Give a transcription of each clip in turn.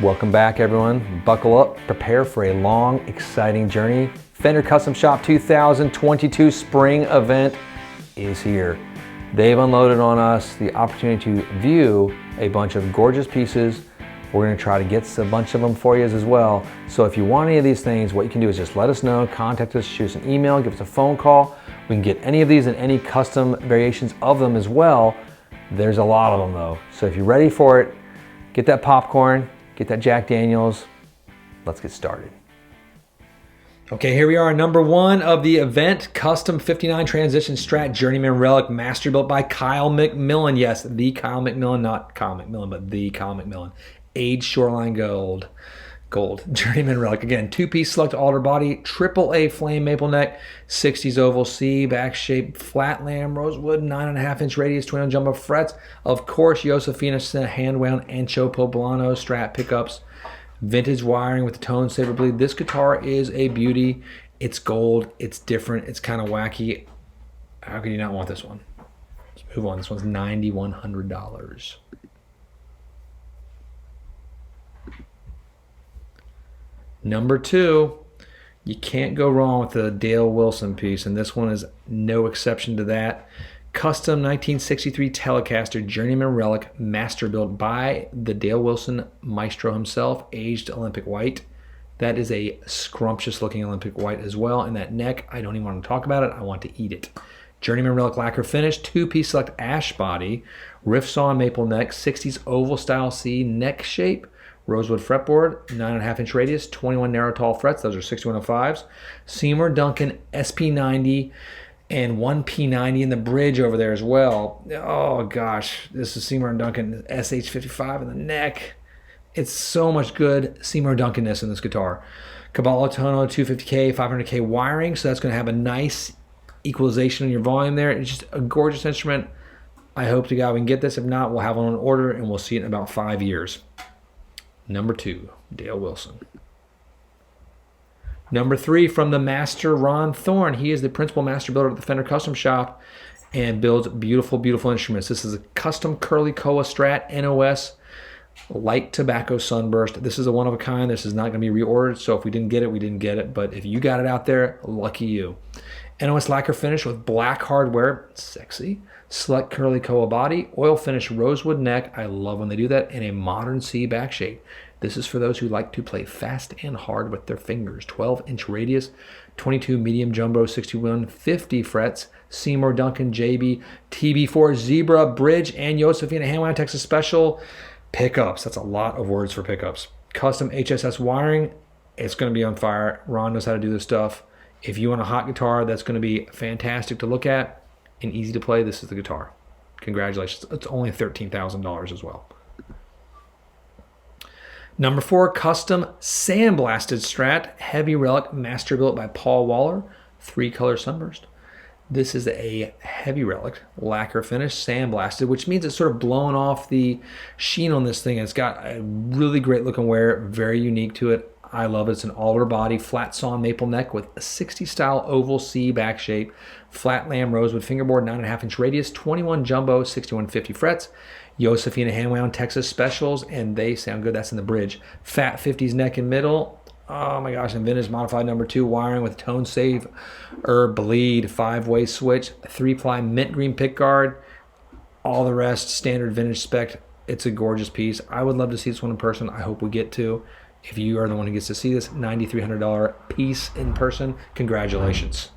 Welcome back, everyone. Buckle up, prepare for a long, exciting journey. Fender Custom Shop 2022 spring event is here. They've unloaded on us the opportunity to view a bunch of gorgeous pieces. We're gonna try to get a bunch of them for you as well. So if you want any of these things, what you can do is just let us know, contact us, shoot us an email, give us a phone call. We can get any of these and any custom variations of them as well. There's a lot of them though. So if you're ready for it, get that popcorn, get that Jack Daniels. Let's get started. Okay, here we are, number one of the event, custom 59 transition Strat Journeyman Relic, master built by Kyle McMillan. Yes, the Kyle McMillan, not Kyle McMillan, but the Kyle McMillan. Aged Shoreline Gold Journeyman Relic. Again, two-piece select alder body, AAA flame maple neck, 60s oval C, back shape, flat lamb, rosewood, 9.5-inch radius, 21 jumbo frets. Of course, Josefina hand-wound Ancho Poblano Strat pickups. Vintage wiring with the tone saver bleed. This guitar is a beauty. It's gold. It's different. It's kind of wacky. How could you not want this one? Let's move on. This one's $9,100. Number two, you can't go wrong with the Dale Wilson piece, and this one is no exception to that. Custom 1963 Telecaster Journeyman Relic, master built by the Dale Wilson maestro himself, aged Olympic white. That is a scrumptious looking Olympic white as well. And that neck, I don't even want to talk about it. I want to eat it. Journeyman Relic lacquer finish, two-piece select ash body, riff saw maple neck, 60s oval style C neck shape, rosewood fretboard, 9.5-inch radius, 21 narrow tall frets. Those are 6105s. Seymour Duncan SP90 and one P90 in the bridge over there as well. Oh gosh, this is Seymour Duncan SH55 in the neck. It's so much good Seymour Duncanness in this guitar. Caballo Tono 250K, 500K wiring, so that's going to have a nice equalization in your volume there. It's just a gorgeous instrument. I hope to God we can get this. If not, we'll have one on order and we'll see it in about 5 years. Number two, Dale Wilson. Number three, from the master, Ron Thorne. He is the principal master builder at the Fender Custom Shop and builds beautiful, beautiful instruments. This is a custom Curly Koa Strat NOS light tobacco sunburst. This is a one of a kind. This is not going to be reordered, so if we didn't get it, we didn't get it. But if you got it out there, lucky you. NOS lacquer finish with black hardware, sexy. Select Curly Koa body, oil finish rosewood neck. I love when they do that. And a modern C back shape. This is for those who like to play fast and hard with their fingers. 12-inch radius, 22 medium jumbo, 6150 frets. Seymour Duncan JB TB4 Zebra bridge and Josefina hand-wound Texas Special pickups. That's a lot of words for pickups. Custom HSS wiring. It's going to be on fire. Ron knows how to do this stuff. If you want a hot guitar that's going to be fantastic to look at and easy to play, this is the guitar. Congratulations. It's only $13,000 as well. Number four, custom sandblasted Strat heavy relic, master built by Paul Waller, 3-color sunburst. This is a heavy relic, lacquer finish, sandblasted, which means it's sort of blown off the sheen on this thing. It's got a really great looking wear, very unique to it. I love it. It's an alder body, flat sawn maple neck with a 60 style oval C back shape, flat lamb rosewood fingerboard, 9.5-inch radius, 21 jumbo, 6150 frets. Josefina hand-wound Texas Specials, and they sound good. That's in the bridge. Fat 50s neck and middle. Oh my gosh, and vintage modified number two wiring with tone save bleed, 5-way switch, 3-ply mint green pick guard. All the rest, standard vintage spec. It's a gorgeous piece. I would love to see this one in person. I hope we get to. If you are the one who gets to see this $9,300 piece in person, congratulations.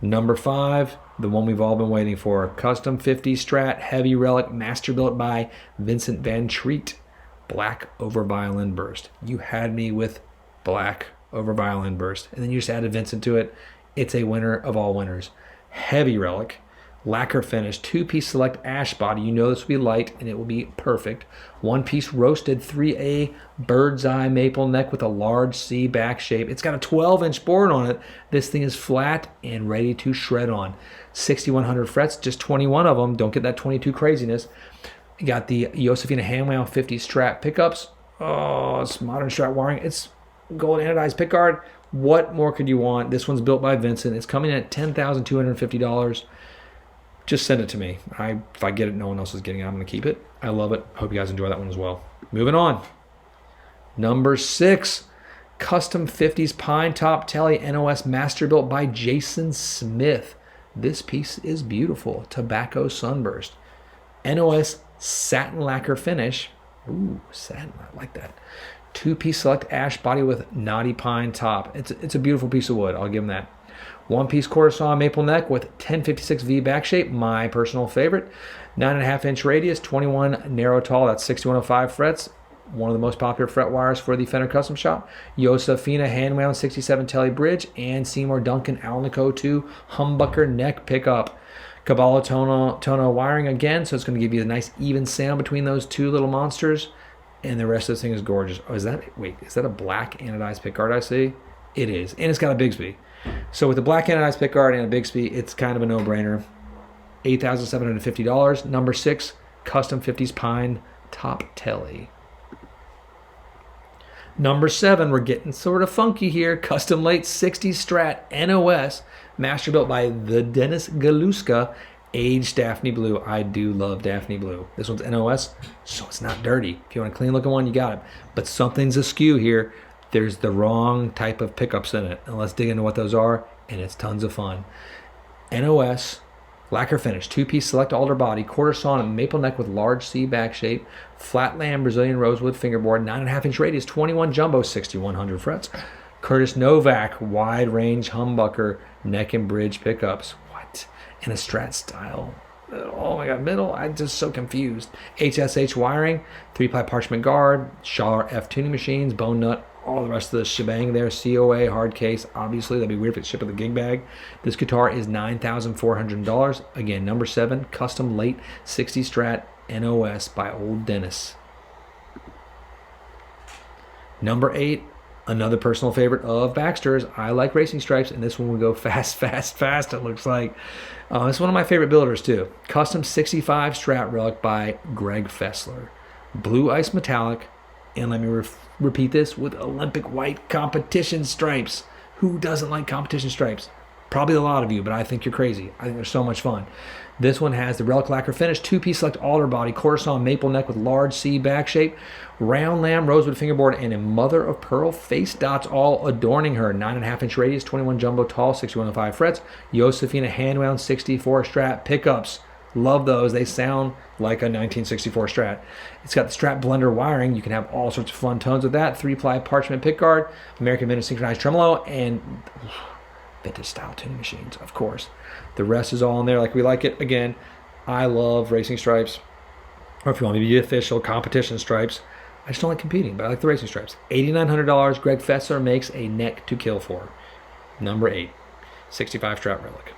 Number five, the one we've all been waiting for. Custom 50 Strat Heavy Relic, master built by Vincent Van Treat. Black over violin burst. You had me with black over violin burst. And then you just added Vincent to it. It's a winner of all winners. Heavy Relic, lacquer finish, 2-piece select ash body. You know this will be light and it will be perfect. 1-piece roasted 3A bird's eye maple neck with a large C back shape. It's got a 12-inch board on it. This thing is flat and ready to shred on. 6100 frets, just 21 of them. Don't get that 22 craziness. You got the Josefina hand-wound 50 Strat pickups. Oh, it's modern Strat wiring. It's gold anodized pickguard. What more could you want? This one's built by Vincent. It's coming in at $10,250. Just send it to me. If I get it, no one else is getting it. I'm going to keep it. I love it. I hope you guys enjoy that one as well. Moving on. Number 6, custom 50s pine top telly NOS master built by Jason Smith. This piece is beautiful. Tobacco sunburst. NOS satin lacquer finish. Ooh, satin, I like that. 2-piece select ash body with knotty pine top. It's a beautiful piece of wood, I'll give them that. 1-piece quarter saw maple neck with 1056V back shape, my personal favorite. 9.5-inch radius, 21 narrow tall, that's 6105 frets. One of the most popular fret wires for the Fender Custom Shop. Josefina hand-wound 67 telly bridge and Seymour Duncan Alnico 2 humbucker neck pickup. Cabala Tono wiring again, so it's going to give you a nice even sound between those two little monsters. And the rest of this thing is gorgeous. Oh, is that a black anodized pickguard I see? It is, and it's got a Bigsby. So with the black anodized pickguard and a Bigsby, it's kind of a no-brainer. $8,750. Number 6, custom 50s pine top telly. Number 7, we're getting sort of funky here. Custom late 60s Strat NOS, master built by the Dennis Galuska, aged Daphne Blue. I do love Daphne Blue. This one's NOS, so it's not dirty. If you want a clean looking one, you got it. But something's askew here. There's the wrong type of pickups in it. And let's dig into what those are, and it's tons of fun. NOS, lacquer finish, 2-piece select alder body, quarter saw and maple neck with large C back shape, flat lamb Brazilian rosewood fingerboard, 9.5-inch radius, 21 jumbo, 6100 frets. Curtis Novak, wide range humbucker, neck and bridge pickups. What? In a Strat style. Oh my God, middle? I'm just so confused. HSH wiring, 3-ply parchment guard, Shaw F tuning machines, bone nut, all the rest of the shebang there. COA, hard case. Obviously, that'd be weird if it's shipped with a gig bag. This guitar is $9,400. Again, number 7, custom late 60 Strat NOS by Old Dennis. Number 8, another personal favorite of Baxter's. I like racing stripes, and this one will go fast, fast, fast, it looks like. It's one of my favorite builders, too. Custom 65 Strat relic by Greg Fessler. Blue ice metallic, and let me repeat this, with Olympic white competition stripes. Who doesn't like competition stripes? Probably a lot of you, but I think you're crazy. I think they're so much fun. This one has the relic lacquer finish, 2-piece select alder body, quarter saw maple neck with large C back shape, round lamb rosewood fingerboard, and a mother of pearl face dots all adorning her. 9.5-inch radius, 21 jumbo tall, 6105 frets. Josefina hand wound 64 Strat pickups. Love those. They sound like a 1964 Strat. It's got the Strat blender wiring. You can have all sorts of fun tones with that. 3-ply parchment pickguard, American vintage synchronized tremolo, and vintage style tuning machines, of course. The rest is all in there like we like it. Again, I love racing stripes. Or if you want me to be official, competition stripes. I just don't like competing, but I like the racing stripes. $8,900. Greg Fessler makes a neck to kill for. Number 8, 65 Strat relic.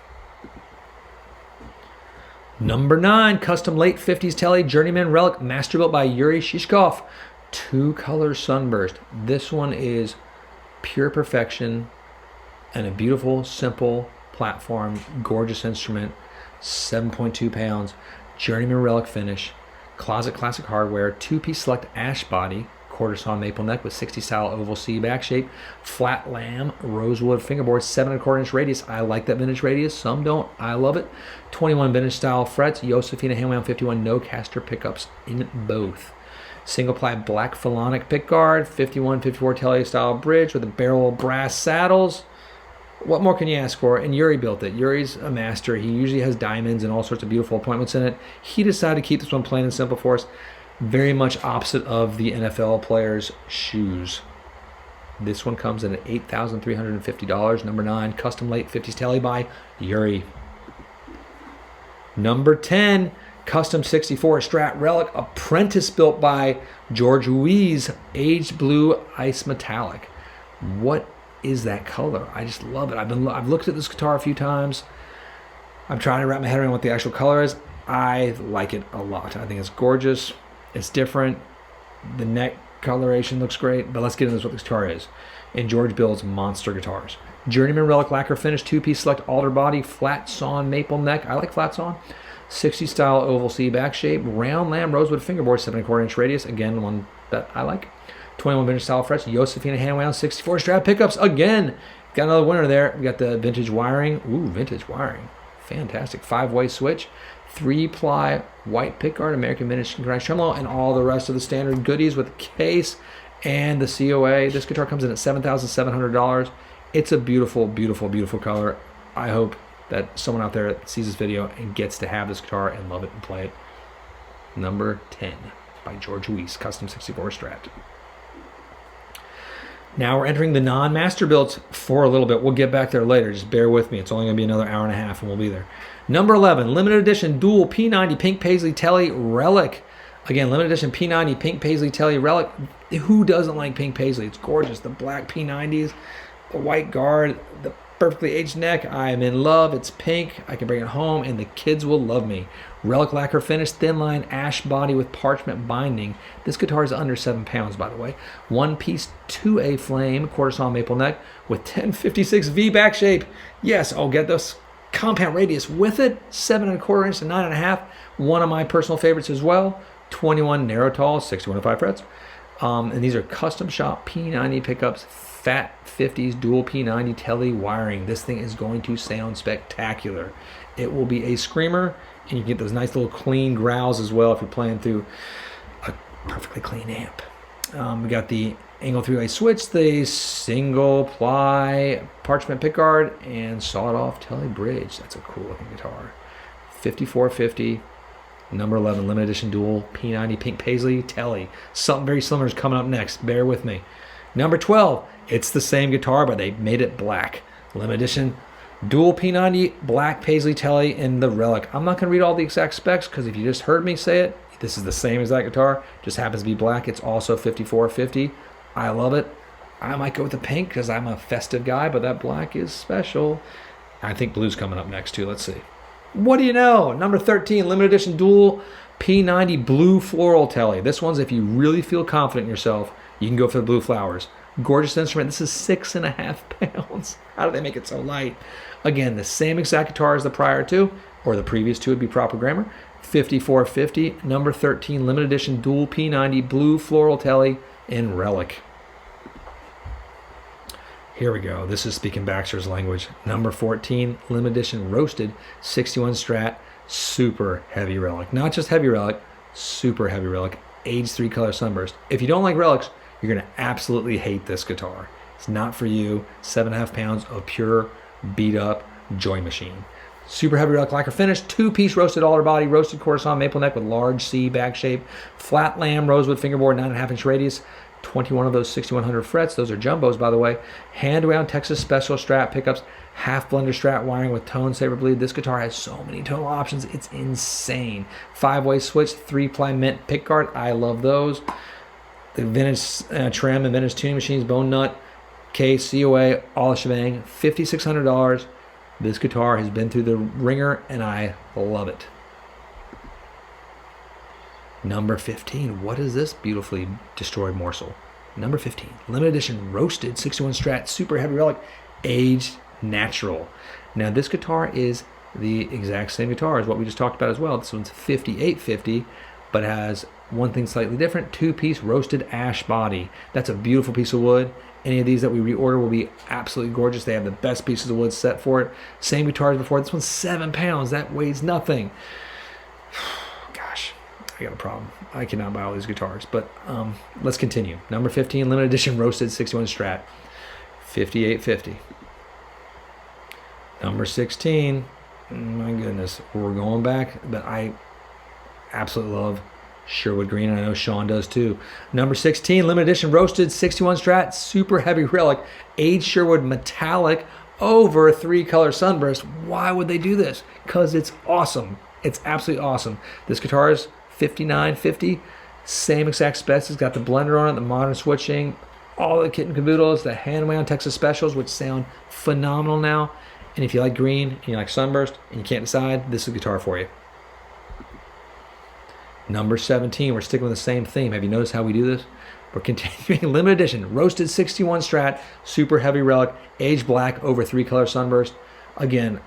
Number 9, custom late 50s telly journeyman relic, master built by Yuri Shishkov. 2-color sunburst. This one is pure perfection and a beautiful, simple platform, gorgeous instrument, 7.2 pounds, journeyman relic finish, closet classic hardware, 2-piece select ash body, quarter saw maple neck with 60 style oval C back shape, flat lamb rosewood fingerboard, 7.25-inch radius. I like that vintage radius. Some don't. I love it. 21 vintage style frets. Josefina handwound 51 no caster pickups in both. Single ply black Philonic pickguard, 51-54 telly style bridge with a barrel of brass saddles. What more can you ask for? And Yuri built it. Yuri's a master. He usually has diamonds and all sorts of beautiful appointments in it. He decided to keep this one plain and simple for us. Very much opposite of the NFL players' shoes. This one comes in at $8,350. Number 9, custom late 50s telly by Yuri. Number 10, custom 64 Strat relic, apprentice built by George Ruiz, aged blue ice metallic. What is that color? I just love it. I've looked at this guitar a few times. I'm trying to wrap my head around what the actual color is. I like it a lot. I think it's gorgeous. It's different. The neck coloration looks great, but let's get into what this guitar is. And George builds monster guitars. Journeyman relic lacquer finish, 2-piece select alder body, flat sawn maple neck. I like flat sawn. 60 style oval C back shape, round lamb rosewood fingerboard, 7.25-inch radius. Again, one that I like. 21 vintage style frets. Josefina hand wound 64 Strat pickups. Again, got another winner there. We got the vintage wiring. Ooh, vintage wiring. Fantastic. 5-way switch. 3-ply white pickguard, American vintage synchronized tremolo, and all the rest of the standard goodies with the case and the COA. This guitar comes in at $7,700. It's a beautiful, beautiful, beautiful color. I hope that someone out there sees this video and gets to have this guitar and love it and play it. Number 10 by George Weiss, Custom 64 Strat. Now we're entering the non-master builds for a little bit. We'll get back there later. Just bear with me. It's only going to be another hour and a half and we'll be there. Number 11, limited edition dual P90 Pink Paisley Telly Relic. Again, limited edition P90 Pink Paisley Telly Relic. Who doesn't like pink paisley? It's gorgeous. The black P90s, the white guard, the perfectly aged neck. I am in love. It's pink. I can bring it home and the kids will love me. Relic lacquer finish, thin line ash body with parchment binding. This guitar is under 7 pounds, by the way. One piece 2A flame, quarter saw maple neck with 1056 V back shape. Yes, I'll get this compound radius with it. 7¼ inch to 9.5. One of my personal favorites as well. 21 narrow tall, 61.5 frets. And these are custom shop P90 pickups, fat 50s dual P90 Telly wiring. This thing is going to sound spectacular. It will be a screamer, and you get those nice little clean growls as well if you're playing through a perfectly clean amp. We got the angle 3-way switch, the single ply parchment pickguard, and sawed-off Telly bridge. That's a cool looking guitar. 5450. Number 11, limited edition dual P90 Pink Paisley Telly. Something very similar is coming up next. Bear with me. Number 12, it's the same guitar, but they made it black. Limited edition dual P90 black Paisley Telly in the Relic. I'm not going to read all the exact specs because if you just heard me say it, this is the same exact guitar. Just happens to be black. It's also 5450. I love it. I might go with the pink because I'm a festive guy, but that black is special. I think blue's coming up next too. Let's see. What do you know? Number 13, limited edition dual P90 blue floral Telly. This one's if you really feel confident in yourself, you can go for the blue flowers. Gorgeous instrument. This is 6.5 pounds. How do they make it so light? Again, the same exact guitar as the prior two, or the previous two would be proper grammar. 5450, number 13, limited edition dual P90 blue floral Telly in Relic. Here we go. This is speaking Baxter's language. Number 14, limited edition roasted 61 Strat super heavy Relic. Not just heavy Relic, super heavy Relic. Age 3 color sunburst. If you don't like relics, you're going to absolutely hate this guitar. It's not for you. 7.5 pounds of pure beat up joy machine. Super heavy Relic lacquer finish, 2-piece roasted alder body, roasted quarter saw maple neck with large C back shape, flat lamb rosewood fingerboard, 9.5 inch radius. 21 of those 6100 frets. Those are jumbos, by the way. Hand-wound Texas Special Strat pickups, half blender Strat wiring with tone saber bleed. This guitar has so many tonal options. It's insane. 5-way switch, 3-ply mint pickguard. I love those. The vintage trim and vintage tuning machines, bone nut, case, COA, all the shebang. $5,600. This guitar has been through the ringer, and I love it. Number 15, what is this beautifully destroyed morsel? Number 15, limited edition roasted 61 Strat super heavy Relic, aged natural. Now this guitar is the exact same guitar as what we just talked about as well. This one's 5850, but has one thing slightly different, 2-piece roasted ash body. That's a beautiful piece of wood. Any of these that we reorder will be absolutely gorgeous. They have the best pieces of wood set for it. Same guitar as before. This one's 7 pounds. That weighs nothing. I got a problem. I cannot buy all these guitars, but let's continue. Number 15, limited edition roasted 61 Strat, 5850. Number 16, my goodness, we're going back, but I absolutely love Sherwood Green, and I know Sean does too. Number 16, limited edition roasted 61 Strat, super heavy Relic, aged Sherwood metallic over 3-color sunburst. Why would they do this? Because it's awesome. It's absolutely awesome. This guitar is 5950, same exact specs. It's got the blender on it, the modern switching, all the kit and caboodles, the hand-wound Texas Specials, which sound phenomenal now. And if you like green and you like sunburst and you can't decide, this is a guitar for you. Number 17, we're sticking with the same theme. Have you noticed how we do this? We're continuing limited edition, roasted 61 Strat, super heavy Relic, aged black over 3-color sunburst. Again,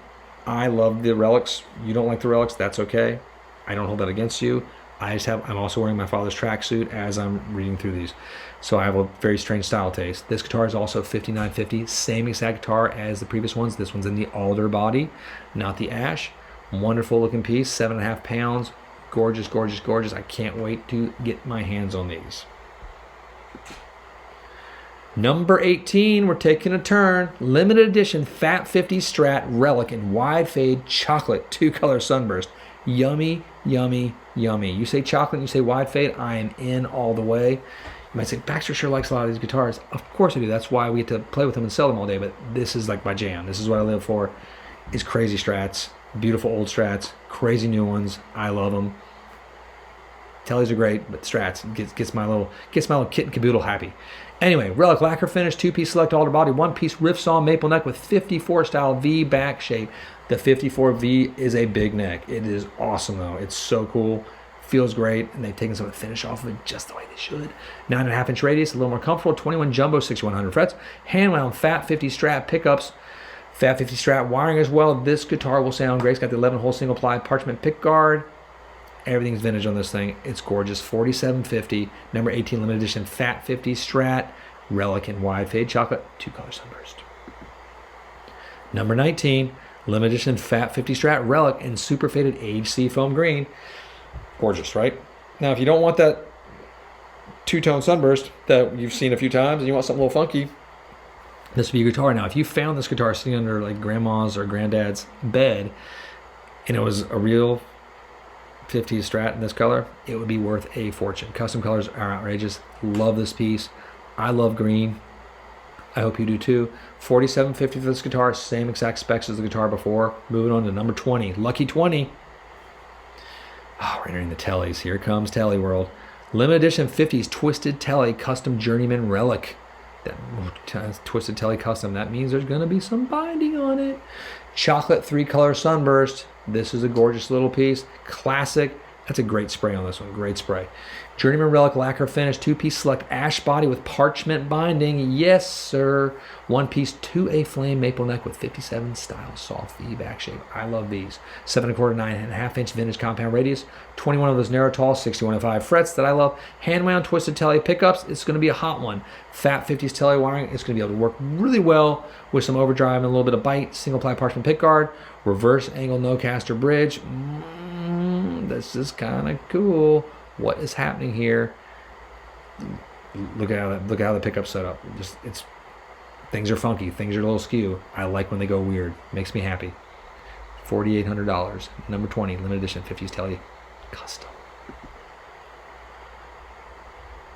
I love the Relics. You don't like the Relics, that's okay. I don't hold that against you. I'm also wearing my father's tracksuit as I'm reading through these. So I have a very strange style taste. This guitar is also 5950, same exact guitar as the previous ones. This one's in the alder body, not the ash. Wonderful looking piece, 7.5 pounds. Gorgeous, gorgeous, gorgeous. I can't wait to get my hands on these. Number 18, we're taking a turn. Limited edition Fat 50 Strat Relic in wide fade chocolate 2-color sunburst. Yummy, yummy, yummy. You say chocolate and you say wide fade, I am in all the way. You might say, Baxter sure likes a lot of these guitars. Of course I do. That's why we get to play with them and sell them all day. But this is like my jam. This is what I live for. Is crazy Strats, beautiful old Strats, crazy new ones. I love them. Tellys are great, but Strats gets my little kit and caboodle happy. Anyway, Relic lacquer finish, 2-piece select alder body, 1-piece riff saw maple neck with 54 style V back shape. The 54V is a big neck. It is awesome though. It's so cool. Feels great, and they've taken some of the finish off of it just the way they should. 9.5-inch radius, a little more comfortable. 21 jumbo, 6100 frets. Hand wound Fat 50 Strat pickups. Fat 50 Strat wiring as well. This guitar will sound great. It's got the 11-hole single ply parchment pick guard. Everything's vintage on this thing. It's gorgeous. $47.50. Number 18 limited edition Fat 50 Strat Relic in wide fade chocolate, 2-color sunburst. Number 19 limited edition Fat 50 Strat Relic in super faded aged seafoam green. Gorgeous, right? Now, if you don't want that two-tone sunburst that you've seen a few times and you want something a little funky, this would be your guitar. Now, if you found this guitar sitting under like grandma's or granddad's bed and it was a real 50 Strat in this color, it would be worth a fortune. Custom colors are outrageous. Love this piece. I love green. I hope you do too. $47.50 for this guitar, same exact specs as the guitar before. Moving on to number 20, Lucky 20. Oh, we're entering the Tellys. Here comes Telly World. Limited edition 50s Twisted Telly Custom Journeyman Relic. That Twisted Telly Custom, that means there's going to be some binding on it. Chocolate 3-color sunburst. This is a gorgeous little piece. Classic. That's a great spray on this one. Great spray. Journeyman Relic lacquer finish. 2-piece select ash body with parchment binding. Yes, sir. 1-piece 2A flame maple neck with 57 style soft V back shape. I love these. 7 1/4, 9.5-inch vintage compound radius. 21 of those narrow tall 6105 frets that I love. Hand wound Twisted Telly pickups. It's going to be a hot one. Fat 50s Telly wiring. It's going to be able to work really well with some overdrive and a little bit of bite. Single ply parchment pick guard. Reverse angle no caster bridge. This is kind of cool. What is happening here? Look at how the pickup's set up. It's things are funky. Things are a little skew. I like when they go weird. Makes me happy. $4,800. Number 20, limited edition 50s Telly custom.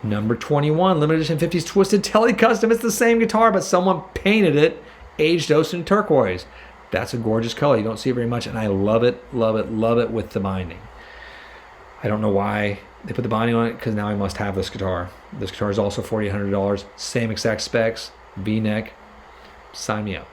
Number 21, limited edition 50s Twisted Telly custom. It's the same guitar, but someone painted it aged ocean turquoise. That's a gorgeous color. You don't see it very much, and I love it, love it, love it with the binding. I don't know why they put the binding on it, because now I must have this guitar. This guitar is also $4,800. Same exact specs, V-neck. Sign me up.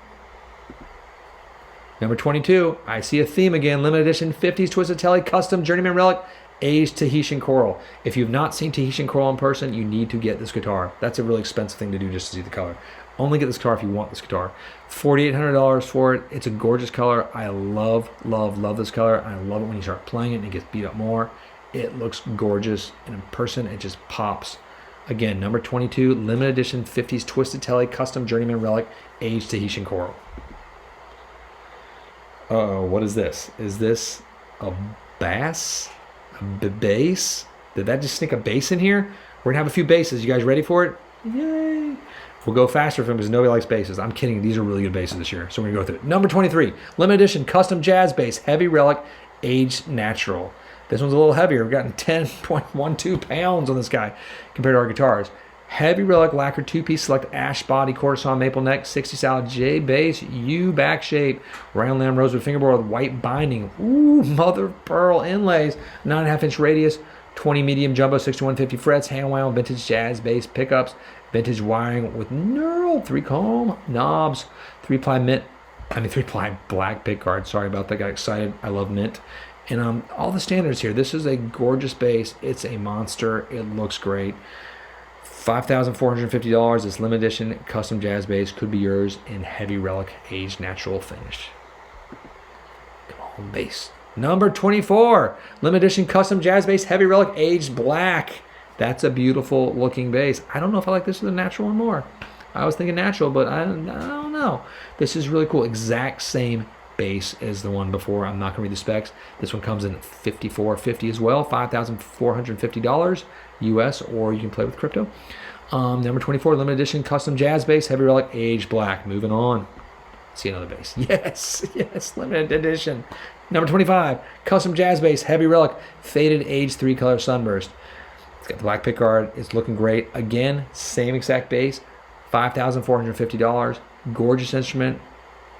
Number 22, I see a theme again. Limited edition 50s Twisted Telly Custom Journeyman Relic aged Tahitian Coral. If you've not seen Tahitian Coral in person, you need to get this guitar. That's a really expensive thing to do just to see the color. Only get this guitar if you want this guitar. $4,800 for it. It's a gorgeous color. I love, love, love this color. I love it when you start playing it and it gets beat up more. It looks gorgeous, and in person, it just pops. Again, number 22, limited edition 50s Twisted Telly Custom Journeyman Relic aged Tahitian Coral. Uh-oh, what is this? Is this a bass? A bass? Did that just sneak a bass in here? We're going to have a few basses. You guys ready for it? Yay! We'll go faster for him because nobody likes basses. I'm kidding. These are really good basses this year, so we're going to go through it. Number 23, limited edition Custom Jazz Bass Heavy Relic aged Natural. This one's a little heavier. We've gotten 10.12 pounds on this guy compared to our guitars. Heavy Relic lacquered 2-piece select ash body, quarter saw maple neck, 60 style J bass, U back shape, round lamb rosewood fingerboard with white binding. Ooh, mother of pearl inlays. 9.5-inch radius, 20 medium jumbo, 6150 frets, hand wound vintage jazz bass pickups, vintage wiring with knurled 3-comb knobs, 3-ply black pick guard. Sorry about that. Got excited. I love mint. And all the standards here. This is a gorgeous bass. It's a monster. It looks great. $5,450. This limited edition custom jazz bass could be yours in Heavy Relic aged natural finish. Come on, bass. Number 24. Limited edition custom jazz bass Heavy Relic aged black. That's a beautiful looking bass. I don't know if I like this as a natural one more. I was thinking natural, but I don't know. This is really cool. Exact same bass as the one before. I'm not going to read the specs. This one comes in at $54.50 as well, $5,450 US, or you can play with crypto. Number 24, limited edition custom jazz bass, heavy relic, aged black. Moving on. See another bass. Yes, yes, limited edition. Number 25, custom jazz bass, heavy relic, faded aged 3-color sunburst. It's got the black pickguard. It's looking great. Again, same exact bass, $5,450. Gorgeous instrument.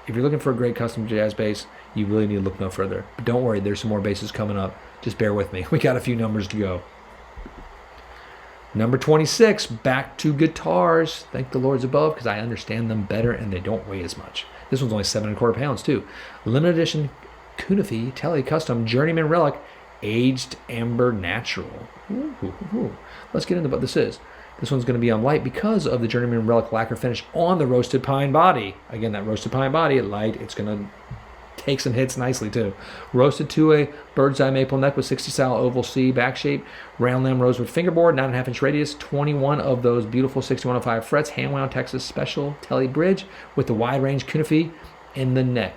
If you're looking for a great custom jazz bass, you really need to look no further. But don't worry, there's some more basses coming up. Just bear with me. We got a few numbers to go. Number 26, back to guitars. Thank the Lords above, because I understand them better and they don't weigh as much. This one's only 7.25 pounds too. Limited edition Kunafi Tele Custom Journeyman Relic Aged Amber Natural. Ooh. Let's get into what this is. This one's going to be on light because of the Journeyman Relic lacquer finish on the roasted pine body. Again, that roasted pine body at light, it's going to take some hits nicely too. Roasted to a bird's eye maple neck with 60 style oval C back shape, round limb rosewood fingerboard, 9.5 inch radius, 21 of those beautiful 6105 frets, hand wound Texas special Tele bridge with the wide range Kunafi in the neck.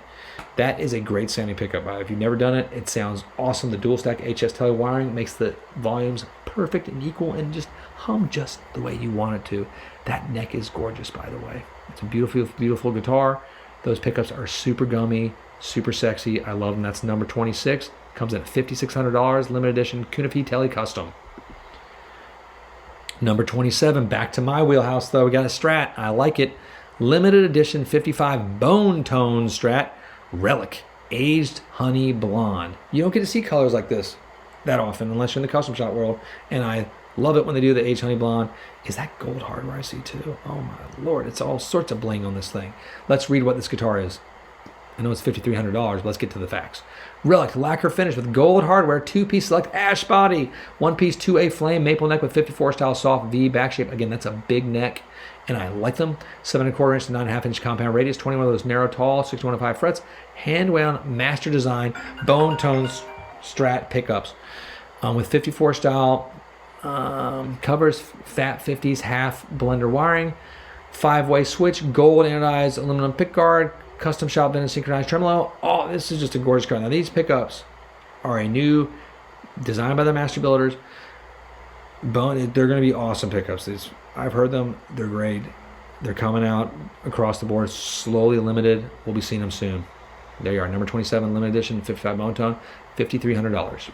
That is a great sounding pickup. If you've never done it, it sounds awesome. The dual stack HS Tele wiring makes the volumes perfect and equal and just hum just the way you want it to. That neck is gorgeous, by the way. It's a beautiful, beautiful guitar. Those pickups are super gummy, super sexy. I love them. That's number 26. Comes in at $5,600. Limited edition Kunafi Tele Custom. Number 27. Back to my wheelhouse, though. We got a Strat. I like it. Limited edition 55 Bone Tone Strat Relic Aged Honey Blonde. You don't get to see colors like this that often unless you're in the custom shop world. And I love it when they do the Aged Honey Blonde. Is that gold hardware I see too? Oh my Lord. It's all sorts of bling on this thing. Let's read what this guitar is. I know it's $5,300, but let's get to the facts. Relic lacquer finish with gold hardware, 2-piece select ash body, 1-piece 2A flame maple neck with 54 style soft V back shape. Again, that's a big neck, and I like them. 7.25 inch to 9.5 inch compound radius, 21 of those narrow tall 6105 frets, hand wound master design bone tone Strat pickups with 54 style covers, fat 50s half blender wiring, 5-way switch, gold anodized aluminum pickguard, custom shop then synchronized tremolo. Oh, this is just a gorgeous car. Now these pickups are a new designed by the master builders. They're going to be awesome pickups. I've heard them. They're great. They're coming out across the board, slowly limited. We'll be seeing them soon. There you are, number 27, limited edition, 55 bone tone, $5,300.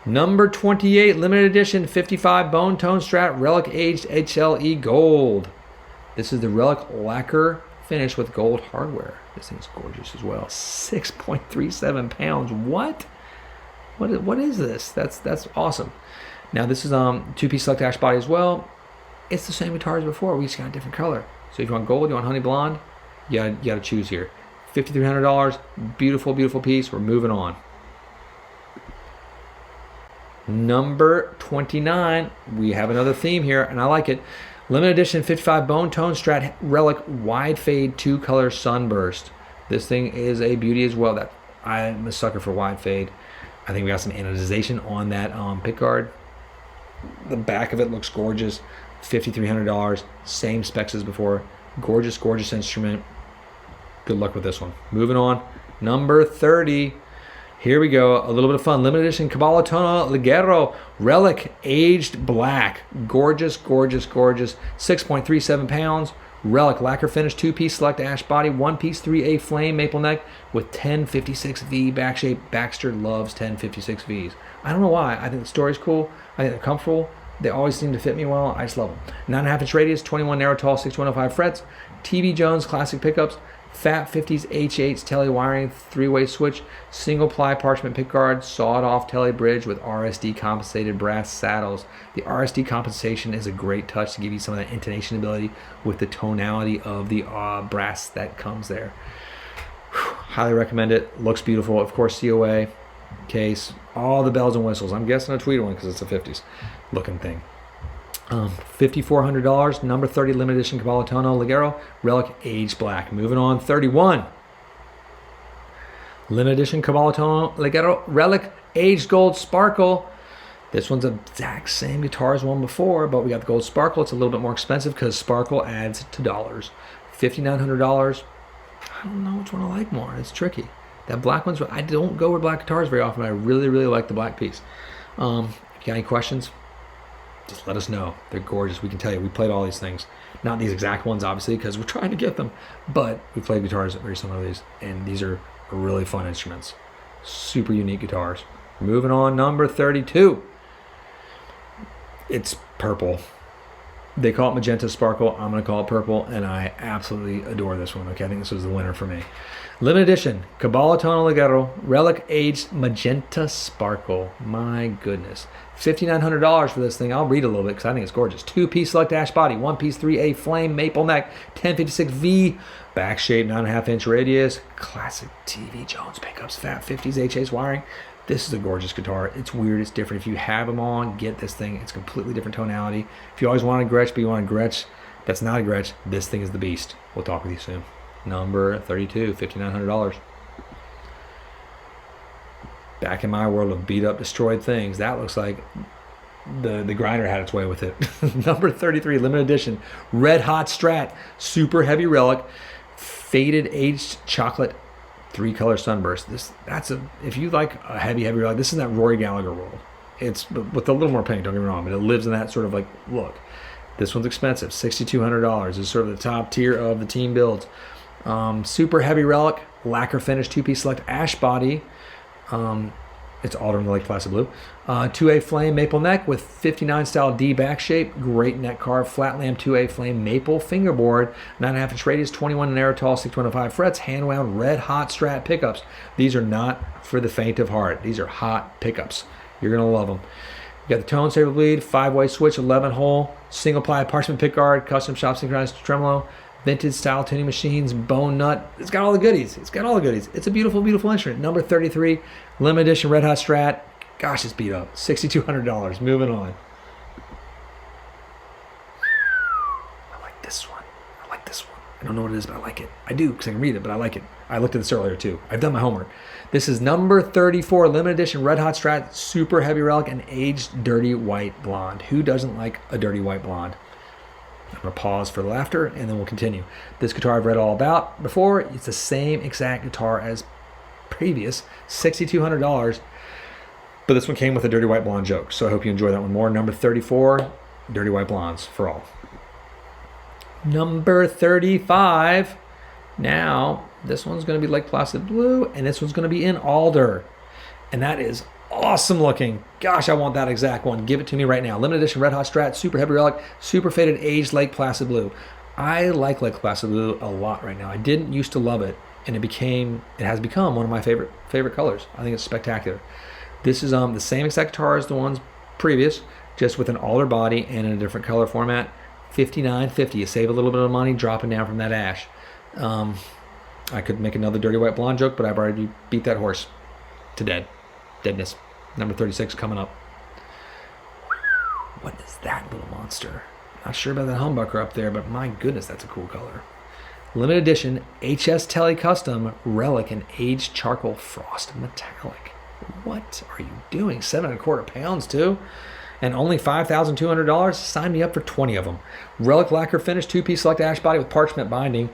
Number 28, limited edition, 55 bone tone Strat Relic aged HLE gold. This is the Relic lacquer finish with gold hardware. This thing's gorgeous as well. 6.37 pounds. What is this? That's awesome. Now this is 2-piece select ash body as well. It's the same guitar as before. We just got a different color. So if you want gold, you want honey blonde, you got to choose here. $5,300. Beautiful, beautiful piece. We're moving on. Number 29. We have another theme here, and I like it. Limited edition 55 bone tone Strat Relic wide fade 2-color sunburst. This thing is a beauty as well. I'm a sucker for wide fade. I think we got some anodization on that pickguard. The back of it looks gorgeous. $5,300. Same specs as before. Gorgeous, gorgeous instrument. Good luck with this one. Moving on. Number 30. Here we go. A little bit of fun. Limited edition Cabalatono Ligero Relic aged black. Gorgeous, gorgeous, gorgeous. 6.37 pounds. Relic lacquer finish, 2-piece select ash body, 1-piece 3A flame maple neck with 1056V back shape. Baxter loves 1056Vs. I don't know why. I think the story's cool. I think they're comfortable. They always seem to fit me well. I just love them. 9.5 inch radius, 21 narrow tall, 6105 frets. TB Jones classic pickups. Fat 50s H8s Tele wiring, 3-way switch, single ply parchment pickguard, sawed off Tele bridge with RSD compensated brass saddles. The RSD compensation is a great touch to give you some of that intonation ability with the tonality of the brass that comes there. Highly recommend it. Looks beautiful. Of course, COA case, all the bells and whistles. I'm guessing a tweeter one because it's a 50s looking thing. $5,400, number 30 limited edition Cabalatono Ligero Relic aged black. Moving on, 31. Limited edition Cabalatono Ligero Relic aged gold sparkle. This one's the exact same guitar as one before, but we got the gold sparkle. It's a little bit more expensive because sparkle adds to dollars. $5,900. I don't know which one I like more. It's tricky. That black one's, I don't go with black guitars very often. I really, really like the black piece. If you got any questions, just let us know. They're gorgeous. We can tell you. We played all these things. Not these exact ones, obviously, because we're trying to get them. But we played guitars very similar to these. And these are really fun instruments. Super unique guitars. Moving on, number 32. It's purple. They call it magenta sparkle. I'm going to call it purple, and I absolutely adore this one. Okay, I think this was the winner for me. Limited edition, Cabala Tono Ligero, relic aged magenta sparkle. My goodness. $5,900 for this thing. I'll read a little bit because I think it's gorgeous. 2-piece select ash body, 1-piece 3A flame maple neck, 1056V, back shape, 9.5-inch radius, classic TV Jones pickups, Fat 50s HAs wiring. This is a gorgeous guitar. It's weird, it's different. If you have them on, get this thing. It's completely different tonality. If you always want a Gretsch, but you want a Gretsch that's not a Gretsch, this thing is the beast. We'll talk with you soon. Number 32, $5,900. Back in my world of beat up, destroyed things, that looks like the grinder had its way with it. Number 33, limited edition, red hot Strat, super heavy relic, faded aged chocolate, 3-color sunburst. If you like a heavy relic, this is that Rory Gallagher world. It's with a little more paint, don't get me wrong, but it lives in that sort of like look. This one's expensive, $6,200. It's sort of the top tier of the team builds. Super heavy relic, lacquer finish, 2-piece select ash body. It's Alderman Lake Placid Blue. 2A flame maple neck with 59 style D back shape. Great neck carve. Flat lamp 2A flame maple fingerboard. 9.5-inch radius, 21 narrow tall, 625 frets. Hand wound red hot Strat pickups. These are not for the faint of heart. These are hot pickups. You're going to love them. You got the tone saver bleed, 5-way switch, 11-hole, single ply parchment pickguard, custom shop synchronized tremolo, vintage style tuning machines, bone nut. It's got all the goodies. It's a beautiful, beautiful instrument. Number 33, limited edition red hot Strat. Gosh, it's beat up. $6,200. Moving on. I like this one. I don't know what it is, but I like it. I do because I can read it, but I like it. I looked at this earlier too. I've done my homework. This is number 34, limited edition red hot Strat, super heavy relic, and aged dirty white blonde. Who doesn't like a dirty white blonde? I'm going to pause for laughter, and then we'll continue. This guitar I've read all about before. It's the same exact guitar as previous, $6,200. But this one came with a dirty white blonde joke, so I hope you enjoy that one more. Number 34, dirty white blondes for all. Number 35. Now, this one's going to be Lake Placid Blue, and this one's going to be in alder. And that is awesome looking. Gosh, I want that exact one. Give it to me right now. Limited edition red hot Strat, super heavy relic, super faded aged Lake Placid Blue. I like Lake Placid Blue a lot right now. I didn't used to love it, and it has become one of my favorite colors. I think it's spectacular. This is the same exact guitar as the ones previous, just with an alder body and in a different color format. $59.50. You save a little bit of money dropping down from that ash. I could make another dirty white blonde joke, but I've already beat that horse to deadness. Number 36 coming up. What is that little monster? Not sure about that humbucker up there, but my goodness, that's a cool color. Limited edition HS Tele Custom Relic and Aged Charcoal Frost Metallic. What are you doing? 7.25 pounds too? And only $5,200? Sign me up for 20 of them. Relic lacquer finish, 2-piece select ash body with parchment binding.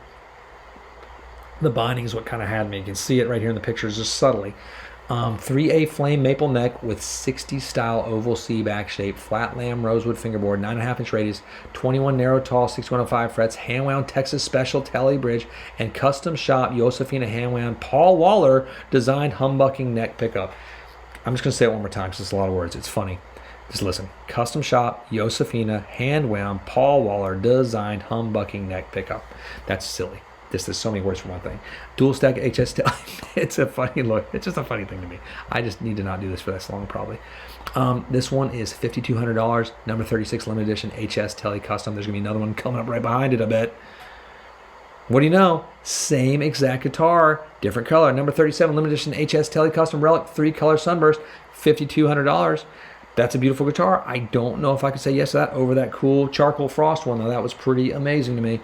The binding is what kind of had me. You can see it right here in the pictures just subtly. 3A flame maple neck with 60 style oval C back shape, flat lamb rosewood fingerboard, 9.5-inch radius, 21 narrow tall, 6105 frets, hand wound Texas special telly bridge, and custom shop Josefina hand wound Paul Waller designed humbucking neck pickup. I'm just going to say it one more time because it's a lot of words. It's funny. Just listen. Custom shop Josefina hand wound Paul Waller designed humbucking neck pickup. That's silly. There's so many words for one thing. Dual stack HS Tele. It's a funny look. It's just a funny thing to me. I just need to not do this for this long, probably. This one is $5,200. Number 36 limited edition HS Tele Custom. There's going to be another one coming up right behind it, I bet. What do you know? Same exact guitar, different color. Number 37 limited edition HS Tele Custom Relic, 3-color sunburst, $5,200. That's a beautiful guitar. I don't know if I could say yes to that over that cool charcoal frost one, though. That was pretty amazing to me.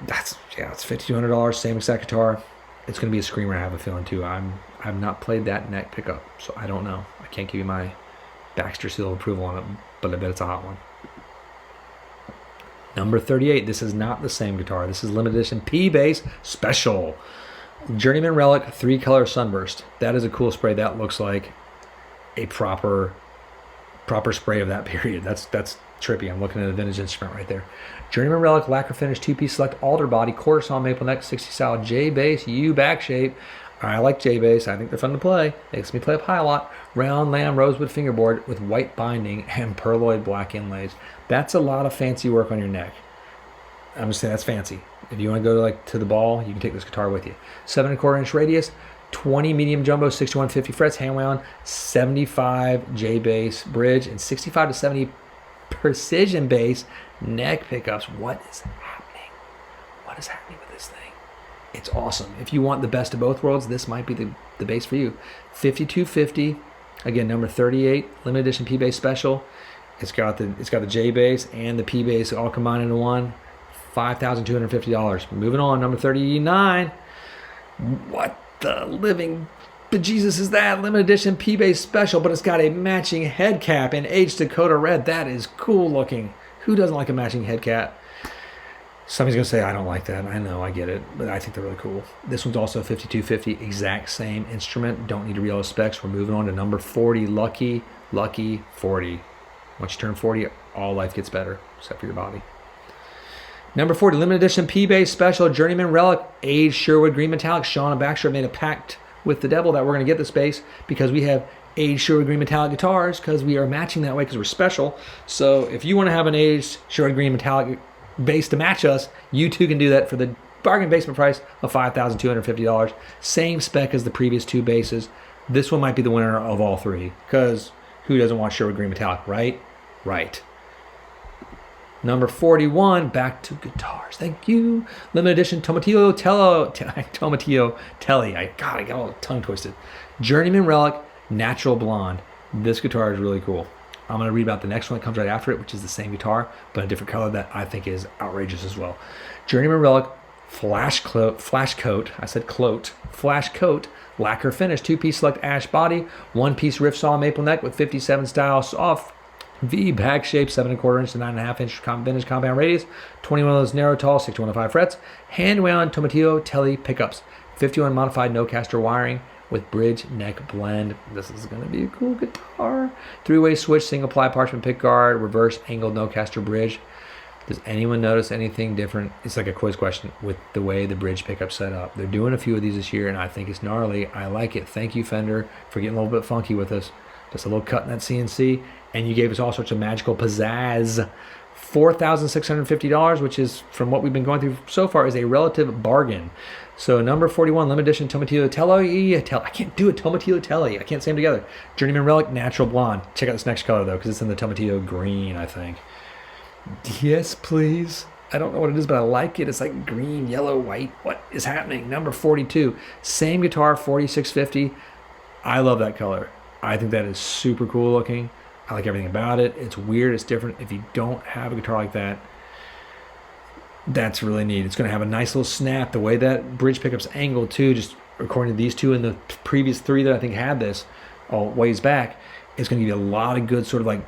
It's $5,200, same exact guitar. It's going to be a screamer, I have a feeling, too. I've not played that neck pickup, so I don't know. I can't give you my Baxter seal of approval on it, but I bet it's a hot one. Number 38, this is not the same guitar. This is limited edition P-Bass Special. Journeyman Relic 3-color Sunburst. That is a cool spray. That looks like a proper spray of that period. That's trippy. I'm looking at a vintage instrument right there. Journeyman Relic lacquer finish 2-piece select alder body quarter saw maple neck 60 style J bass U back shape. I like J bass. I think they're fun to play. Makes me play up high a lot. Round lamb rosewood fingerboard with white binding and pearloid black inlays. That's a lot of fancy work on your neck. I'm just saying that's fancy. If you want to go to the ball, you can take this guitar with you. 7¼ inch radius, 20 medium jumbo, 6150 frets, hand wound, 75 J bass bridge, and 65 to 70 precision bass neck pickups. What is happening? What is happening with this thing? It's awesome. If you want the best of both worlds, this might be the bass for you. 5250, again, number 38, limited edition P-Bass Special. It's got the J bass and the P bass all combined into one. $5,250. Moving on, number 39. What the living bejesus is that? Limited edition P-Bass Special, but it's got a matching head cap in aged Dakota Red. That is cool looking. Who doesn't like a matching head cap? Somebody's going to say, I don't like that. I know, I get it, but I think they're really cool. This one's also 5250, exact same instrument. Don't need to read all the specs. We're moving on to number 40, Lucky 40. Once you turn 40, all life gets better, except for your body. Number 40, limited edition P-Bass Special, Journeyman Relic, aged Sherwood Green Metallic. Sean and Baxter made a pact with the devil that we're going to get this bass because we have aged Sherwood Green Metallic guitars because we are matching that way because we're special. So if you want to have an aged Sherwood Green Metallic bass to match us, you too can do that for the bargain basement price of $5,250. Same spec as the previous two basses. This one might be the winner of all three because who doesn't want Sherwood Green Metallic, right? Right. Number 41, back to guitars. Thank you. Limited edition Tomatillo Telly. I got all tongue twisted. Journeyman Relic Natural Blonde. This guitar is really cool. I'm going to read about the next one that comes right after it, which is the same guitar, but a different color that I think is outrageous as well. Journeyman Relic Flash Coat, lacquer finish, 2-piece select ash body, 1-piece riff saw maple neck with 57 style soft V back shape, 7¼ inch to 9½ inch vintage compound radius, 21 of those narrow tall, 6105 frets, hand wound Tomatillo Telly pickups, 51 modified no caster wiring with bridge neck blend. This is going to be a cool guitar. 3-way switch, single ply parchment pick guard, reverse angled no caster bridge. Does anyone notice anything different? It's like a quiz question with the way the bridge pickup's set up. They're doing a few of these this year, and I think it's gnarly. I like it. Thank you, Fender, for getting a little bit funky with us. Just a little cut in that CNC, and you gave us all sorts of magical pizzazz. $4,650, which is, from what we've been going through so far, is a relative bargain. So number 41, limited edition Tomatillo Telly. I can't do it, Tomatillo Telly. I can't say them together. Journeyman Relic Natural Blonde. Check out this next color, though, because it's in the Tomatillo green, I think. Yes, please. I don't know what it is, but I like it. It's like green, yellow, white. What is happening? Number 42, same guitar, 4650. I love that color. I think that is super cool looking. I like everything about it. It's weird. It's different. If you don't have a guitar like that, that's really neat. It's going to have a nice little snap. The way that bridge pickup's angled too, just according to these two and the previous three that I think had this all ways back, it's going to give you a lot of good sort of like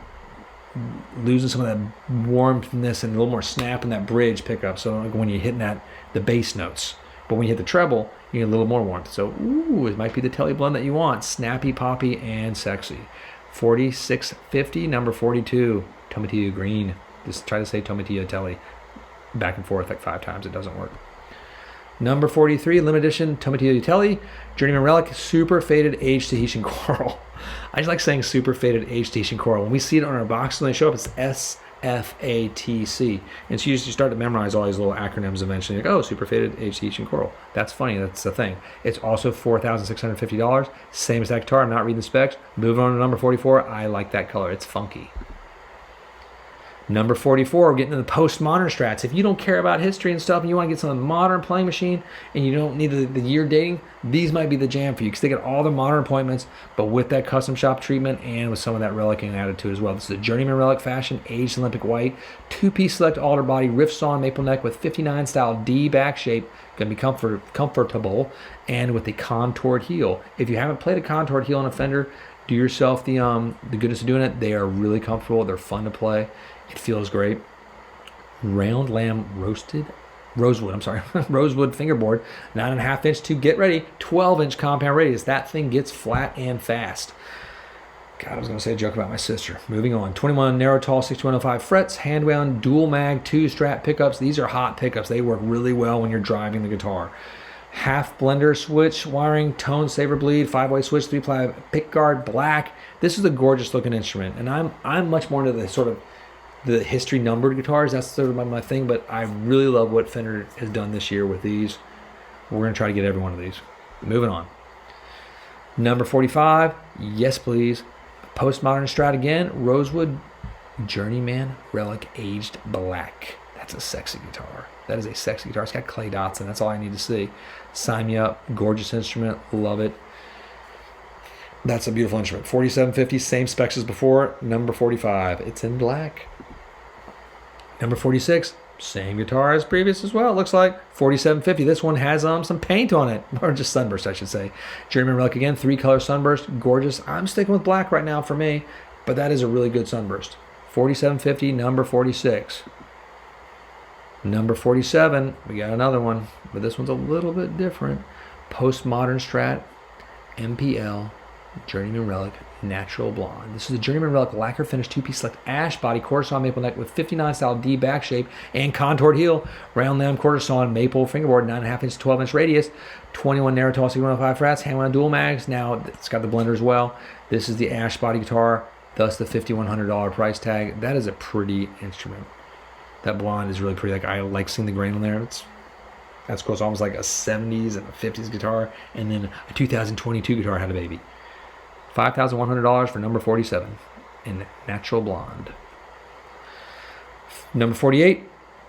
losing some of that warmthness and a little more snap in that bridge pickup. So like when you're hitting the bass notes, but when you hit the treble, you get a little more warmth. So ooh, it might be the Telly blend that you want. Snappy, poppy, and sexy. 4650, number 42, Tomatillo green. Just try to say Tomatillo Telly back and forth like 5 times. It doesn't work. Number 43, limited edition Tomatillo Telly, Journeyman Relic, super faded aged Tahitian coral. I just like saying super faded aged Tahitian coral. When we see it on our box when they show up, it's SFATC. And so you start to memorize all these little acronyms eventually. Like, oh, super faded aged Tahitian coral. That's funny. That's the thing. It's also $4,650. Same as that guitar. I'm not reading the specs. Moving on to number 44. I like that color. It's funky. Number 44, we're getting into the postmodern strats. If you don't care about history and stuff and you want to get some modern playing machine and you don't need the year dating, these might be the jam for you because they get all the modern appointments, but with that custom shop treatment and with some of that relicking attitude as well. This is a Journeyman Relic fashion, aged Olympic white, 2-piece select alder body, riff saw maple neck with 59 style D back shape. Going to be comfortable and with a contoured heel. If you haven't played a contoured heel on a Fender, do yourself the goodness of doing it. They are really comfortable. They're fun to play. It feels great. round lamb rosewood, rosewood fingerboard, 9.5 inch to get ready, 12-inch compound radius. That thing gets flat and fast. God, I was going to say a joke about my sister. Moving on. 21 narrow tall 6105 frets, hand wound dual mag 2-strap pickups. These are hot pickups. They work really well when you're driving the guitar. Half blender switch wiring, tone saver bleed, 5-way switch, 3-ply pick guard, black. This is a gorgeous looking instrument, and I'm much more into the sort of the history numbered guitars. That's sort of my thing, but I really love what Fender has done this year with these. We're going to try to get every one of these. Moving on. Number 45, yes please. Postmodern Strat again, Rosewood Journeyman Relic Aged Black. That's a sexy guitar. That is a sexy guitar. It's got clay dots, and that's all I need to see. Sign me up. Gorgeous instrument. Love it. That's a beautiful instrument. 4750, same specs as before. Number 45, it's in black. Number 46, same guitar as previous as well, it looks like. 4750, this one has some paint on it, or just sunburst, I should say. Journeyman Relic again, 3-color sunburst, gorgeous. I'm sticking with black right now for me, but that is a really good sunburst. 4750, number 46. Number 47, we got another one, but this one's a little bit different. Postmodern Strat, MPL, Journeyman Relic, Natural Blonde. This is a Journeyman Relic lacquer finish 2-piece select ash body, quarter sawn maple neck with 59 style D back shape and contoured heel, round lamb quarter sawn maple fingerboard, 9.5 inch 12-inch radius, 21 narrow tall 6105 frets, hand wound dual mags. Now it's got the blender as well. This is the ash body guitar, thus the $5,100 price tag. That is a pretty instrument. That blonde is really pretty. Like, I like seeing the grain on there. That's close, almost like a 70s and a 50s guitar, and then a 2022 guitar had a baby. $5,100 for number 47 in Natural Blonde. Number 48,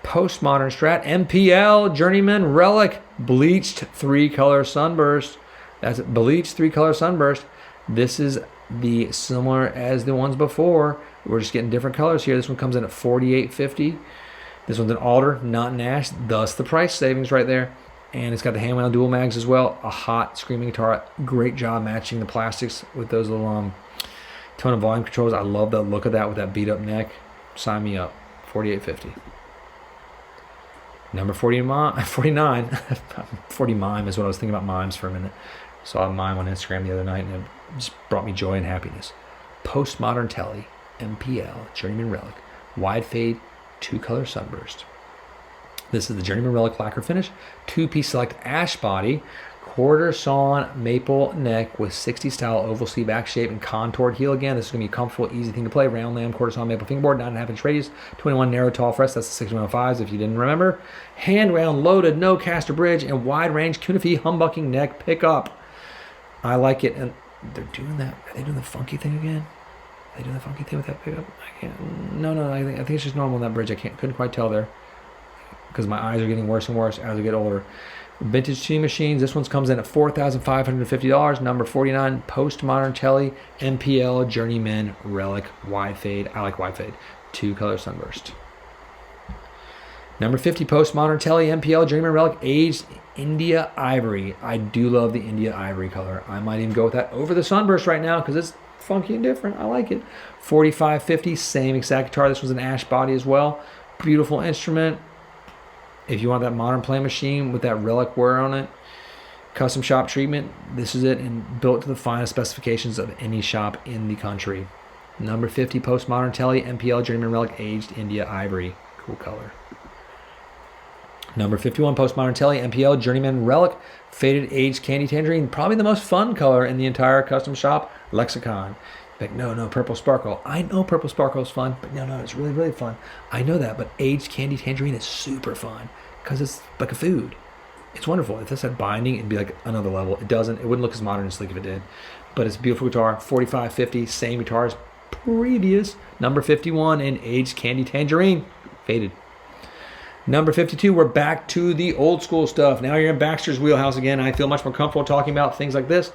Postmodern Strat, MPL, Journeyman Relic, bleached 3-color sunburst. That's bleached 3-color sunburst. This is the similar as the ones before. We're just getting different colors here. This one comes in at $48.50. This one's an alder, not an ash, thus the price savings right there. And it's got the hand wound dual mags as well. A hot screaming guitar. Great job matching the plastics with those little tone and volume controls. I love the look of that with that beat up neck. Sign me up. $48.50. Number 49. 40 mime is what I was thinking about mimes for a minute. Saw a mime on Instagram the other night, and it just brought me joy and happiness. Postmodern Telly, MPL, Journeyman Relic, wide fade, 2-color sunburst. This is the Journeyman Relic lacquer finish, 2-piece select ash body, quarter sawn maple neck with 60 style oval C back shape and contoured heel. Again, this is going to be a comfortable, easy thing to play. Round lamb, quarter sawn maple fingerboard, 9.5 inch radius, 21 narrow tall frets. That's the 6105s if you didn't remember. Hand wound loaded, no caster bridge, and wide range Kunifee humbucking neck pickup. I like it, and they're doing that. Are they doing the funky thing again? Are they doing the funky thing with that pickup? I can't. No. I think it's just normal on that bridge. Couldn't quite tell there, because my eyes are getting worse and worse as I get older. Vintage tuning machines. This one comes in at $4,550. Number 49, Postmodern Telly, MPL, Journeyman Relic, wide fade. I like wide fade. 2-color sunburst. Number 50, Postmodern Telly, MPL, Journeyman Relic, aged India Ivory. I do love the India Ivory color. I might even go with that over the sunburst right now because it's funky and different. I like it. $45.50, same exact guitar. This was an ash body as well. Beautiful instrument. If you want that modern playing machine with that relic wear on it, custom shop treatment, this is it, and built to the finest specifications of any shop in the country. Number 50, Postmodern Telly, MPL, Journeyman Relic, aged India Ivory. Cool color. Number 51, Postmodern Telly, MPL, Journeyman Relic, faded aged candy tangerine. Probably the most fun color in the entire custom shop lexicon. Like, no, purple sparkle. I know purple sparkle is fun, but no, it's really, really fun. I know that, but aged candy tangerine is super fun because it's like a food. It's wonderful. If this had binding, it'd be like another level. It doesn't. It wouldn't look as modern and sleek if it did. But it's a beautiful guitar. $45.50, same guitar as previous. Number 51 in aged candy tangerine, faded. Number 52, we're back to the old school stuff. Now you're in Baxter's wheelhouse again. I feel much more comfortable talking about things like this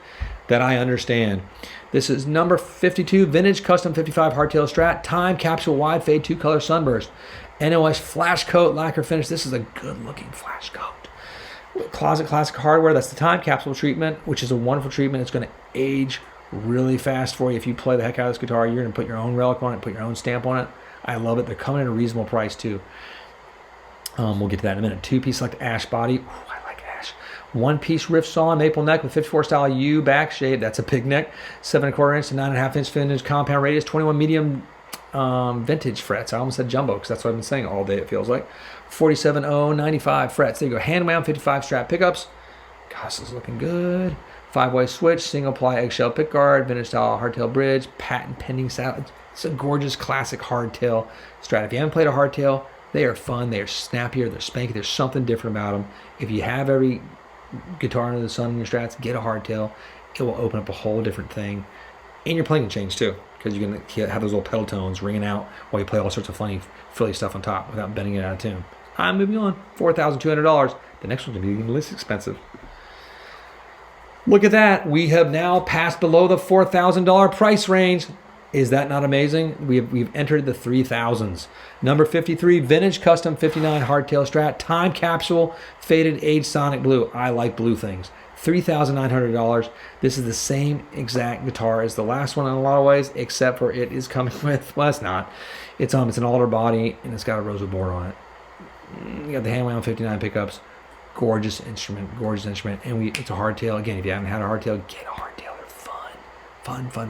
that I understand. This is number 52, Vintage Custom 55 Hardtail Strat, Time Capsule Wide Fade 2-color Sunburst, NOS Flash Coat Lacquer Finish. This is a good looking flash coat. Closet Classic Hardware, that's the Time Capsule treatment, which is a wonderful treatment. It's going to age really fast for you. If you play the heck out of this guitar, you're going to put your own relic on it, put your own stamp on it. I love it. They're coming at a reasonable price too. We'll get to that in a minute. Two-piece select ash body. Ooh, I like ash. One-piece riff saw, maple neck with 54 style U back shape. That's a pig neck. 7¼ inch to 9½ inch vintage compound radius. 21 medium vintage frets. I almost said jumbo because that's what I've been saying all day, it feels like. 47/095 frets. There you go. Hand wound 55 strap pickups. Gosh, this is looking good. 5-way switch, single ply eggshell pickguard, vintage style hardtail bridge, patent pending style. It's a gorgeous classic hardtail Strat. If you haven't played a hardtail, they are fun. They are snappier. They're spanky. There's something different about them. If you have every guitar under the sun in your Strats, get a hardtail. It will open up a whole different thing. And your playing can change too, because you can have those little pedal tones ringing out while you play all sorts of funny, frilly stuff on top without bending it out of tune. I'm moving on. $4,200. The next one's going to be even less expensive. Look at that. We have now passed below the $4,000 price range. Is that not amazing? We've entered the 3,000s. Number 53, Vintage Custom 59 Hardtail Strat, Time Capsule, Faded Age Sonic Blue. I like blue things. $3,900. This is the same exact guitar as the last one in a lot of ways, except for it is coming with, well, it's not. It's an alder body, and it's got a rosewood board on it. You got the hand wound 59 pickups. Gorgeous instrument. And it's a hardtail. Again, if you haven't had a hardtail, get a hardtail. They're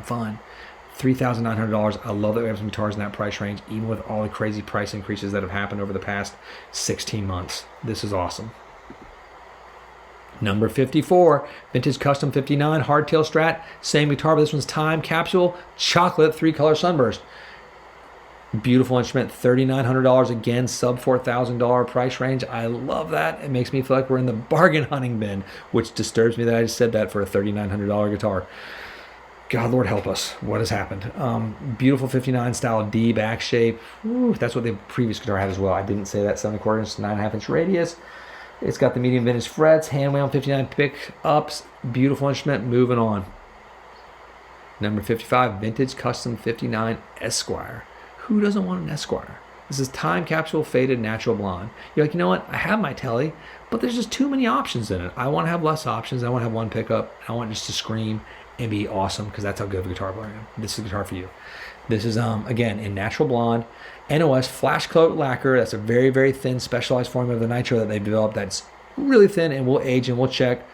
fun. $3,900. I love that we have some guitars in that price range, even with all the crazy price increases that have happened over the past 16 months. This is awesome. Number 54, Vintage Custom 59 Hardtail Strat. Same guitar, but this one's Time Capsule Chocolate 3-color Sunburst. Beautiful instrument, $3,900. Again, sub $4,000 price range. I love that. It makes me feel like we're in the bargain hunting bin, which disturbs me that I just said that for a $3,900 guitar. God, Lord help us. What has happened? Beautiful 59 style D back shape. Ooh, that's what the previous guitar had as well. I didn't say that. 7¼ inch, 9½ inch radius. It's got the medium vintage frets, hand wound 59 pickups. Beautiful instrument. Moving on. Number 55, Vintage Custom 59 Esquire. Who doesn't want an Esquire? This is Time Capsule Faded Natural Blonde. You're like, you know what? I have my Telly, but there's just too many options in it. I want to have less options. I want to have one pickup. I want just to scream and be awesome, because that's how good of a guitar player I am. This is a guitar for you. This is, again, in Natural Blonde. NOS Flash Coat Lacquer. That's a very, very thin specialized form of the nitro that they've developed that's really thin and will age and will check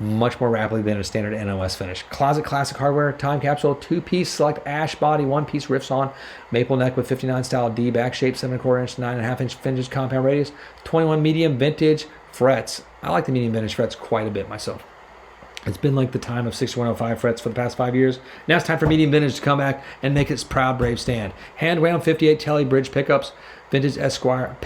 much more rapidly than a standard NOS finish. Closet Classic Hardware, Time Capsule, 2-piece select ash body, 1-piece riffs on, maple neck with 59 style D back shape, 7¼ inch, 9½ inch vintage compound radius, 21 medium vintage frets. I like the medium vintage frets quite a bit myself. It's been like the time of 6105 frets for the past 5 years. Now it's time for medium vintage to come back and make its proud brave stand. Hand wound 58 Telly bridge pickups, vintage Esquire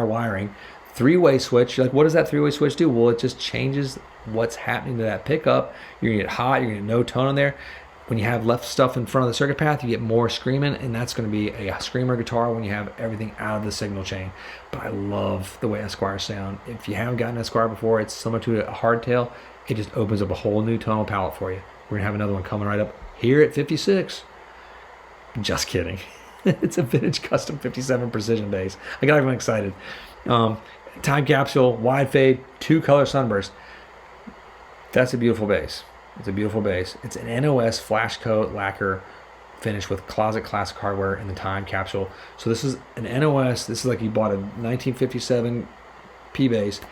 wiring, 3-way switch. You're like, what does that 3-way switch do? Well, it just changes what's happening to that pickup. You're gonna get hot, you're gonna get no tone in there. When you have left stuff in front of the circuit path, you get more screaming, and that's going to be a screamer guitar when you have everything out of the signal chain. But I love the way Esquires sound. If you haven't gotten Esquire before, it's similar to a hardtail. It just opens up a whole new tonal palette for you. We're going to have another one coming right up here at 56. Just kidding. It's a Vintage Custom 57 Precision bass. I got everyone excited. Time Capsule, wide fade, 2-color sunburst. That's a beautiful bass. It's a beautiful bass. It's an NOS Flash Coat Lacquer finish with Closet Classic Hardware in the Time Capsule. So this is an NOS. This is like you bought a 1957 P bass.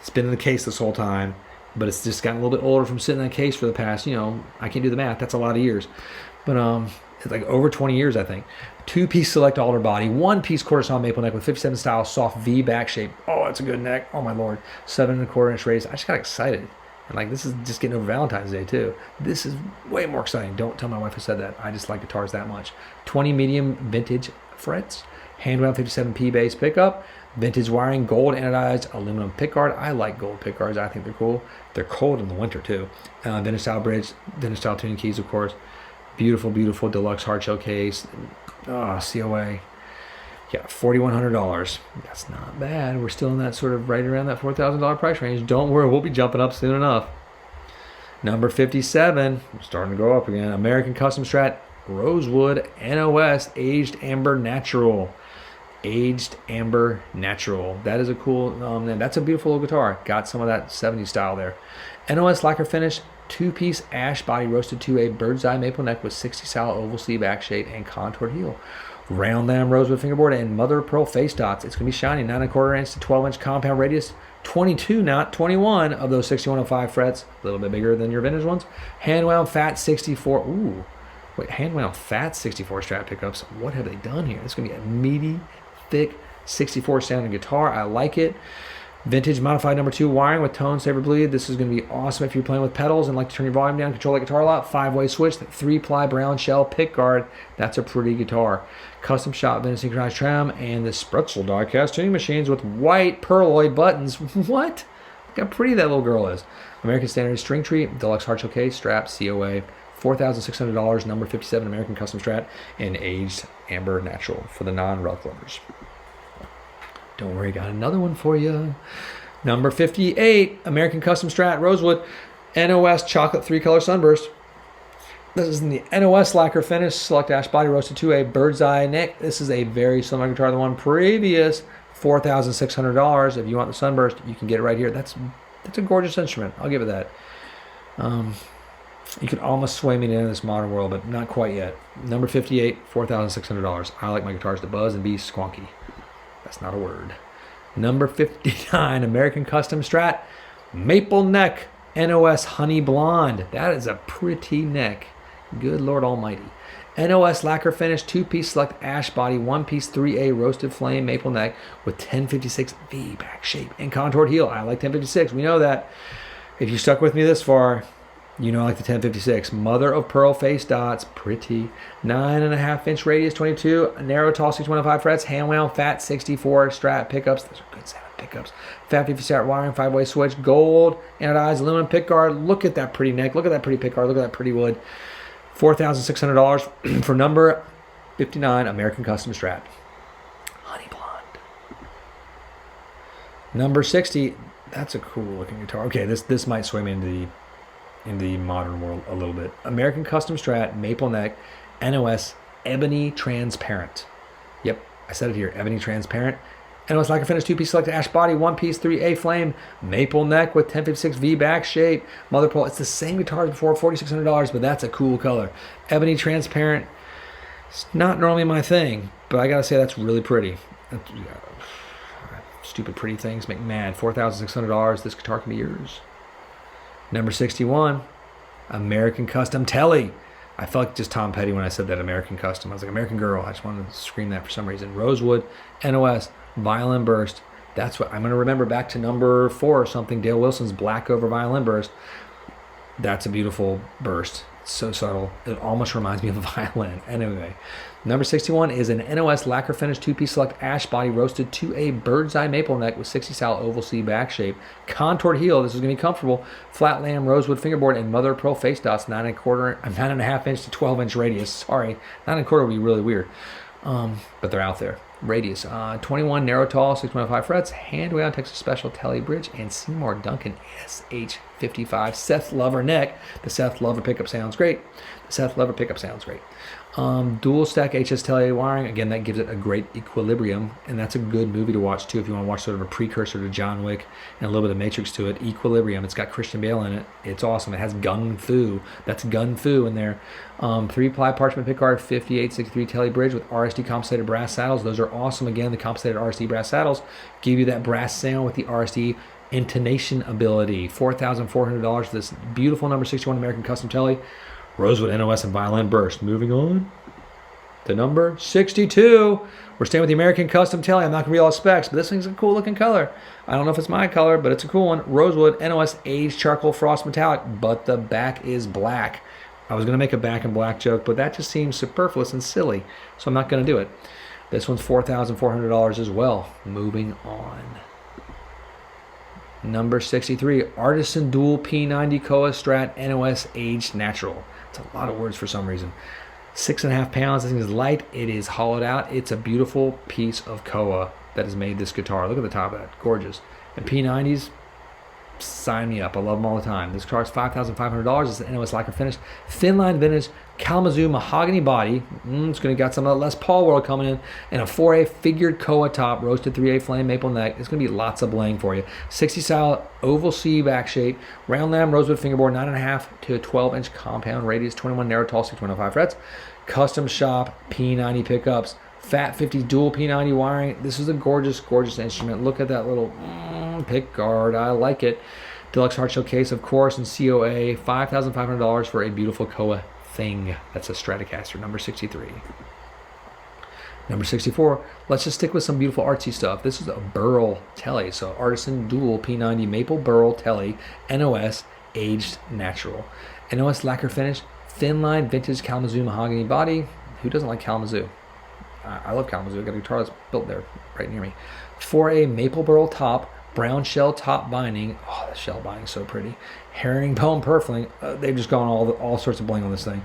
It's been in the case this whole time, but it's just gotten a little bit older from sitting in that case for the past, I can't do the math. That's a lot of years. But it's like over 20 years, I think. 2-piece select alder body, 1-piece quarter-saw maple neck with 57 style soft V back shape. Oh, that's a good neck. Oh my Lord. 7¼ inch radius. I just got excited. And like, this is just getting over Valentine's Day too. This is way more exciting. Don't tell my wife I said that. I just like guitars that much. 20 medium vintage frets, hand wound 57P bass pickup, vintage wiring, gold anodized aluminum pickguard. I like gold pickguards. I think they're cool. They're cold in the winter too. Vintage style bridge, vintage style tuning keys, of course. Beautiful, beautiful deluxe hard shell case. COA. Yeah, $4,100. That's not bad. We're still in that sort of right around that $4,000 price range. Don't worry, we'll be jumping up soon enough. Number 57, we're starting to go up again. American Custom Strat Rosewood NOS Aged Amber Natural. Aged Amber Natural. That is a cool, that's a beautiful little guitar. Got some of that 70s style there. NOS lacquer finish, two-piece ash body roasted to a bird's eye maple neck with 60 style oval C back shape and contoured heel. Round lamb rosewood fingerboard and mother of pearl face dots. It's going to be shiny, 9¼ inch to 12-inch compound radius, 22, not 21 of those 6105 frets, a little bit bigger than your vintage ones. Hand wound fat 64. Ooh, wait, hand wound fat 64 Strat pickups. What have they done here? It's going to be a meaty, thick 64 sounding guitar. I like it. Vintage modified number 2 wiring with tone saver bleed. This is going to be awesome if you're playing with pedals and like to turn your volume down, control that guitar a lot. 5-way switch, 3-ply brown shell pick guard. That's a pretty guitar. Custom shop vintage synchronized trim and the Spretzel die-cast tuning machines with white pearloid buttons. What? Look how pretty that little girl is. American Standard string tree, deluxe hardshell case, strap, COA. $4,600, number 57 American Custom Strat, and aged amber natural for the non-relic lovers. Don't worry, got another one for you. Number 58, American Custom Strat Rosewood NOS Chocolate 3-color Sunburst. This is in the NOS lacquer finish, select ash body roasted to a bird's eye neck. This is a very similar guitar to the one previous. $4,600. If you want the Sunburst, you can get it right here. That's a gorgeous instrument. I'll give it that. You could almost sway me into this modern world, but not quite yet. Number 58, $4,600. I like my guitars to buzz and be squonky. That's not a word. Number 59, American Custom Strat, Maple Neck, NOS Honey Blonde. That is a pretty neck. Good Lord Almighty. NOS lacquer finish, 2-piece select ash body, 1-piece 3A roasted flame maple neck with 1056 V back shape and contoured heel. I like 1056. We know that. If you stuck with me this far, you know I like the 1056. Mother of pearl face dots, pretty. 9.5 inch radius, 22. Narrow tall 615 frets. Hand wound fat 64 Strat pickups. Those are good sounding pickups. Fat 50 Strat wiring, 5-way switch. Gold anodized aluminum pick guard. Look at that pretty neck. Look at that pretty pick guard. Look at that pretty wood. $4,600 for number 59 American Custom Strat. Honey Blonde. Number 60. That's a cool looking guitar. Okay, this might sway me in the modern world a little bit. American Custom Strat, maple neck, NOS, ebony transparent. Yep, I said it here, ebony transparent. NOS lacquer finish, 2-piece select ash body, 1-piece 3A flame, maple neck with 1056 V back shape, mother pearl. It's the same guitar as before, $4,600, but that's a cool color. Ebony transparent. It's not normally my thing, but I gotta say that's really pretty. Stupid pretty things make me mad. $4,600. This guitar can be yours. Number 61, American Custom Telly. I felt like just Tom Petty when I said that, American Custom. I was like, American Girl. I just wanted to scream that for some reason. Rosewood, NOS, violin burst. That's what I'm going to remember back to number 4 or something. Dale Wilson's Black Over Violin Burst. That's a beautiful burst. It's so subtle. It almost reminds me of a violin. Anyway, number 61 is an NOS lacquer finish 2-piece select ash body roasted to a bird's eye maple neck with 60 style oval C back shape. Contoured heel. This is going to be comfortable. Flat lamb rosewood fingerboard and mother of pearl face dots. 9.5 inch to 12 inch radius. Sorry, 9.25 would be really weird. But they're out there. Radius 21 narrow tall 6.5 frets, hand wound Texas Special Telly Bridge and Seymour Duncan SH55 Seth Lover neck. The Seth Lover pickup sounds great. Dual stack HS Telly wiring, again, that gives it a great equilibrium, and that's a good movie to watch too if you want to watch sort of a precursor to John Wick and a little bit of Matrix to it. Equilibrium. It's got Christian Bale in it. It's awesome. It has Gun Fu. That's Gun Fu in there. 3-ply parchment pickguard, 5863 Telly Bridge with RSD compensated brass saddles. Those are awesome. Again, the compensated RSD brass saddles give you that brass sound with the RSD intonation ability. $4,400 for this beautiful number 61 American Custom Telly. Rosewood, NOS, and violin burst. Moving on to number 62. We're staying with the American Custom Telly. I'm not going to read all the specs, but this thing's a cool looking color. I don't know if it's my color, but it's a cool one. Rosewood, NOS, aged charcoal frost metallic, but the back is black. I was going to make a back and black joke, but that just seems superfluous and silly, so I'm not going to do it. This one's $4,400 as well. Moving on. Number 63, Artisan Dual P90 Koa Strat NOS Aged Natural. It's a lot of words for some reason. 6.5 pounds. This thing is light. It is hollowed out. It's a beautiful piece of Koa that has made this guitar. Look at the top of that. Gorgeous. And P90s, sign me up. I love them all the time. This guitar is $5,500. It's an NOS lacquer finish. Thin line vintage Kalamazoo mahogany body. It's going to got some of that Les Paul world coming in. And a 4A figured koa top, roasted 3A flame maple neck. It's going to be lots of bling for you. 60 style oval C back shape. Round lamb rosewood fingerboard, 9.5 to a 12-inch compound radius, 21 narrow tall, 605 frets. Custom shop P90 pickups. Fat 50 dual P90 wiring. This is a gorgeous, gorgeous instrument. Look at that little pick guard. I like it. Deluxe hard shell case, of course, and COA. $5,500 for a beautiful koa thing. That's a Stratocaster, number 63. Number 64, let's just stick with some beautiful artsy stuff. This is a Burl Telly, so Artisan Dual P90 Maple Burl Telly, NOS, aged natural. NOS lacquer finish, thin line vintage Kalamazoo mahogany body. Who doesn't like Kalamazoo? I love Kalamazoo. I got a guitar that's built there right near me. 4A Maple Burl top, brown shell top binding. Oh, the shell binding is so pretty. Herringbone purfling. They've just gone all sorts of bling on this thing.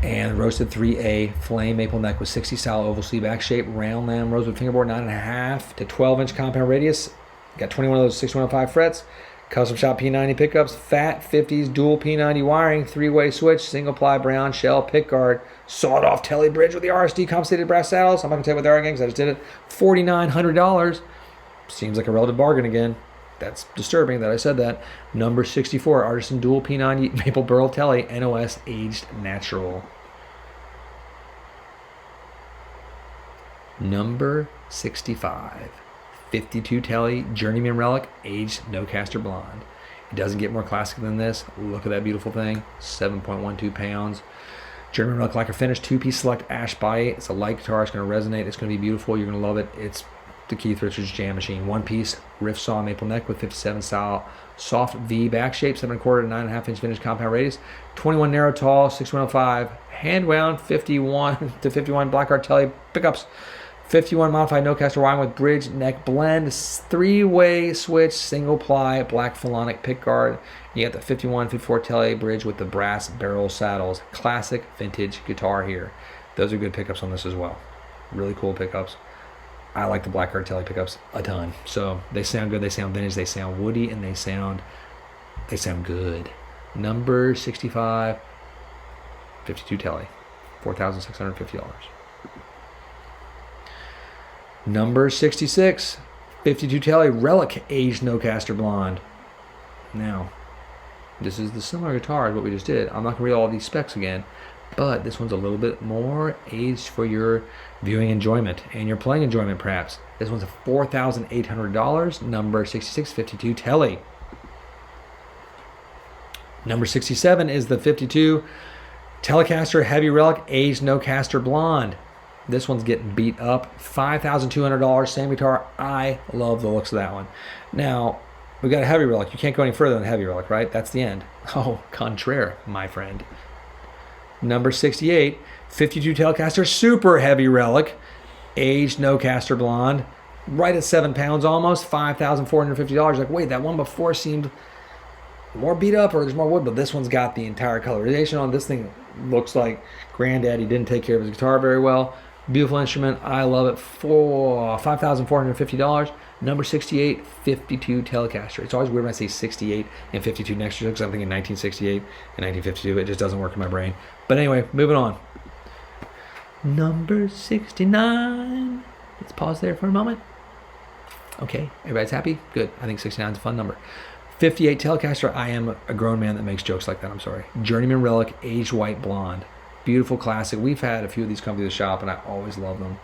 And roasted 3A flame maple neck with 60 style oval sleeve back shape. Round lamb rosewood fingerboard, 9.5 to 12-inch compound radius. Got 21 of those 6105 frets. Custom shop P90 pickups. Fat 50s dual P90 wiring. 3-way switch. Single ply brown shell pick guard. Sawed off Telly bridge with the RSD compensated brass saddles. I'm not going to tell you what they are again because I just did it. $4,900. Seems like a relative bargain again. That's disturbing that I said that. Number 64, Artisan Dual P90 Maple Burl Telly, NOS aged natural. Number 65, 52 Telly Journeyman Relic, aged no caster blonde. It doesn't get more classic than this. Look at that beautiful thing, 7.12 pounds. Journeyman Relic lacquer finish, 2-piece select ash body. It's a light guitar. It's going to resonate. It's going to be beautiful. You're going to love it. It's the Keith Richards Jam Machine. 1-piece riff saw maple neck with 57 style soft V back shape, 7.25 to 9.5-inch vintage compound radius, 21 narrow tall, 6105 hand wound, 51 to 51 Blackheart Telly pickups, 51 modified no caster wiring with bridge neck blend, 3-way switch, single ply black Philonic pick guard. You got the 51 54 Telly bridge with the brass barrel saddles. Classic vintage guitar here. Those are good pickups on this as well. Really cool pickups. I like the Blackheart Telly pickups a ton. So they sound good, they sound vintage, they sound woody, and they sound good. Number 65, 52 Telly, $4,650. Number 66, 52 Telly Relic aged no caster blonde. Now, this is the similar guitar as what we just did. I'm not gonna read all these specs again, but this one's a little bit more aged for your viewing enjoyment and your playing enjoyment, perhaps. This one's $4,800. Number 66, 52 Telly. Number 67 is the 52 Telecaster Heavy Relic aged no caster blonde. This one's getting beat up. $5,200. Same guitar. I love the looks of that one. Now, we got a Heavy Relic. You can't go any further than Heavy Relic, right? That's the end. Oh, contraire, my friend. Number 68, 52 Telecaster Super Heavy Relic, aged no caster blonde, right at 7 pounds almost, $5,450. Like, wait, that one before seemed more beat up, or there's more wood, but this one's got the entire colorization on. This thing looks like Granddaddy didn't take care of his guitar very well. Beautiful instrument. I love it. For $5,450. Number 68, 52 Telecaster. It's always weird when I say 68 and 52 next to it because I'm thinking 1968 and 1952. It just doesn't work in my brain. But anyway, moving on. Number 69. Let's pause there for a moment. Okay, everybody's happy? Good. I think 69 is a fun number. 58 Telecaster. I am a grown man that makes jokes like that. I'm sorry. Journeyman Relic, aged white blonde. Beautiful classic. We've had a few of these come to the shop, and I always love them.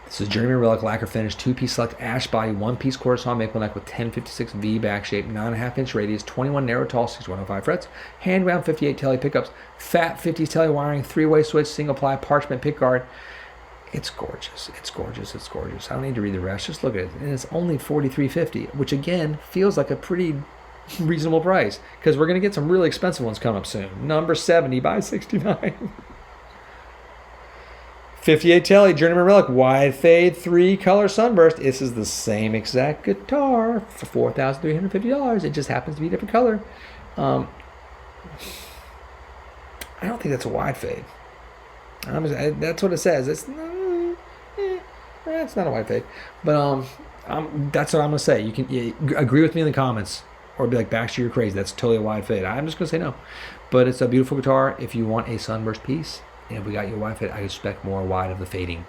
This is Journeyman Relic lacquer finish, 2-piece select ash body, 1-piece quarter saw maple neck with 1056 V back shape, 9.5-inch radius, 21 narrow tall, 6105 frets, hand wound 58 Telly pickups, fat 50s Telly wiring, 3-way switch, single ply parchment pick guard. It's gorgeous. It's gorgeous. It's gorgeous. I don't need to read the rest. Just look at it. And it's only $43.50, which again feels like a pretty reasonable price because we're going to get some really expensive ones coming up soon. Number 70 by 69. 58 Telly Journeyman Relic wide fade 3-color sunburst. This is the same exact guitar for $4,350. It just happens to be a different color. I don't think that's a wide fade. That's what it says. It's not a wide fade, but that's what I'm gonna say. You can agree with me in the comments. or be like, Baxter, you're crazy. That's totally a wide fade. I'm just gonna say no. But it's a beautiful guitar if you want a sunburst piece. And if we got you a wide fade, I expect more wide of the fading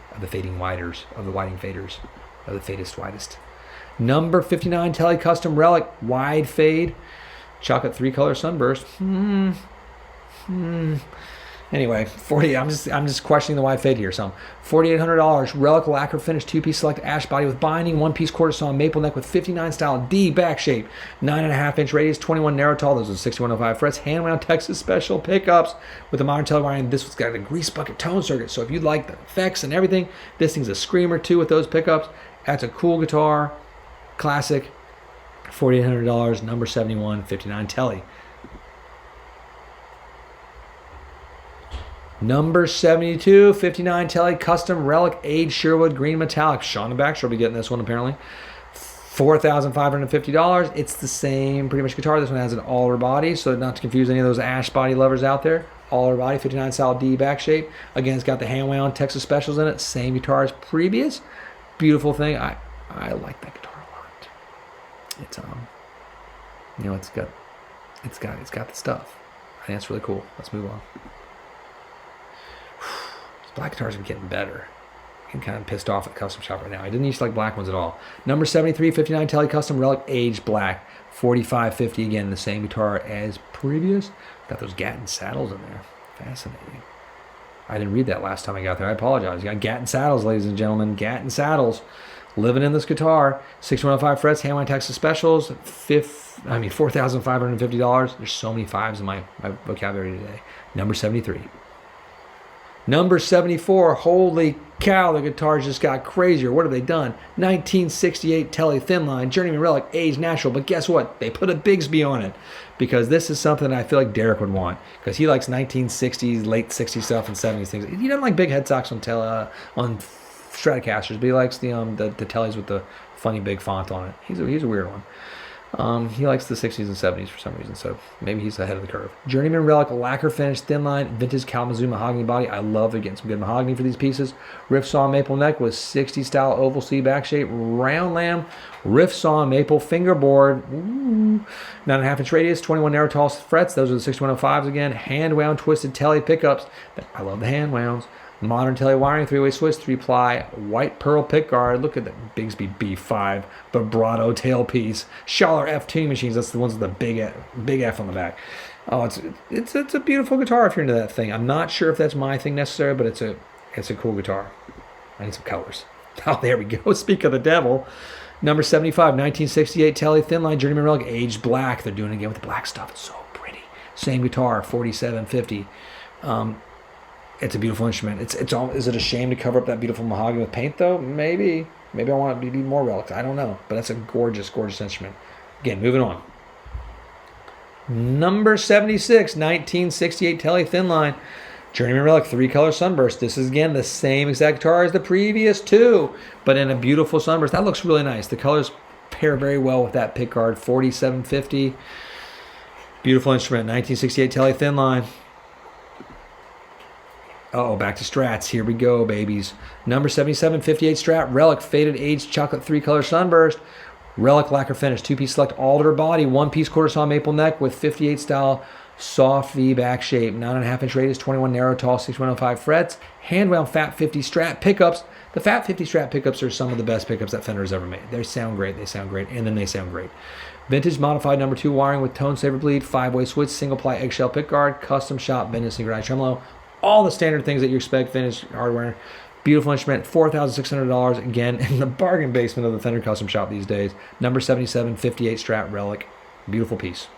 widers, of the whiting faders, of the fadest widest. Number 59 Tele Custom Relic wide fade, chocolate 3-color sunburst. Anyway, 40. I'm just questioning the wide fade here. So, $4,800. Relic lacquer finish 2-piece select ash body with binding, 1-piece quarter sawn maple neck with 59 style D back shape, 9.5-inch radius, 21 narrow tall. Those are 6105 frets. Hand wound Texas special pickups with a modern tele wiring. This one's got a grease bucket tone circuit. So if you like the effects and everything, this thing's a screamer too with those pickups. That's a cool guitar, classic. $4,800. Number 71, 59 Tele. Number 72, 59 Tele Custom Relic Aged Sherwood Green Metallic. Sean and Baxter will be getting this one apparently. $4,550. It's the same pretty much guitar. This one has an all-over body, so not to confuse any of those ash body lovers out there. All-over body, 59 style D back shape. Again, it's got the hand wound Texas specials in it. Same guitar as previous. Beautiful thing. I like that guitar a lot. It's it's got the stuff. I think that's really cool. Let's move on. Black guitars are getting better. I'm kind of pissed off at the custom shop right now. I didn't used to like black ones at all. Number 73, 59 Tele Custom Relic Aged Black. $4,550. Again, the same guitar as previous. Got those Gatton saddles in there. Fascinating. I didn't read that last time I got there. I apologize. You got Gatton saddles, ladies and gentlemen. Gatton saddles. Living in this guitar. 6105 frets. Hand wound Texas specials. $4,550. There's so many fives in my vocabulary today. Number 73. Number 74, holy cow, the guitars just got crazier. What have they done? 1968 Tele Thin Line, Journeyman Relic, aged natural. But guess what? They put a Bigsby on it because this is something I feel like Derek would want because he likes 1960s, late 60s stuff and 70s things. He doesn't like big headsocks on Stratocasters, but he likes the Teles with the funny big font on it. He's a weird one. He likes the 60s and 70s for some reason, so maybe he's ahead of the curve. Journeyman Relic, lacquer finish, thin line, vintage Kalamazoo mahogany body. I love getting some good mahogany for these pieces. Riff saw maple neck with 60 style oval C back shape, round lamb, riff saw maple fingerboard. 9.5-inch radius, 21 narrow tall frets. Those are the 6105s again. Hand wound twisted Tele pickups. I love the hand wounds. Modern Tele wiring, 3-way switch, 3-ply, white pearl pickguard. Look at that Bigsby B5 vibrato tailpiece. Schaller F tuning machines. That's the ones with the big F on the back. Oh, it's a beautiful guitar if you're into that thing. I'm not sure if that's my thing necessarily, but it's a cool guitar. I need some colors. Oh, there we go. Speak of the devil. Number 75, 1968 Tele Thin Line Journeyman Relic, aged black. They're doing it again with the black stuff. It's so pretty. Same guitar, $4,750. It's a beautiful instrument. Is it a shame to cover up that beautiful mahogany with paint, though? Maybe. Maybe I want it to be more relic. I don't know. But that's a gorgeous, gorgeous instrument. Again, moving on. Number 76, 1968 Tele Thin Line. Journeyman Relic 3-color sunburst. This is, again, the same exact guitar as the previous two, but in a beautiful sunburst. That looks really nice. The colors pair very well with that pickguard. $4,750. Beautiful instrument. 1968 Tele Thin Line. Back to Strats. Here we go, babies. Number 77, 58 Strat Relic Faded Aged Chocolate 3-color sunburst. Relic lacquer finish. 2-piece select alder body. 1-piece quarter saw maple neck with 58 style soft V back shape. 9.5-inch radius. 21 narrow tall. 6105 frets. Hand wound Fat 50 Strat pickups. The Fat 50 Strat pickups are some of the best pickups that Fender has ever made. They sound great. And then they sound great. Vintage modified number 2 wiring with tone saver bleed. 5-way switch. Single-ply eggshell pickguard. Custom shop vintage synchronized tremolo. All the standard things that you expect, vintage hardware. Beautiful instrument, $4,600. Again, in the bargain basement of the Fender Custom Shop these days. Number 77, 58 Strat Relic. Beautiful piece.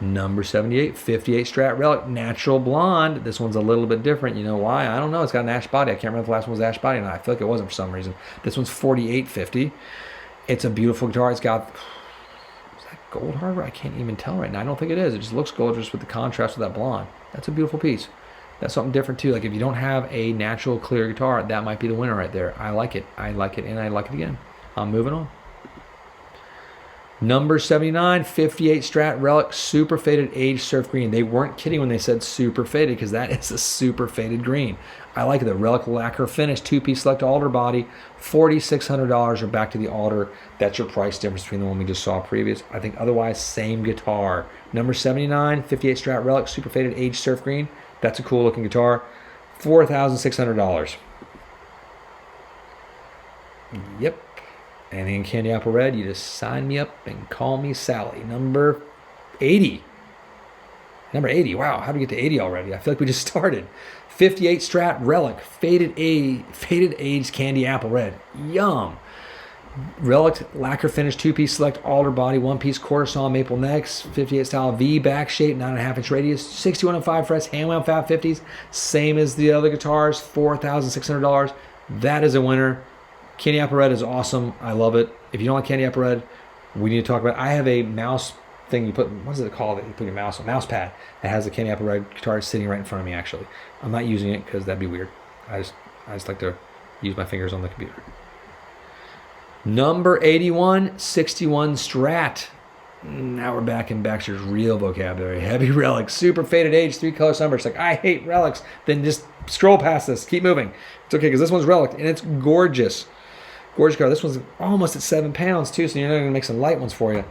Number 78, 58 Strat Relic. Natural Blonde. This one's a little bit different. You know why? I don't know. It's got an ash body. I can't remember if the last one was ash body or not. I feel like it wasn't for some reason. This one's $48.50. It's a beautiful guitar. It's got... gold hardware? I can't even tell right now. I don't think it is. It just looks gold just with the contrast with that blonde. That's a beautiful piece. That's something different too. Like if you don't have a natural clear guitar, that might be the winner right there. I like it. And I like it again. I'm moving on. Number 79, 58 Strat Relic Super Faded Aged Surf Green. They weren't kidding when they said super faded because that is a super faded green. I like the Relic lacquer finish, two-piece select alder body, $4,600 or back to the alder. That's your price difference between the one we just saw previous. I think otherwise, same guitar. Number 79, 58 Strat Relic, super faded aged surf green. That's a cool looking guitar. $4,600. Yep. Anything in candy apple red, you just sign me up and call me Sally. Number 80. Number 80. Wow, how did we get to 80 already? I feel like we just started. 58 Strat Relic, faded aged candy apple red. Yum. Relic lacquer finish, two-piece select alder body, one-piece quarter saw maple necks, 58 style V back shape, 9.5-inch radius, 6105 frets, hand wound fat 50s, same as the other guitars, $4,600. That is a winner. Candy apple red is awesome. I love it. If you don't like candy apple red, we need to talk about it. I have a mouse thing you put, what is it called that you put your mouse on? Mouse pad that has the candy apple red guitar sitting right in front of me actually. I'm not using it because that'd be weird. I just like to use my fingers on the computer. Number 81, 61 Strat. Now we're back in Baxter's real vocabulary. Heavy Relic, super faded age, 3-color sunburst. Like, I hate relics. Then just scroll past this. Keep moving. It's okay because this one's Relic and it's gorgeous. Gorgeous car. This one's almost at 7 pounds too, so you're not going to make some light ones for you.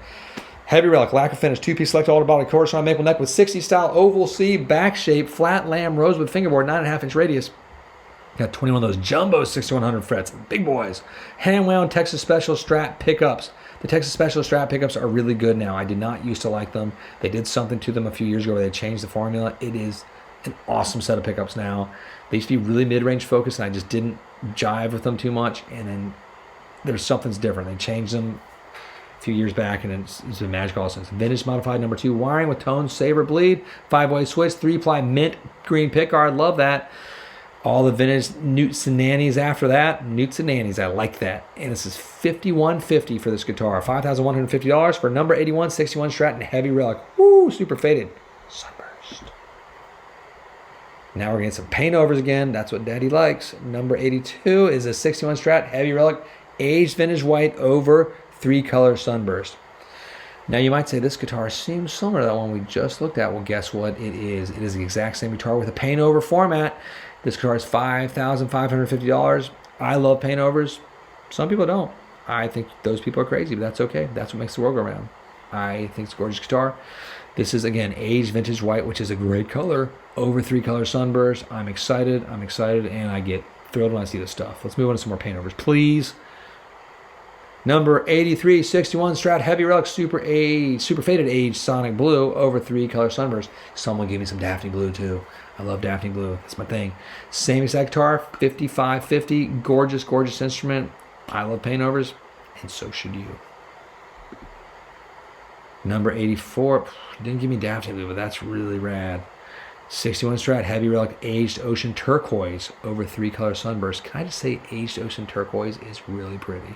Heavy Relic, lacquer finish, two-piece select alder body, quarter saw maple neck with 60 style oval C back shape, flat lamb rosewood fingerboard, 9.5-inch radius. Got 21 of those jumbo 6100 frets, big boys. Hand wound Texas Special Strat pickups. The Texas Special Strat pickups are really good now. I did not used to like them. They did something to them a few years ago where they changed the formula. It is an awesome set of pickups now. They used to be really mid-range focused, and I just didn't jive with them too much. And then there's something's different. They changed them a few years back, and it's been magical since. Vintage modified number 2 wiring with tone, saber bleed, 5-way switch, 3-ply mint green pickguard. Love that. All the vintage newts and nannies after that. Newts and nannies, I like that. And this is $5,150 for this guitar. $5,150 for number 81, 61 Strat and Heavy Relic. Woo, super faded. Sunburst. Now we're getting some paint overs again. That's what Daddy likes. Number 82 is a 61 Strat Heavy Relic, aged vintage white over 3-color sunburst. Now you might say this guitar seems similar to that one we just looked at. Well, guess what it is? It is the exact same guitar with a paint over format. This guitar is $5,550. I love paint overs. Some people don't. I think those people are crazy, but that's okay. That's what makes the world go round. I think it's a gorgeous guitar. This is, again, aged vintage white, which is a great color, over 3-color sunburst. I'm excited, and I get thrilled when I see this stuff. Let's move on to some more paint overs, please. Number 83, 61 Strat Heavy Relic, super faded aged Sonic Blue, over 3-color sunburst. Someone gave me some Daphne Blue, too. I love Daphne Blue. That's my thing. Same exact guitar, $5,550. Gorgeous, gorgeous instrument. I love paint overs, and so should you. Number 84. Didn't give me Daphne Blue, but that's really rad. 61 Strat Heavy Relic Aged Ocean Turquoise over 3-color sunburst. Can I just say Aged Ocean Turquoise is really pretty.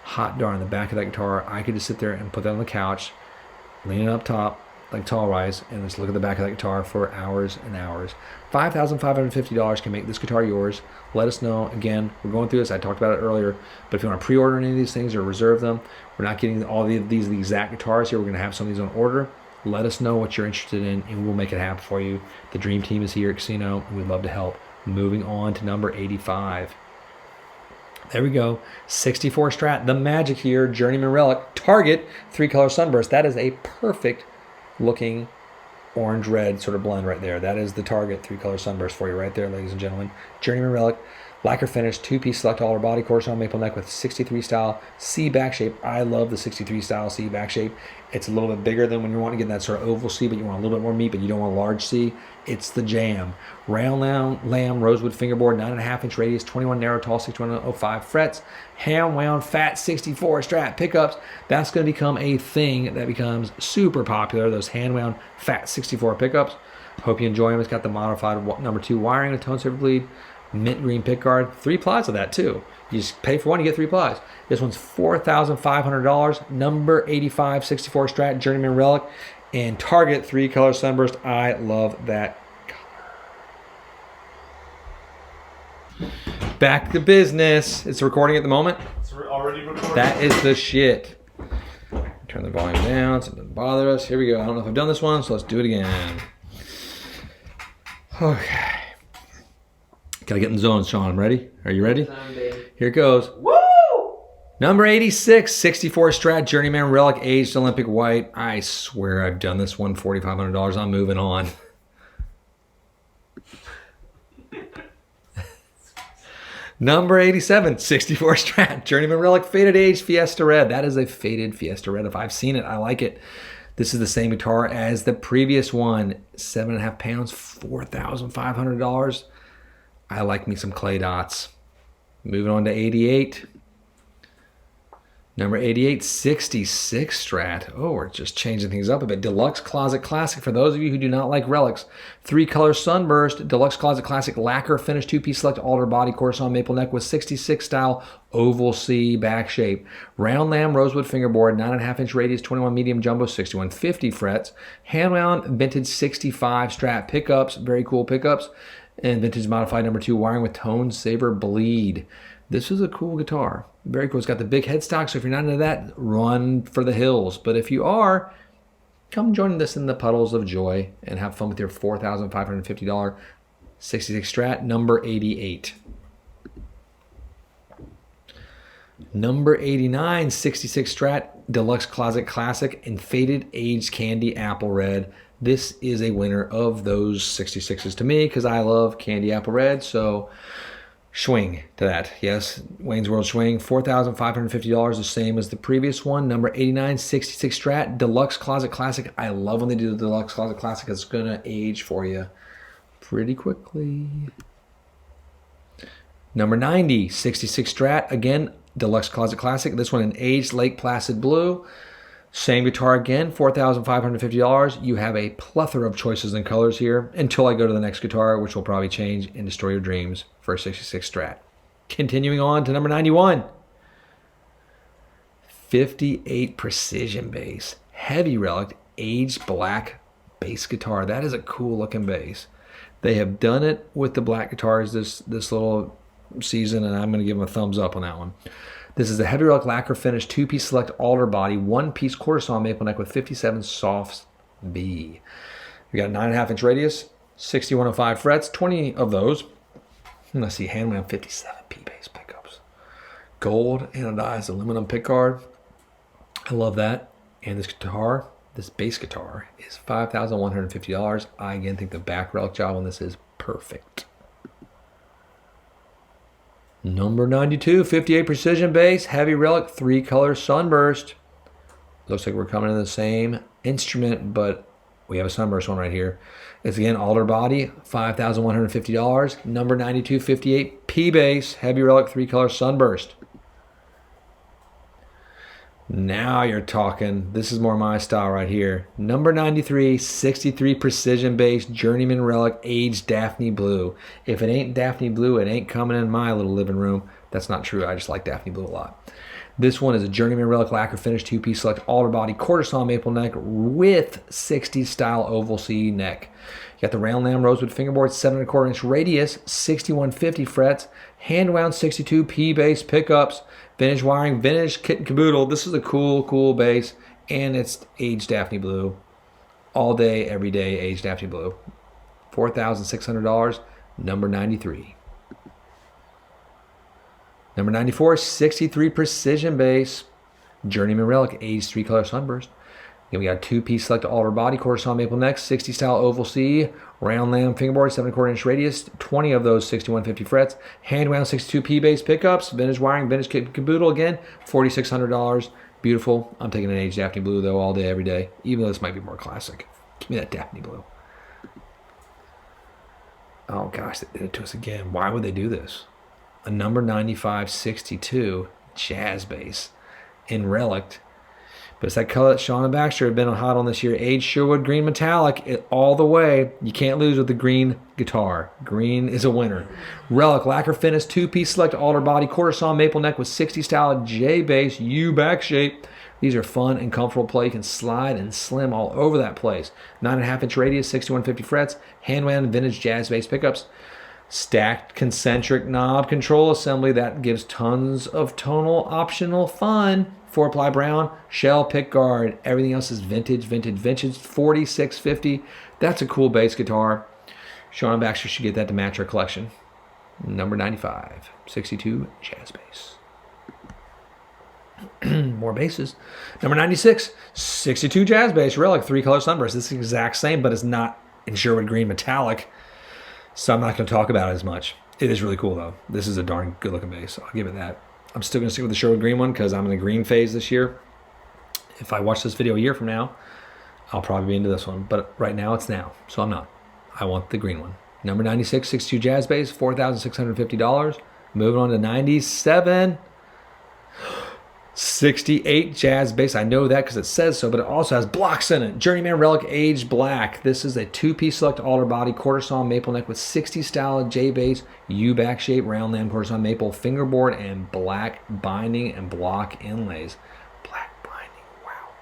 Hot darn, the back of that guitar. I could just sit there and put that on the couch, leaning up top, like tall rise, and just look at the back of that guitar for hours and hours. $5,550 can make this guitar yours. Let us know. Again, we're going through this. I talked about it earlier, but if you want to pre-order any of these things or reserve them, we're not getting all of these the exact guitars here. We're going to have some of these on order. Let us know what you're interested in, and we'll make it happen for you. The dream team is here at Casino, and we'd love to help. Moving on to number 85. There we go. 64 Strat, the magic here, Journeyman Relic, Target, 3-color sunburst. That is a perfect looking orange red sort of blend right there. That is the Target 3-color sunburst for you right there, ladies and gentlemen. Journeyman Relic, lacquer finish, 2-piece select alder body, quarter saw maple neck with 63 style C back shape. I love the 63 style C back shape. It's a little bit bigger than when you want to get that sort of oval C, but you want a little bit more meat, but you don't want a large C. It's the jam. Round lamb rosewood fingerboard, 9.5-inch radius, 21 narrow tall, 6105 frets, hand wound fat 64 Strat pickups. That's going to become a thing that becomes super popular, those hand wound fat 64 pickups. Hope you enjoy them. It's got the modified number 2 wiring, a tone saver bleed, mint green pickguard, 3 plies of that too. You just pay for one, you get 3 plies. This one's $4,500. Number 85, 64 Strat Journeyman Relic, and Target 3-color sunburst. I love that color. Back to business. It's recording at the moment. It's already recording. That is the shit. Turn the volume down so it doesn't bother us. Here we go. I don't know if I've done this one, so let's do it again. Okay. Gotta get in the zone, Sean. I'm ready. Are you ready? Baby. Here it goes. Woo! Number 86, 64 Strat Journeyman Relic Aged Olympic White. I swear I've done this one, $4,500. I'm moving on. Number 87, 64 Strat Journeyman Relic Faded Aged Fiesta Red. That is a faded Fiesta Red. If I've seen it, I like it. This is the same guitar as the previous one. 7.5 pounds, $4,500. I like me some clay dots. Moving on to 88. Number 88, 66 Strat. Oh, we're just changing things up a bit. Deluxe Closet Classic. For those of you who do not like relics, 3-color Sunburst, Deluxe Closet Classic lacquer finish, 2-piece select alder body, Coruscant maple neck with 66 style oval C back shape. Round lamb rosewood fingerboard, 9.5-inch radius, 21 medium jumbo, 6150 frets. Hand wound vintage 65 Strat pickups, very cool pickups, and vintage modified number 2 wiring with tone saver bleed. This is a cool guitar. Very cool. It's got the big headstock, so if you're not into that, run for the hills. But if you are, come join us in the puddles of joy and have fun with your $4,550 66 Strat, number 88. Number 89, 66 Strat Deluxe Closet Classic in Faded Aged Candy Apple Red. This is a winner of those 66s to me because I love Candy Apple Red, so swing to that. Yes, Wayne's World swing, $4,550, the same as the previous one. Number 89, 66 Strat Deluxe Closet Classic. I love when they do the Deluxe Closet Classic. It's going to age for you pretty quickly. Number 90, 66 Strat. Again, Deluxe Closet Classic. This one in aged Lake Placid Blue. Same guitar again, $4,550. You have a plethora of choices and colors here until I go to the next guitar, which will probably change into Story of Dreams for a 66 Strat. Continuing on to number 91. 58 Precision Bass. Heavy Relic, aged black bass guitar. That is a cool looking bass. They have done it with the black guitars this little season, and I'm going to give them a thumbs up on that one. This is a Heavy Relic lacquer finish, 2-piece select alder body, 1-piece quarter saw maple neck with 57 softs B. We got a 9.5-inch radius, 6105 frets, 20 of those. Let's see, hand wound 57 P bass pickups. Gold anodized aluminum pickguard. I love that. And this guitar, this bass guitar, is $5,150. I again think the back relic job on this is perfect. Number 92, 58 Precision Bass, Heavy Relic, 3-color Sunburst. Looks like we're coming in the same instrument, but we have a Sunburst one right here. It's again alder body, $5,150. Number 92, 58 P Bass, Heavy Relic, 3-color Sunburst. Now you're talking. This is more my style right here. Number 93, 63 Precision Bass, Journeyman Relic, aged Daphne Blue. If it ain't Daphne Blue, it ain't coming in my little living room. That's not true. I just like Daphne Blue a lot. This one is a Journeyman Relic lacquer finish, 2-piece select alder body, quarter saw maple neck with 60s style oval C neck. You got the round lamb rosewood fingerboard, 7.25-inch radius, 6150 frets, hand wound 62 P bass pickups, vintage wiring, vintage kit and caboodle. This is a cool bass, and it's aged Daphne Blue. All day, every day, aged Daphne Blue. $4,600, number 93. Number 94, 63 Precision Bass, Journeyman Relic, aged 3-color Sunburst. Then we got a 2-piece select alder body, quarter saw maple neck, 60 style oval C, round lamb fingerboard, 7.25-inch radius, 20 of those 6150 frets, hand wound 62 P bass pickups, vintage wiring, vintage kit and caboodle again, $4,600. Beautiful. I'm taking an aged Daphne Blue though all day, every day, even though this might be more classic. Give me that Daphne Blue. Oh gosh, they did it to us again. Why would they do this? A number 95 62 jazz bass in Relic. But it's that color that Sean and Baxter have been hot on this year. Aged Sherwood Green Metallic, all the way. You can't lose with the green guitar. Green is a winner. Relic lacquer finish, 2-piece select alder body, quarter saw maple neck with 60 style J bass, U back shape. These are fun and comfortable play. You can slide and slim all over that place. 9.5-inch radius, 6150 frets, hand wound vintage jazz bass pickups. Stacked concentric knob control assembly that gives tons of tonal optional fun. 4-ply brown, shell pick guard. Everything else is vintage, 4650. That's a cool bass guitar. Sean Baxter should get that to match our collection. Number 95, 62 jazz bass. More basses. Number 96, 62 jazz bass relic, 3-color sunburst. This is the exact same, but it's not in Sherwood Green metallic, so I'm not going to talk about it as much. It is really cool though. This is a darn good looking bass. I'll give it that. I'm still going to stick with the Sherwood Green one because I'm in the green phase this year. If I watch this video a year from now, I'll probably be into this one, but right now it's now, so I'm not. I want the green one. Number 96, 62 jazz bass, $4,650. Moving on to 97, 68 jazz bass. I know that because it says so, but it also has blocks in it. Journeyman Relic Aged Black. This is a 2-piece select alder body, quarter saw maple neck with 60s style J bass, U back shape, round lamb, quarter saw maple, fingerboard, and black binding and block inlays. Black binding, wow.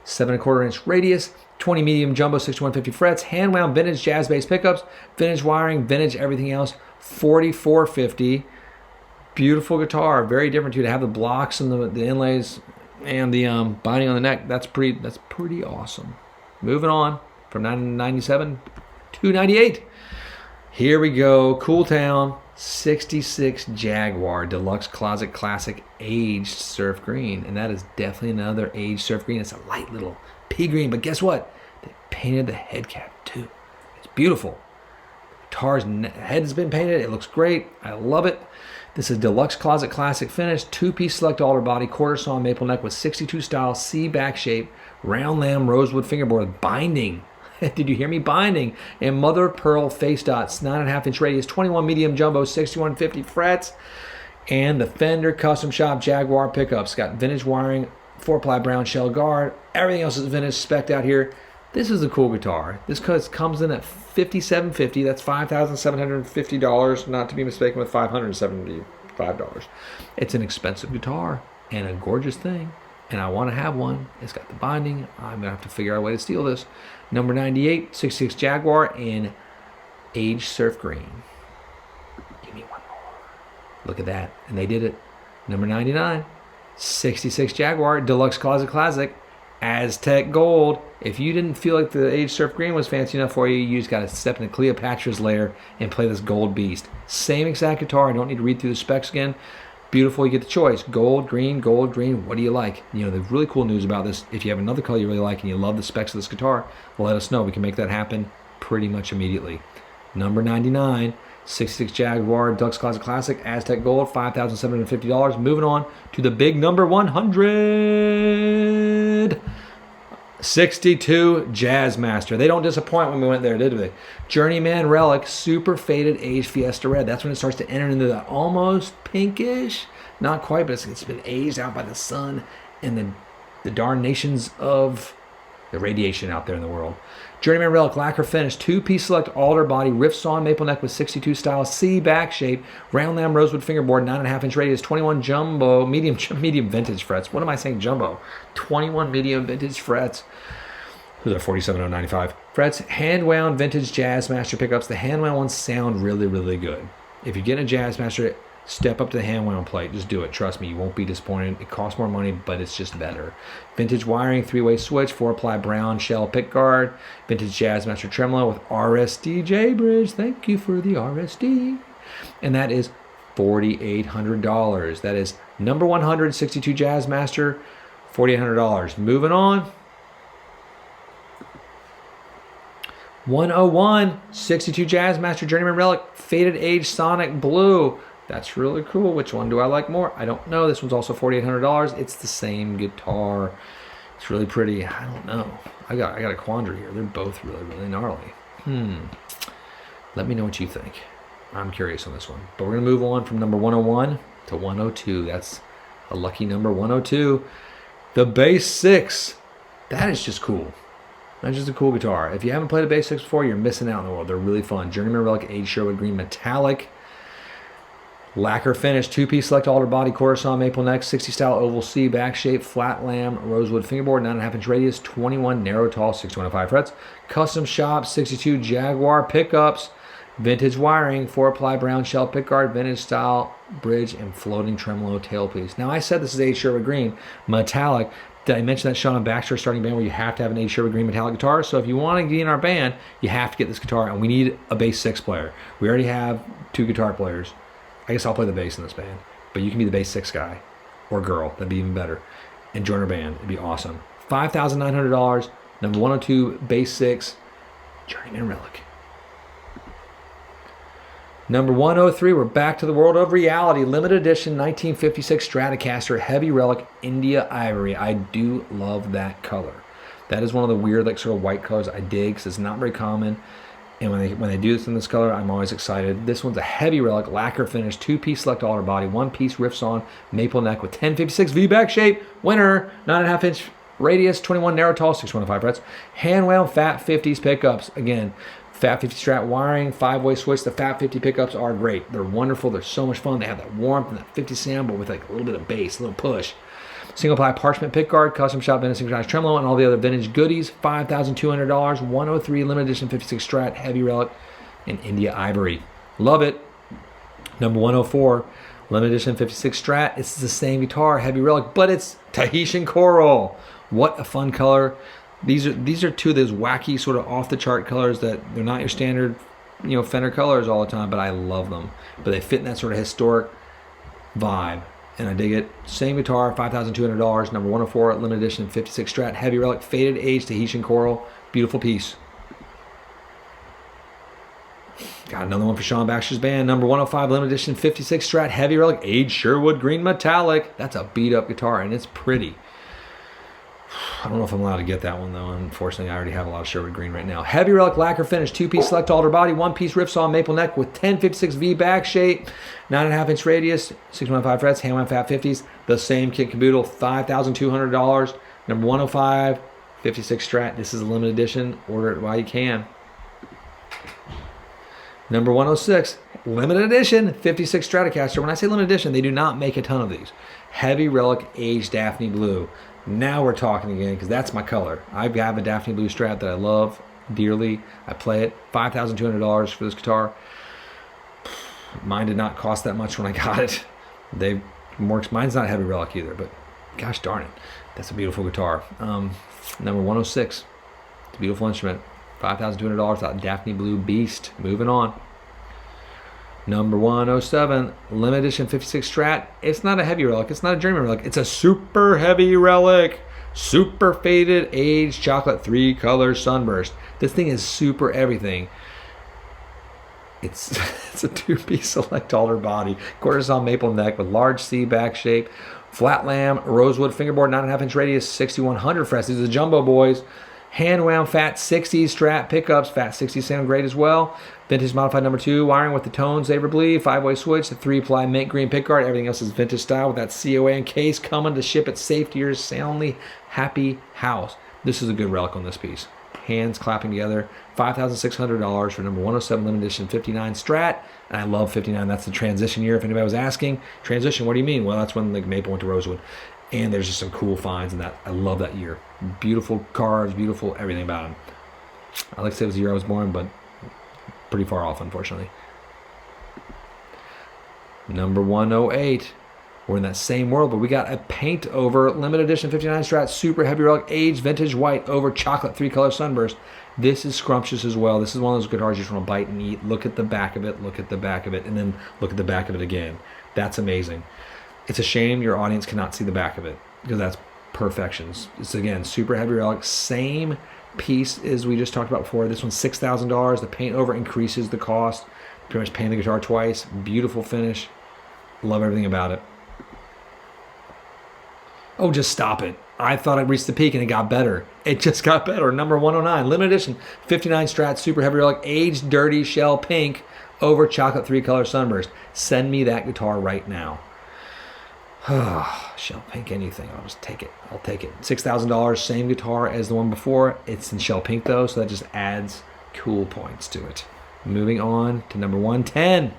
7¼ inch radius, 20 medium jumbo, 6150 frets, hand wound vintage jazz bass pickups, vintage wiring, vintage everything else, 4450. Beautiful guitar, very different too, to have the blocks and the inlays and the binding on the neck. That's pretty awesome. Moving on from 97 to 98. Here we go, Cool Town 66 Jaguar Deluxe Closet Classic Aged Surf Green, and that is definitely another aged surf green. It's a light little pea green, but guess what? They painted the head cap too. It's beautiful. The guitar's head has been painted. It looks great. I love it. This is Deluxe Closet Classic Finish, 2-piece select alder body, quarter saw maple neck with 62 style C back shape, round lamb rosewood fingerboard, binding. Did you hear me? Binding. And mother of pearl face dots, 9½ inch radius, 21 medium jumbo, 6150 frets. And the Fender Custom Shop Jaguar pickups. Got vintage wiring, 4-ply brown shell guard. Everything else is vintage spec'd out here. This is a cool guitar. This comes in at $5,750. That's $5,750, not to be mistaken with $575. It's an expensive guitar and a gorgeous thing, and I want to have one. It's got the binding. I'm going to have to figure out a way to steal this. Number 98, 66 Jaguar in aged surf green. Give me one more. Look at that, and they did it. Number 99, 66 Jaguar Deluxe Closet Classic Aztec Gold. If you didn't feel like the aged surf green was fancy enough for you, you just got to step into Cleopatra's lair and play this gold beast. Same exact guitar. I don't need to read through the specs again. Beautiful. You get the choice. Gold, green, what do you like? You know, the really cool news about this, if you have another color you really like and you love the specs of this guitar, let us know. We can make that happen pretty much immediately. Number 99, 66 Jaguar Deluxe Closet Classic Aztec Gold, $5,750. Moving on to the big number 100. 62 Jazzmaster. They don't disappoint when we went there, did they? Journeyman Relic Super Faded Aged Fiesta Red. That's when it starts to enter into the almost pinkish, not quite, but it's been aged out by the sun and the darn nations of the radiation out there in the world. Journeyman Relic Lacquer Finish, 2-piece select alder body, rift sawn maple neck with 62 style C back shape, round lamb rosewood fingerboard, 9½ inch radius, 21 jumbo, medium vintage frets. What am I saying jumbo? 21 medium vintage frets. Those are 47095 frets. Hand wound vintage Jazzmaster pickups. The hand wound ones sound really, really good. If you get a Jazzmaster, step up to the hand wound plate. Just do it. Trust me, you won't be disappointed. It costs more money, but it's just better. Vintage wiring, 3-way switch, 4-ply brown shell pick guard. Vintage Jazzmaster tremolo with RSD J bridge. Thank you for the RSD. And that is $4,800. That is number 162 Jazzmaster, $4,800. Moving on. 101, 62 Jazzmaster Journeyman Relic Faded Age Sonic Blue. That's really cool. Which one do I like more? I don't know. This one's also $4,800. It's the same guitar. It's really pretty. I don't know. I got a quandary here. They're both really, really gnarly. Let me know what you think. I'm curious on this one. But we're going to move on from number 101 to 102. That's a lucky number, 102. The Bass 6. That is just cool. That's just a cool guitar. If you haven't played a Bass 6 before, you're missing out in the world. They're really fun. Journeyman Relic Aged Sherwood Green Metallic. Lacquer finish, 2-piece select alder body, quarter saw maple neck, 60 style oval C back shape, flat lamb, rosewood fingerboard, 9½ inch radius, 21 narrow tall, 625 frets. Custom shop, 62 Jaguar pickups, vintage wiring, 4-ply brown shell pickguard, vintage style bridge, and floating tremolo tailpiece. Now I said this is aged Sherwood Green metallic, Did I mention that Sean and Baxter are starting a band where you have to have an Age Sherwood Green metallic guitar? So if you want to get in our band, you have to get this guitar, and we need a bass 6 player. We already have 2 guitar players. I guess I'll play the bass in this band, but you can be the bass 6 guy or girl. That'd be even better. And join our band. It'd be awesome. $5,900, number 102, bass 6, Journeyman Relic. Number 103, we're back to the world of reality. Limited edition 1956 Stratocaster Heavy Relic India Ivory. I do love that color. That is one of the weird, like, sort of white colors I dig because it's not very common. And when they do this in this color, I'm always excited. This one's a Heavy Relic lacquer finish, 2-piece select alder body, 1-piece riffs on maple neck with 1056 V-back shape. Winner, 9.5-inch radius, 21 narrow tall, 615 frets. Hand wound Fat 50s pickups. Again, Fat 50 Strat wiring, 5-way switch. The Fat 50 pickups are great. They're wonderful. They're so much fun. They have that warmth and that 50 sound, but with like a little bit of bass, a little push. Single ply parchment pickguard, custom shop vintage synchronized tremolo, and all the other vintage goodies. $5,200. 103 limited edition 56 Strat Heavy Relic in India Ivory. Love it. Number 104, limited edition 56 Strat. It's the same guitar, Heavy Relic, but it's Tahitian Coral. What a fun color. These are 2 of those wacky sort of off the chart colors that they're not your standard, Fender colors all the time, but I love them. But they fit in that sort of historic vibe, and I dig it. Same guitar, $5,200, number 104, limited edition 56 Strat Heavy Relic Faded Age Tahitian Coral. Beautiful piece. Got another one for Sean Baxter's band. Number 105, limited edition 56 Strat Heavy Relic Age Sherwood Green Metallic. That's a beat up guitar, and it's pretty. I don't know if I'm allowed to get that one, though. Unfortunately, I already have a lot of Sherwood Green right now. Heavy Relic lacquer finish, 2-piece select alder body, 1-piece riff saw maple neck with 1056 V back shape, 9.5-inch radius, 615 frets, hand wound Fat 50s. The same kit caboodle, $5,200. Number 105, 56 Strat. This is a limited edition. Order it while you can. Number 106, limited edition 56 Stratocaster. When I say limited edition, they do not make a ton of these. Heavy Relic Aged Daphne Blue. Now we're talking again, because that's my color. I have a Daphne Blue Strat that I love dearly. I play it. $5,200 for this guitar. Mine did not cost that much when I got it. Mine's not Heavy Relic either, but gosh darn it, that's a beautiful guitar. Number 106. It's a beautiful instrument. $5,200. That Daphne Blue Beast. Moving on. Number 107, limited edition 56 Strat. It's not a Heavy Relic. It's not a Journeyman Relic. It's a super heavy relic. Super faded, aged, chocolate, 3-color sunburst. This thing is super everything. It's a 2-piece select alder body, quarter-saw maple neck with large C back shape, flat lamb, rosewood fingerboard, 9.5-inch radius, 6100 frets. These are the jumbo boys. Hand wound Fat 60s Strat pickups. Fat 60s sound great as well. Vintage modified number 2 wiring with the tones they ever believe. 5-way switch, the 3-ply mint green pickguard. Everything else is vintage style with that COA and case coming to ship it safe to your soundly happy house. This is a good relic on this piece. Hands clapping together. $5,600 for number 107 limited edition 59 Strat. And I love 59. That's the transition year. If anybody was asking, transition, what do you mean? Well, that's when like Maple went to Rosewood. And there's just some cool finds in that. I love that year. Beautiful cars, beautiful everything about them. I like to say it was the year I was born, but pretty far off, unfortunately. Number 108. We're in that same world, but we got a paint over limited edition 59 Strat Super Heavy Relic Aged Vintage White over chocolate 3-color sunburst. This is scrumptious as well. This is one of those guitars you just want to bite and eat. Look at the back of it, look at the back of it, and then look at the back of it again. That's amazing. It's a shame your audience cannot see the back of it because that's perfections. It's, again, Super Heavy Relic. Same piece as we just talked about before. This one's $6,000. The paint over increases the cost. Pretty much painted the guitar twice. Beautiful finish. Love everything about it. Oh, just stop it. I thought I'd reached the peak and it got better. It just got better. Number 109, limited edition 59 Strat Super Heavy Relic Aged Dirty Shell Pink over chocolate 3-color sunburst. Send me that guitar right now. Shell pink, anything. I'll just take it. I'll take it. $6,000, same guitar as the one before. It's in shell pink though, so that just adds cool points to it. Moving on to number 110.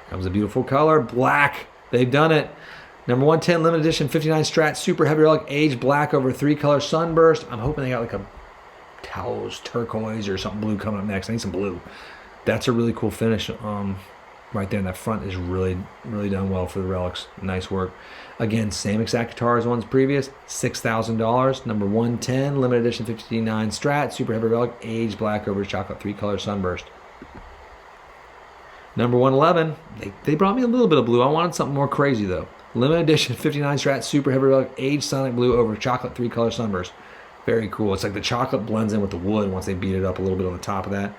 Comes a beautiful color, black. They've done it. Number 110, limited edition 59 Strat Super Heavy Relic Aged Black over 3-color sunburst. I'm hoping they got like a Taos turquoise or something blue coming up next. I need some blue. That's a really cool finish. right there in that front is really, really done well for the relics. Nice work. Again, same exact guitar as the ones previous, $6,000. Number 110, limited edition 59 Strat, super heavy relic, aged black over chocolate 3-color sunburst. Number 111, they brought me a little bit of blue. I wanted something more crazy though. Limited edition 59 Strat, super heavy relic, aged sonic blue over chocolate 3-color sunburst. Very cool. It's like the chocolate blends in with the wood once they beat it up a little bit on the top of that.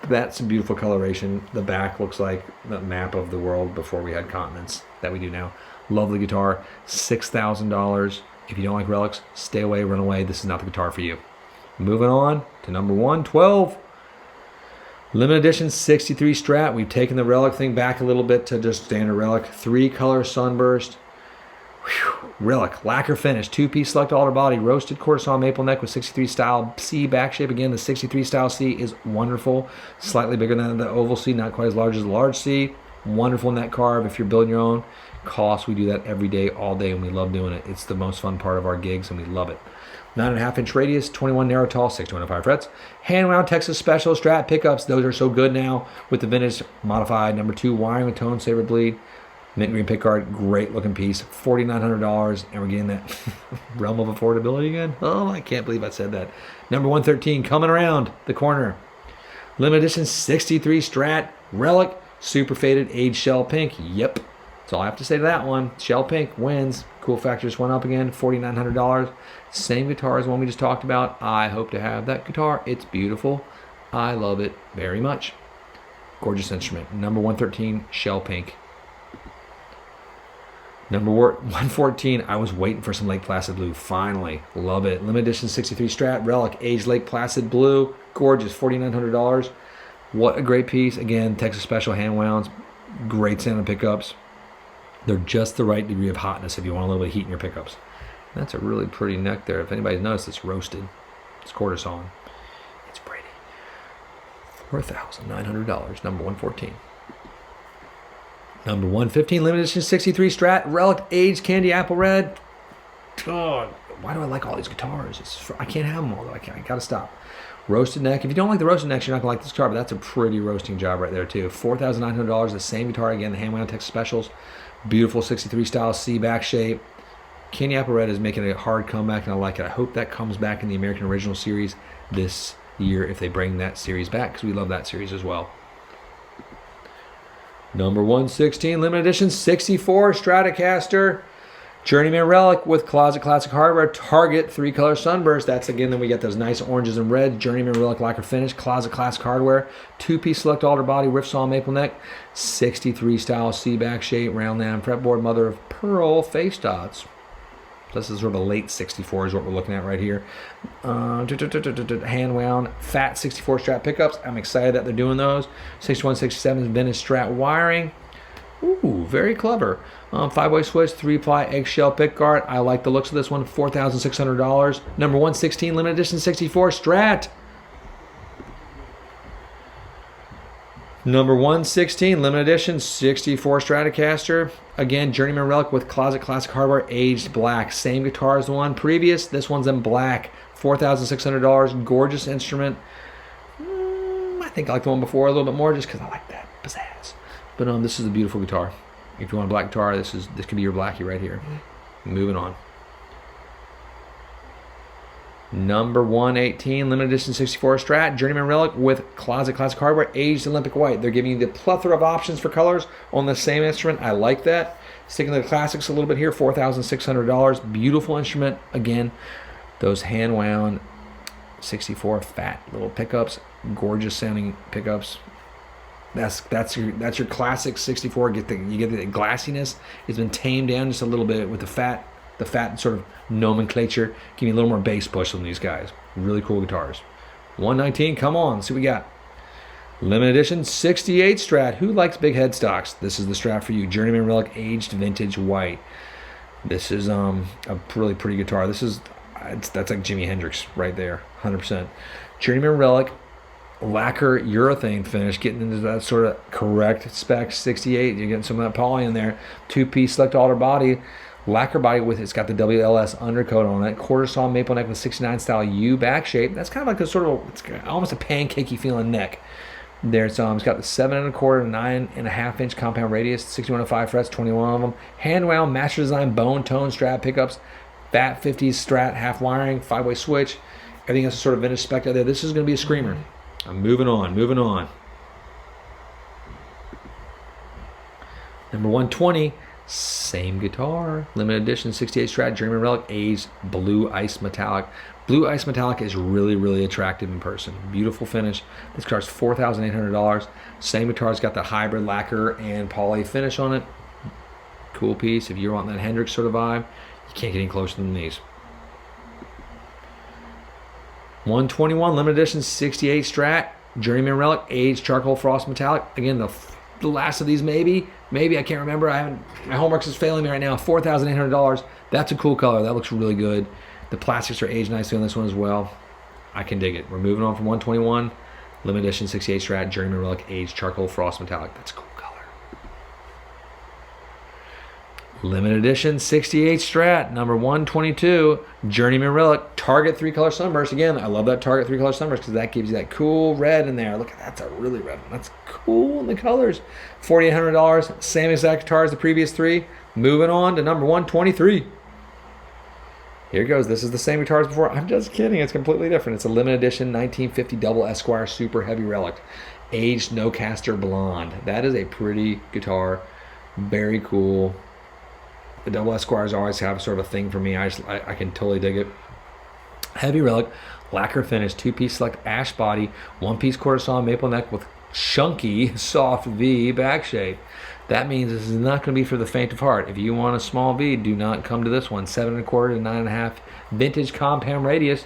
That's some beautiful coloration. The back looks like the map of the world before we had continents that we do now. Lovely guitar, $6,000. If you don't like relics, stay away, run away. This is not the guitar for you. Moving on to number 112. Limited edition 63 Strat. We've taken the relic thing back a little bit to just standard relic. 3-color sunburst. Whew. Relic, lacquer finish, 2-piece select alder body, roasted quarter saw maple neck with 63 style C back shape. Again, the 63 style C is wonderful. Slightly bigger than the oval C, not quite as large as the large C. Wonderful neck carve if you're building your own. Cost, we do that every day, all day, and we love doing it. It's the most fun part of our gigs, and we love it. 9.5-inch radius, 21 narrow tall, 625 frets. Hand wound Texas Special Strat pickups. Those are so good now with the vintage modified. Number 2, wiring with tone saver bleed. Mint green pickguard, great looking piece, $4,900, and we're getting that realm of affordability again. Oh, I can't believe I said that. Number 113, coming around the corner. Limited edition 63 Strat, relic, super faded, aged shell pink. Yep, that's all I have to say to that one. Shell pink wins. Cool factor just went up again, $4,900. Same guitar as the one we just talked about. I hope to have that guitar. It's beautiful. I love it very much. Gorgeous instrument. Number 113, shell pink. Number 114, I was waiting for some Lake Placid blue. Finally, love it. Limited edition 63 Strat, relic, aged Lake Placid blue. Gorgeous, $4,900. What a great piece. Again, Texas Special hand wounds. Great sound and pickups. They're just the right degree of hotness if you want a little bit of heat in your pickups. That's a really pretty neck there. If anybody's noticed, it's roasted. It's quarter sawn. It's pretty. $4,900, number 114. Number 115, limited edition 63 Strat, relic, aged candy apple red. God, why do I like all these guitars? I can't have them all though. I gotta stop. Roasted neck. If you don't like the roasted necks, you're not gonna like this guitar, but that's a pretty roasting job right there too. $4,900, the same guitar again, the hand wound Texas Specials. Beautiful 63 style C back shape. Candy apple red is making a hard comeback, and I like it. I hope that comes back in the American Original Series this year if they bring that series back, because we love that series as well. Number 116, limited edition 64 Stratocaster. Journeyman relic with Closet Classic hardware. Target 3-color sunburst. That's again, then we get those nice oranges and reds. Journeyman relic lacquer finish. Closet Classic hardware. 2-piece select alder body. Riff saw maple neck. 63 style C back shape. Round lamb fretboard. Mother of pearl face dots. This is sort of a late 64 is what we're looking at right here. Hand wound fat 64 Strat pickups. I'm excited that they're doing those. 61, 67 vintage Strat wiring. Ooh, very clever. 5-way switch, 3-ply eggshell pickguard. I like the looks of this one. $4,600. Number 116 limited edition 64 Strat. Number 116, limited edition, 64 Stratocaster. Again, Journeyman relic with Closet Classic hardware, aged black. Same guitar as the one previous. This one's in black. $4,600. Gorgeous instrument. I think I like the one before a little bit more just because I like that pizzazz. But this is a beautiful guitar. If you want a black guitar, this could be your blackie right here. Moving on. Number 118, limited edition 64 Strat, Journeyman relic with Closet Classic hardware, aged Olympic white. They're giving you the plethora of options for colors on the same instrument. I like that. Sticking to the classics a little bit here, $4,600. Beautiful instrument. Again, those hand wound 64 fat little pickups, gorgeous sounding pickups. That's your classic 64. You get the glassiness. It's been tamed down just a little bit with the fat sort of nomenclature. Give me a little more bass push on these guys. Really cool guitars. 119, come on, let's see what we got. Limited edition 68 Strat. Who likes big headstocks? This is the Strat for you. Journeyman relic aged vintage white. This is a really pretty guitar. That's like Jimi Hendrix right there, 100%. Journeyman relic lacquer urethane finish, getting into that sort of correct spec 68. You're getting some of that poly in there. 2-piece select alder body. Lacquer body with it's got the WLS undercoat on it. Quarter saw maple neck with 69 style U back shape. That's kind of like a sort of it's almost a pancakey feeling neck. There, so it's got the 7 1/4 and 9.5 inch compound radius, 6105 frets, 21 of them. Hand wound, master design, bone tone Strat pickups, fat 50s Strat half wiring, 5-way switch. Everything else is sort of vintage spec out there. This is going to be a screamer. I'm moving on. Number 120, same guitar, limited edition 68 Strat, Journeyman Relic, aged blue ice metallic. Blue ice metallic is really, really attractive in person. Beautiful finish. This guitar's $4,800. Same guitar's got the hybrid lacquer and poly finish on it. Cool piece. If you want that Hendrix sort of vibe, you can't get any closer than these. 121 limited edition 68 Strat, Journeyman Relic, aged charcoal frost metallic. Again, the last of these maybe I can't remember. My homework is failing me right now. $4,800. That's a cool color. That looks really good. The plastics are aged nicely on this one as well. I can dig it. We're moving on from 121 limited edition 68 Strat, Journeyman Relic, aged charcoal frost metallic. That's a cool color. Limited edition 68 Strat, number 122, Journeyman Relic, Target 3-color sunburst. Again, I love that Target 3-color sunburst because that gives you that cool red in there. Look, that's a really red one. That's cool in the colors. $4,800, same exact guitar as the previous three. Moving on to number 123. Here it goes. This is the same guitar as before. I'm just kidding. It's completely different. It's a limited edition 1950 double Esquire super heavy relic, aged no caster blonde. That is a pretty guitar. Very cool. The double Esquires always have sort of a thing for me. I can totally dig it. Heavy relic, lacquer finish, 2-piece select ash body, 1-piece quarter saw maple neck with chunky soft V back shape. That means this is not going to be for the faint of heart. If you want a small V, do not come to this one. 7 1/4 to 9.5 vintage compound radius.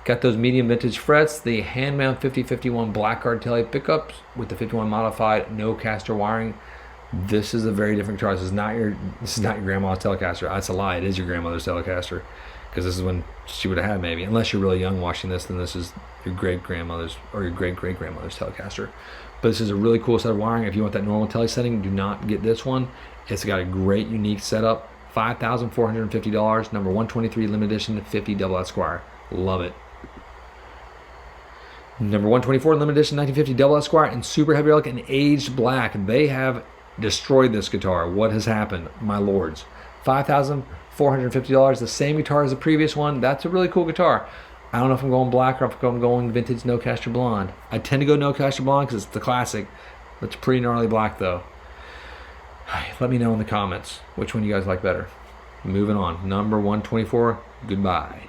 Got those medium vintage frets. The hand mount 5051 blackguard telly pickups with the 51 modified no caster wiring. This is a very different guitar. This is not your grandma's Telecaster. That's a lie. It is your grandmother's Telecaster, because this is when she would have had, maybe. Unless you're really young watching this, then this is your great grandmother's or your great grandmother's Telecaster. But this is a really cool set of wiring. If you want that normal tele setting, do not get this one. It's got a great unique setup. $5,450. Number 123 limited edition 50 double Esquire. Love it. Number 124 limited edition 1950 double Esquire and super heavy relic and aged black. They have destroyed this guitar. What has happened, my lords? $5,450, the same guitar as the previous one. That's a really cool guitar. I don't know if I'm going black or if I'm going vintage no caster blonde. I tend to go no caster blonde because it's the classic. It's pretty gnarly black though. Let me know in the comments which one you guys like better. Moving on. Number 124, goodbye.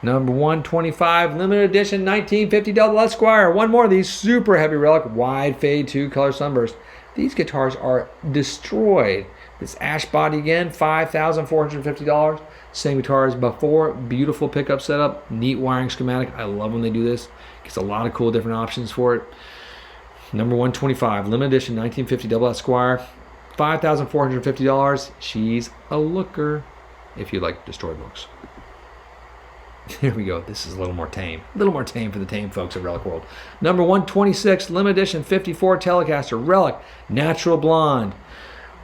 Number 125, limited edition 1950 double Esquire. One more of these super heavy relic, wide fade 2-color sunburst. These guitars are destroyed. This ash body again, $5,450. Same guitar as before. Beautiful pickup setup, neat wiring schematic. I love when they do this. Gets a lot of cool different options for it. Number 125, limited edition 1950 double Esquire, $5,450. She's a looker if you like destroyed looks. Here we go. This is a little more tame. A little more tame for the tame folks at Relic World. Number 126, limited edition 54 Telecaster, Relic, natural blonde.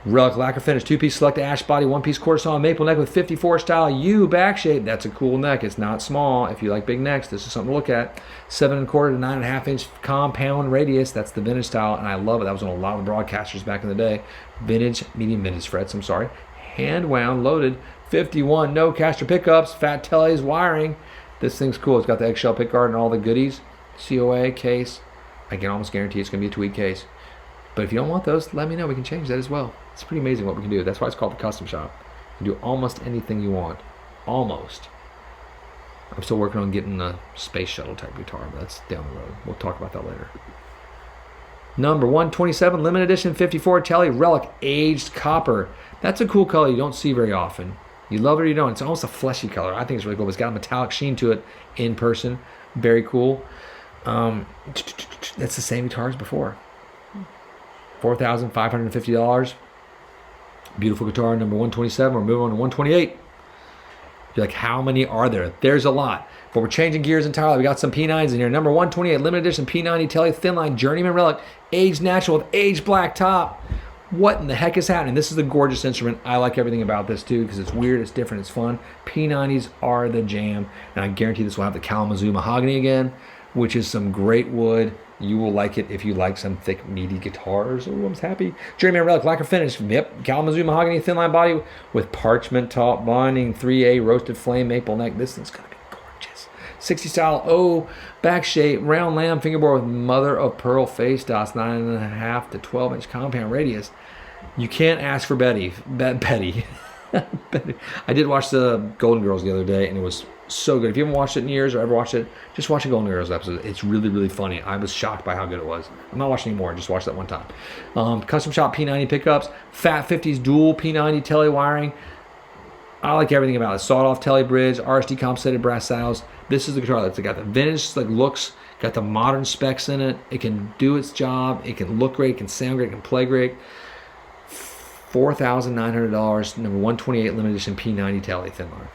Relic lacquer finish, 2-piece select ash body, 1-piece quarter saw maple neck with 54 style U back shape. That's a cool neck. It's not small. If you like big necks, this is something to look at. 7 1/4 to 9.5 inch compound radius. That's the vintage style, and I love it. That was on a lot of the broadcasters back in the day. Vintage, medium vintage frets, I'm sorry. Hand wound, loaded, 51 no caster pickups, fat tellies, wiring. This thing's cool. It's got the eggshell pickguard and all the goodies. COA case. I can almost guarantee it's going to be a tweed case. But if you don't want those, let me know. We can change that as well. It's pretty amazing what we can do. That's why it's called the custom shop. You can do almost anything you want. Almost. I'm still working on getting a space shuttle type guitar, but that's down the road. We'll talk about that later. Number 127, limited edition 54 Telly Relic aged copper. That's a cool color you don't see very often. You love it or you don't. It's almost a fleshy color. I think it's really cool. It's got a metallic sheen to it in person. Very cool. That's the same guitar as before. $4,550. Beautiful guitar, number 127. We're moving on to 128. You're like, how many are there? There's a lot. But we're changing gears entirely. We got some P9s in here. Number 128, limited edition P90 Telly Thin Line Journeyman Relic, aged natural with aged black top. What in the heck is happening? This is a gorgeous instrument. I like everything about this too because it's weird, it's different, it's fun. P90s are the jam. And I guarantee this will have the Kalamazoo mahogany again, which is some great wood. You will like it if you like some thick, meaty guitars. Oh, I'm happy. Journeyman Relic, lacquer finish. Yep, Kalamazoo mahogany thin line body with parchment top binding, 3A roasted flame maple neck. This thing's gonna be gorgeous. 60 style O back shape, round lamb fingerboard with mother of pearl face dots, 9.5 to 12-inch compound radius. You can't ask for Betty. Betty. I did watch the Golden Girls the other day, and it was so good. If you haven't watched it in years or ever watched it, just watch the Golden Girls episode. It's really, really funny. I was shocked by how good it was. I'm not watching anymore. I just watched that one time. Custom shop P90 pickups, Fat 50s dual P90 tele wiring. I like everything about it. Sawed-off tele bridge, RSD compensated brass saddles. This is the guitar that's got the vintage like looks, got the modern specs in it. It can do its job. It can look great. It can sound great. It can play great. $4,900, number 128 limited edition P90 tele thin line.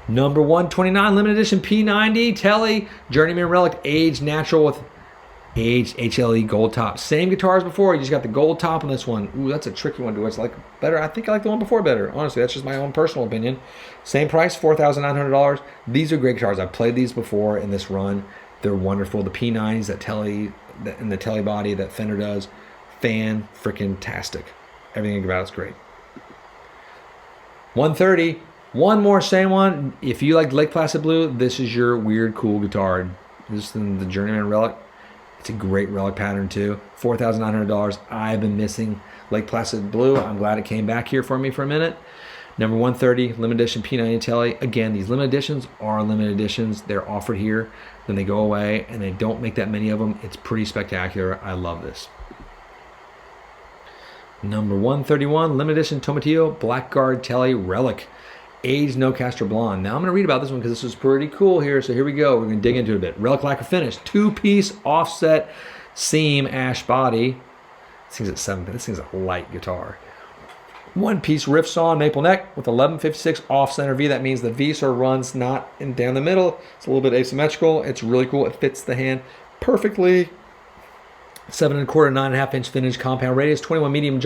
Number 129 limited edition P90 tele Journeyman Relic aged natural with aged HLE gold top. Same guitar as before. You just got the gold top on this one. Ooh, that's a tricky one to. It's like better. I think I like the one before better. Honestly, that's just my own personal opinion. Same price, $4,900. These are great guitars. I've played these before in this run. They're wonderful. The P90s, that tele, and the tele body that Fender does. Fan-freaking-tastic. Everything about it's great. 130. One more same one. If you like Lake Placid Blue, this is your weird, cool guitar. This is the Journeyman Relic. It's a great relic pattern too. $4,900. I've been missing Lake Placid Blue. I'm glad it came back here for me for a minute. Number 130, limited edition P90 tele. Again, these limited editions are limited editions. They're offered here, then they go away, and they don't make that many of them. It's pretty spectacular. I love this. Number 131, limited edition Tomatillo Blackguard Tele Relic. Aged No Caster Blonde. Now I'm going to read about this one because this is pretty cool here. So here we go. We're going to dig into it a bit. Relic lacquer finish. 2-piece offset seam ash body. This thing's at 7. This thing's a light guitar. 1-piece riff saw maple neck with 1156 off center V. That means the V sort of runs not in down the middle. It's a little bit asymmetrical. It's really cool. It fits the hand perfectly. 7 1/4, 9.5 inch vintage compound radius, 21 medium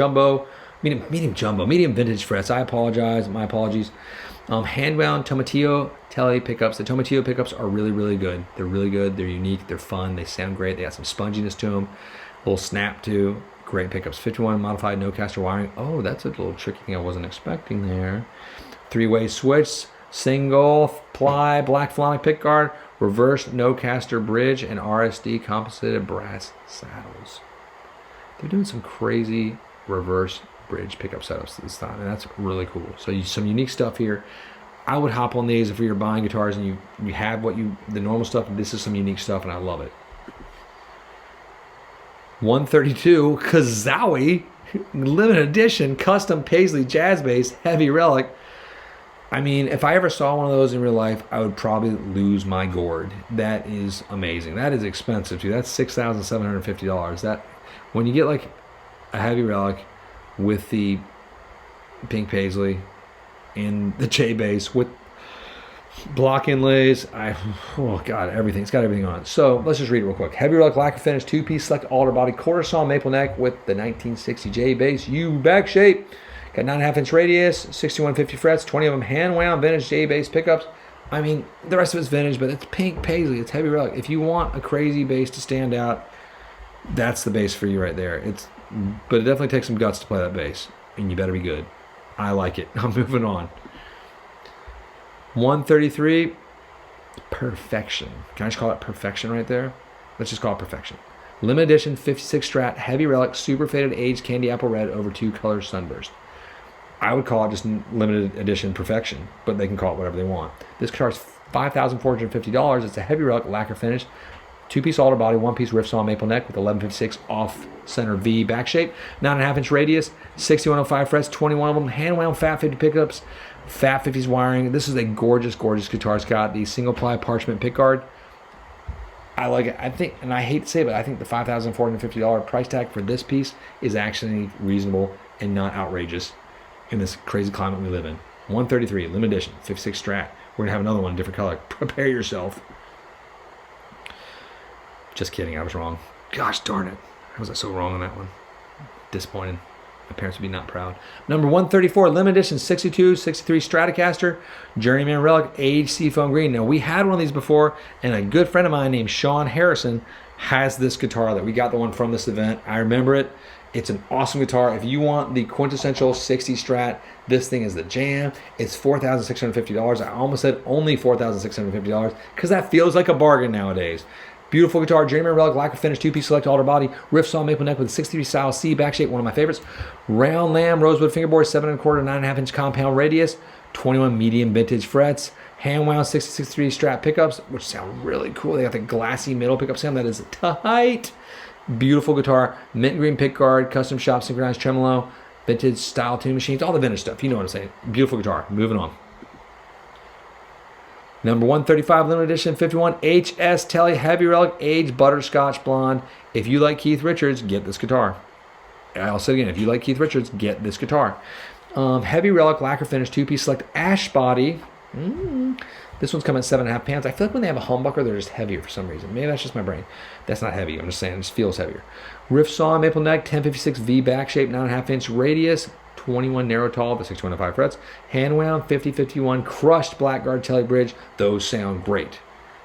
vintage frets. I apologize, my apologies. Hand-wound Tomatillo tele pickups. The Tomatillo pickups are really, really good. They're really good. They're unique. They're fun. They sound great. They got some sponginess to them. A little snap too. Great pickups. 51 modified no caster wiring. Oh, that's a little tricky thing I wasn't expecting there. 3-way switch, single ply black flonic pickguard, reverse no caster bridge, and RSD compensated brass saddles. They're doing some crazy reverse bridge pickup setups this time, and that's really cool. So some unique stuff here. I would hop on these if you're buying guitars and you have the normal stuff. This is some unique stuff, and I love it. 132 Kazowie limited edition custom Paisley jazz bass heavy relic. I mean, if I ever saw one of those in real life, I would probably lose my gourd. That is amazing. That is expensive too. That's $6,750. That when you get like a heavy relic with the pink paisley and the J bass with block inlays, oh god, everything. It's got everything on it. So let's just read it real quick. Heavy relic lacquer finish, 2-piece select alder body, quarter saw maple neck with the 1960 J bass, U back shape. Got 9.5 inch radius, 6150 frets, 20 of them hand wound vintage J bass pickups. I mean, the rest of it's vintage, but it's pink paisley. It's heavy relic. If you want a crazy bass to stand out, that's the bass for you right there. But it definitely takes some guts to play that bass, and you better be good. I like it. I'm moving on. 133, Perfection. Can I just call it Perfection right there? Let's just call it Perfection. Limited edition 56 Strat heavy relic super faded aged candy apple red over 2 color sunburst. I would call it just limited edition Perfection, but they can call it whatever they want. This guitar is $5,450. It's a heavy relic lacquer finish, 2-piece alder body, 1-piece riff saw maple neck with 1156 off center V back shape, 9.5 inch radius, 6105 frets, 21 of them, hand wound Fat 50 pickups, Fat 50s wiring. This is a gorgeous, gorgeous guitar. It's got the single ply parchment pickguard. I like it. I think, and I hate to say it, but I think the $5,450 price tag for this piece is actually reasonable and not outrageous in this crazy climate we live in. 133, limited edition, 56 Strat. We're going to have another one, different color. Prepare yourself. Just kidding, I was wrong. Gosh darn it. How was I so wrong on that one? Disappointed. My parents would be not proud. Number 134, limited edition 62, 63 Stratocaster, Journeyman Relic, aged seafoam green. Now, we had one of these before, and a good friend of mine named Sean Harrison has this guitar that we got the one from this event. I remember it. It's an awesome guitar. If you want the quintessential 60 Strat, this thing is the jam. It's $4,650. I almost said only $4,650 because that feels like a bargain nowadays. Beautiful guitar, Journeyman Relic, lacquer finish, two-piece select alder body, riff saw maple neck with a 63 style C back shape, one of my favorites. Round lamb, rosewood fingerboard, 7 1/4, 9.5 inch compound radius, 21 medium vintage frets, hand wound 663 Strat pickups, which sound really cool. They got the glassy middle pickup sound that is tight. Beautiful guitar, mint green pick guard, custom shop synchronized tremolo, vintage style tuning machines, all the vintage stuff. You know what I'm saying. Beautiful guitar. Moving on. Number 135, limited edition 51 HS Telly Heavy Relic aged butterscotch blonde. If you like Keith Richards, get this guitar. I'll say it again. If you like Keith Richards, get this guitar. Heavy Relic lacquer finish, two-piece select ash body. This one's coming at 7.5 pounds. I feel like when they have a humbucker, they're just heavier for some reason. Maybe that's just my brain. That's not heavy. I'm just saying it just feels heavier. Riff saw maple neck, 1056 V back shape, 9.5 inch radius, 21 narrow tall, the 6105 frets. Hand wound 5051 crushed blackguard Telly bridge. Those sound great.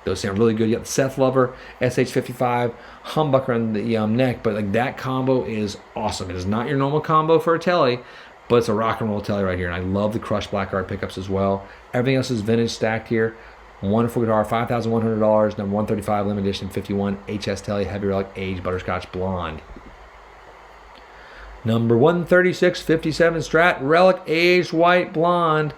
Those sound really good. You got the Seth Lover SH55 humbucker on the neck, but like that combo is awesome. It is not your normal combo for a Telly, but it's a rock and roll Telly right here. And I love the crushed blackguard pickups as well. Everything else is vintage stacked here. Wonderful guitar, $5,100. Number 135, limited edition 51 HS Telly Heavy Relic aged butterscotch blonde. Number 136, 57 Strat Relic aged white blonde.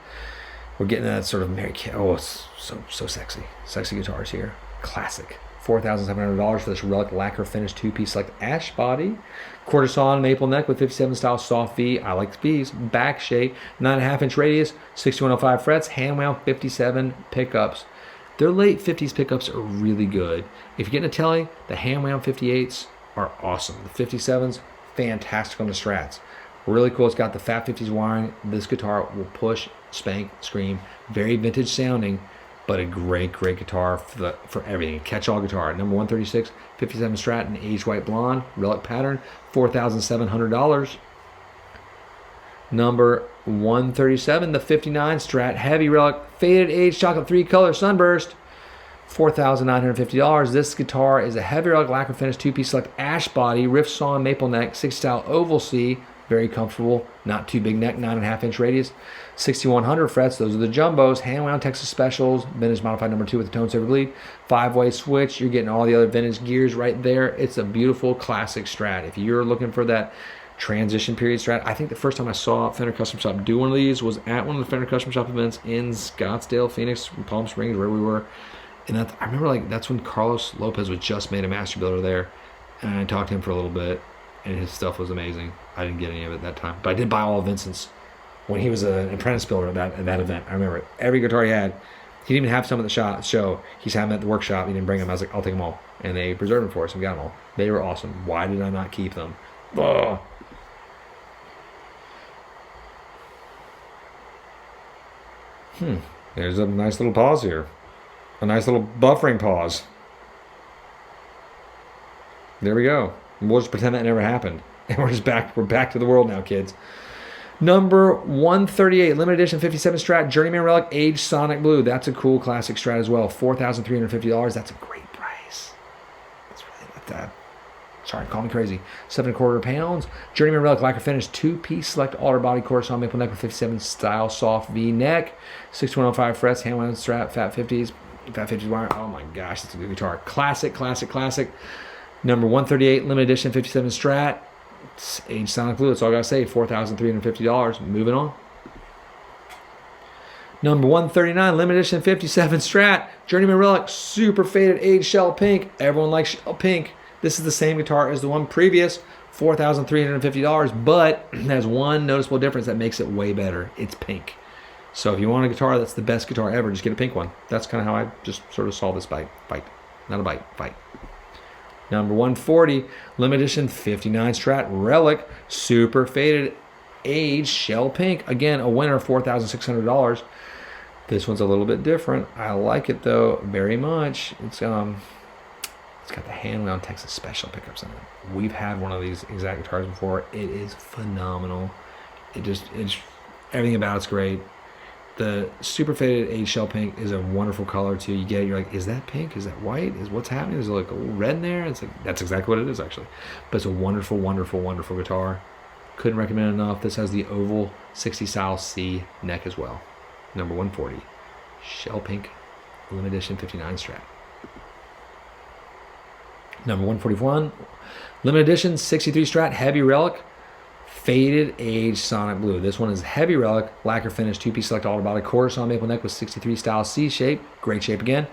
We're getting that sort of Mary Kay. Oh, it's so sexy. Sexy guitars here. Classic. $4,700 for this Relic lacquer finish two-piece select ash body. Quarter saw maple neck with 57 style soft V. I like the V's. Back shape. 9.5 inch radius. 6105 frets. Hand wound 57 pickups. Their late 50s pickups are really good. If you're getting a Telly, the hand wound 58s are awesome. The 57s, fantastic on the Strats. Really cool. It's got the Fat 50s wiring. This guitar will push, spank, scream. Very vintage sounding, but a great guitar for everything. Catch-all guitar. Number 136, 57 Strat in aged white blonde, Relic pattern, $4,700. Number 137, the 59 Strat Heavy Relic faded aged chocolate 3-color sunburst, $4,950. This guitar is a Heavy Relic lacquer finish two-piece select ash body, riff saw maple neck, 6 style oval C, very comfortable, not too big neck, 9.5 inch radius, 6100 frets. Those are the jumbos. Hand wound Texas Specials, vintage modified number 2 with the tone saver bleed, 5-way switch. You're getting all the other vintage gears right there. It's a beautiful classic Strat. If you're looking for that transition period Strat, I think the first time I saw Fender Custom Shop do one of these was at one of the Fender Custom Shop events in Scottsdale, Phoenix, Palm Springs, where we were. And I remember like that's when Carlos Lopez was just made a master builder there, and I talked to him for a little bit, and his stuff was amazing. I didn't get any of it that time, but I did buy all of Vincent's when he was an apprentice builder at that event. I remember it. Every guitar he had, he didn't even have some at the show. He's having them at the workshop. He didn't bring them. I was like, I'll take them all, and they preserved them for us and got them all. They were awesome. Why did I not keep them? Ugh. There's a nice little pause here. A nice little buffering pause. There we go. We'll just pretend that never happened. And we're back to the world now, kids. Number 138, limited edition 57 Strat Journeyman Relic aged Sonic Blue. That's a cool classic Strat as well. $4,350. That's a great price. That's really not that. Sorry, call me crazy. 7 1/4 pounds. Journeyman Relic lacquer finish, two-piece select alder body, quarter saw maple neck with 57 style soft V neck, 6105 frets, hand wound Strat, Fat 50s wire. Oh my gosh, that's a good guitar. Classic. Number 138, limited edition 57 Strat, aged Sonic Blue. That's all I gotta say. $4,350. Moving on. Number 139, limited edition 57 Strat, Journeyman Relic, super faded aged shell pink. Everyone likes shell pink. This is the same guitar as the one previous, $4,350, but it has one noticeable difference that makes it way better. It's pink. So if you want a guitar that's the best guitar ever, just get a pink one. That's kind of how I just sort of saw this fight. Not a fight. Number 140, limited edition 59 Strat Relic, super faded aged shell pink. Again, a winner, $4,600. This one's a little bit different. I like it though very much. It's It's got the hand-wound Texas Special pickups in it. We've had one of these exact guitars before. It is phenomenal. It's everything about it's great. The super faded aged shell pink is a wonderful color too. You get it, you're like, is that pink? Is that white? Is what's happening? Is there like a little red in there? It's like, that's exactly what it is actually. But it's a wonderful, wonderful, wonderful guitar. Couldn't recommend it enough. This has the oval 60 style C neck as well. Number 140, shell pink, limited edition 59 Strat. Number 141, limited edition 63 Strat heavy relic. Faded aged sonic blue. This one is heavy relic, lacquer finish, two-piece select alder body, quarter saw maple neck with 63 style C shape. Great shape again.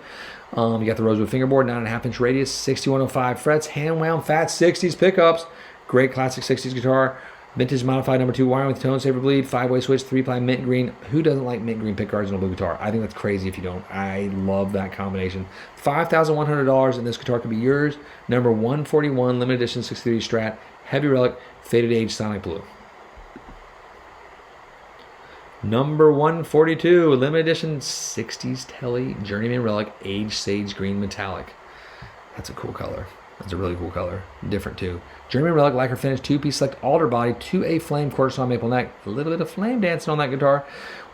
You got the rosewood fingerboard, 9.5 inch radius, 6105 frets, hand wound fat 60s pickups. Great classic 60s guitar. Vintage modified number 2 wiring with tone saver bleed, 5-way switch, 3-ply mint green. Who doesn't like mint green pick guards on a blue guitar? I think that's crazy if you don't. I love that combination. $5,100 and this guitar could be yours. Number 141, limited edition 63 Strat, heavy relic, faded aged sonic blue. Number 142, limited edition 60s Telly Journeyman Relic, aged sage green metallic. That's a cool color. That's a really cool color. Different too. Journeyman Relic, lacquer finish, two-piece select alder body, 2A flame quarter saw maple neck. A little bit of flame dancing on that guitar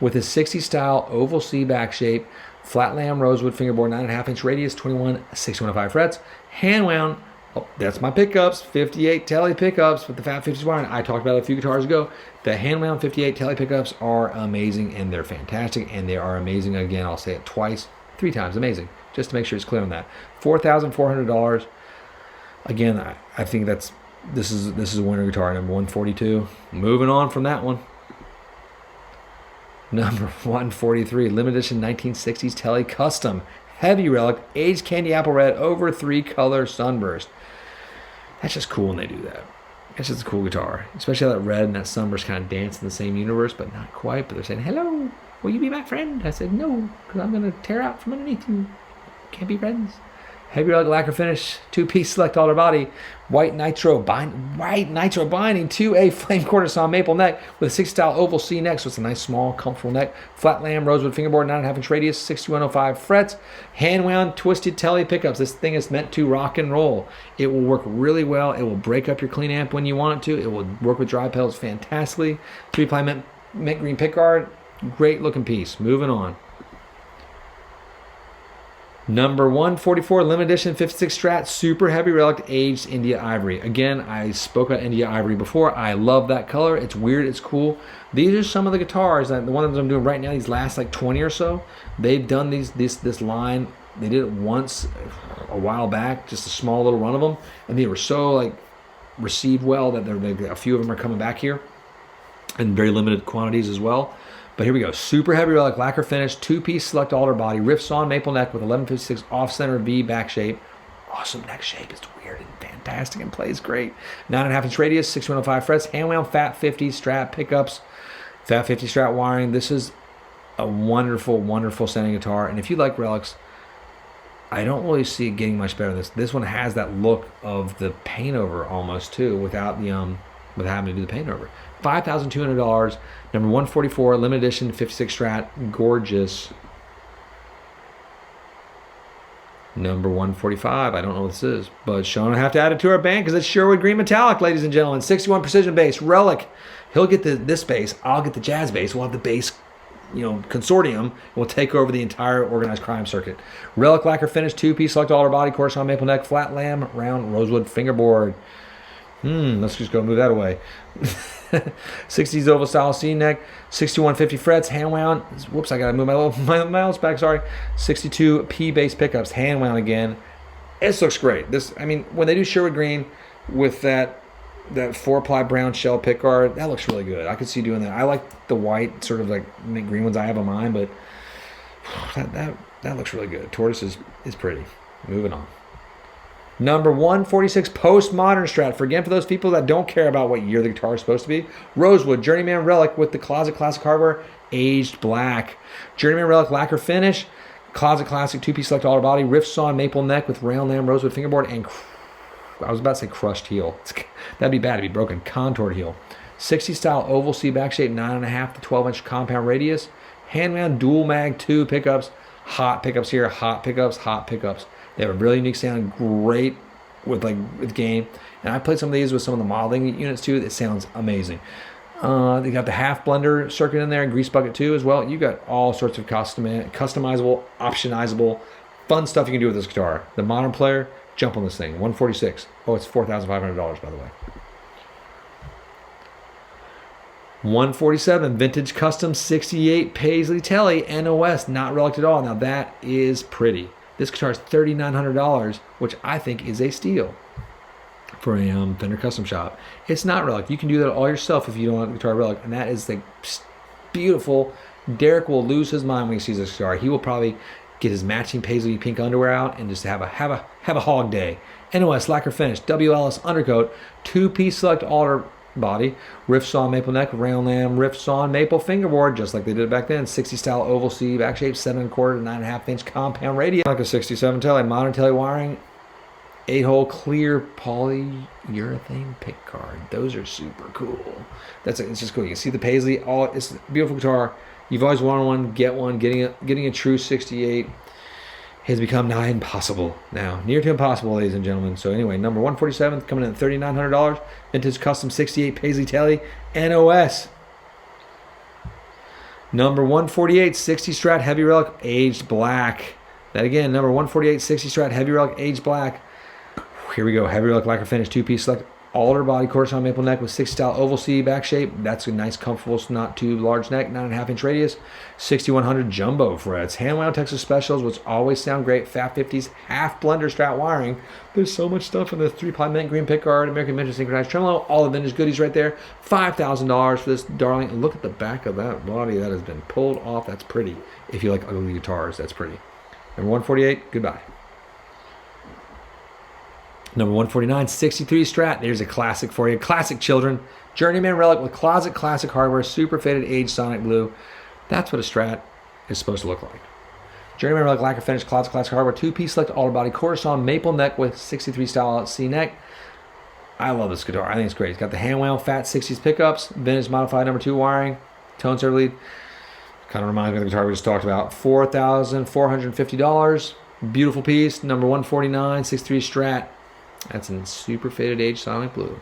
with a 60s style oval C back shape, flat lamb rosewood fingerboard, 9.5 inch radius, 6105 frets, hand wound. Oh, that's my pickups, 58 Telly pickups with the Fat 50s wiring. I talked about it a few guitars ago. The hand wound 58 Telly pickups are amazing and they're fantastic and they are amazing again. I'll say it twice, 3 times, amazing, just to make sure it's clear on that. $4,400. Again, I think this is a winner guitar, number 142. Moving on from that one. Number 143, limited edition 1960s Telly Custom heavy relic, aged candy apple red over 3-color sunburst. That's just cool when they do that. It's just a cool guitar, especially how that red and that sunburst kind of dance in the same universe, but not quite. But they're saying, hello, will you be my friend? I said, no, because I'm going to tear out from underneath you. Can't be friends. Heavy relic lacquer finish, 2-piece select alder body, white nitro binding, 2A flame quarter saw maple neck with a 60 style oval C neck, so it's a nice small comfortable neck. Flat lamb rosewood fingerboard, 9.5 inch radius, 6105 frets, hand wound twisted Telly pickups. This thing is meant to rock and roll. It will work really well. It will break up your clean amp when you want it to. It will work with dry pedals fantastically. 3-ply mint green pickguard, great looking piece. Moving on. Number 144, limited edition 56 Strat, super heavy relic, aged India Ivory. Again, I spoke about India Ivory before. I love that color. It's weird. It's cool. These are some of the guitars, the ones I'm doing right now, these last like 20 or so. They've done this line. They did it once a while back, just a small little run of them, and they were so like received well that a few of them are coming back here in very limited quantities as well. But here we go. Super heavy relic, lacquer finish, 2-piece select alder body, riff sawn maple neck with 1156 off-center V back shape. Awesome neck shape. It's weird and fantastic and plays great. 9.5 inch radius, 6105 frets, hand wound Fat 50 Strat pickups, Fat 50 Strat wiring. This is a wonderful, wonderful sounding guitar. And if you like relics, I don't really see it getting much better than this. This one has that look of the paint over almost too, without the with having to do the paint over. $5,200. Number 144, limited edition 56 Strat, gorgeous. Number 145, I don't know what this is, but Sean will have to add it to our band because it's Sherwood Green Metallic, ladies and gentlemen. 61 precision bass, relic. He'll get this bass, I'll get the jazz bass. We'll have the bass, consortium. We'll take over the entire organized crime circuit. Relic lacquer finish, 2-piece select alder body, quarter saw maple neck, flat lamb, round rosewood fingerboard. Let's just go move that away. 60s oval style C neck, 6150 frets, hand wound. Whoops, I gotta move my mouse back. Sorry. 62 P bass pickups, hand wound again. This looks great. When they do Sherwood Green with that 4-ply brown shell pickguard, that looks really good. I could see doing that. I like the white sort of like mint green ones I have on mine, but that looks really good. Tortoise is pretty. Moving on. Number 146, postmodern Strat. For those people that don't care about what year the guitar is supposed to be. Rosewood, Journeyman Relic with the Closet Classic hardware, aged black. Journeyman Relic lacquer finish, Closet Classic 2-piece select alder body, riff sawn maple neck with round lamb rosewood fingerboard, and I was about to say crushed heel. That'd be bad. It'd be broken. Contoured heel. 60 style oval C back shape, 9.5 to 12 inch compound radius. Hand wound dual mag 2 pickups. Hot pickups here. Hot pickups. Hot pickups. They have a really unique sound, great with gain. And I played some of these with some of the modeling units too. It sounds amazing. They got the half blender circuit in there, grease bucket too as well. You got all sorts of customizable, optionizable, fun stuff you can do with this guitar. The modern player, jump on this thing. 146. Oh, it's $4,500 by the way. 147 vintage custom 68 Paisley Telly NOS, not relic at all. Now that is pretty. This guitar is $3,900, which I think is a steal for a Fender custom shop. It's not relic. You can do that all yourself if you don't want guitar relic, and that is the beautiful. Derek will lose his mind when he sees this guitar. He will probably get his matching paisley pink underwear out and just have a hog day. NOS lacquer finish, WLS undercoat, 2-piece select alder body, riff saw maple neck, round lamb riff saw maple fingerboard, just like they did back then. 60 style oval C back shape, 7 1/4 to 9.5 inch compound radius, like a 67 telly, modern telly wiring, 8-hole clear polyurethane pick guard. Those are super cool. It's just cool. You can see the paisley. It's a beautiful guitar. You've always wanted one. Get one. Getting a true 68 has become nigh impossible now. Near to impossible, ladies and gentlemen. So anyway, number 147 coming in at $3,900. Vintage custom 68 Paisley Telly NOS. Number 148 60 Strat Heavy Relic aged black. That again, number 148 60 Strat Heavy Relic aged black. Here we go. Heavy Relic lacquer finish, 2-piece select alder body, quarter-saw maple neck with 60 style oval C back shape. That's a nice, comfortable, not too large neck, 9.5 inch radius, 6100 jumbo frets, hand wound Texas specials, which always sound great. Fat 50s, half blender Strat wiring. There's so much stuff in the 3-ply mint green pickguard, American Mint synchronized tremolo, all the vintage goodies right there. $5,000 for this darling. And look at the back of that body that has been pulled off. That's pretty. If you like ugly guitars, that's pretty. Number 148, goodbye. Number 149, 63 Strat. There's a classic for you. Classic children. Journeyman relic with closet classic hardware. Super faded aged sonic blue. That's what a Strat is supposed to look like. Journeyman relic lacquer finish closet classic hardware. 2-piece select alder body quarter saw maple neck with 63 style C neck. I love this guitar. I think it's great. It's got the hand wound fat 60s pickups. Vintage modified number 2 wiring. Tone server lead. Kind of reminds me of the guitar we just talked about. $4,450. Beautiful piece. Number 149, 63 Strat. That's in super faded aged sonic blue.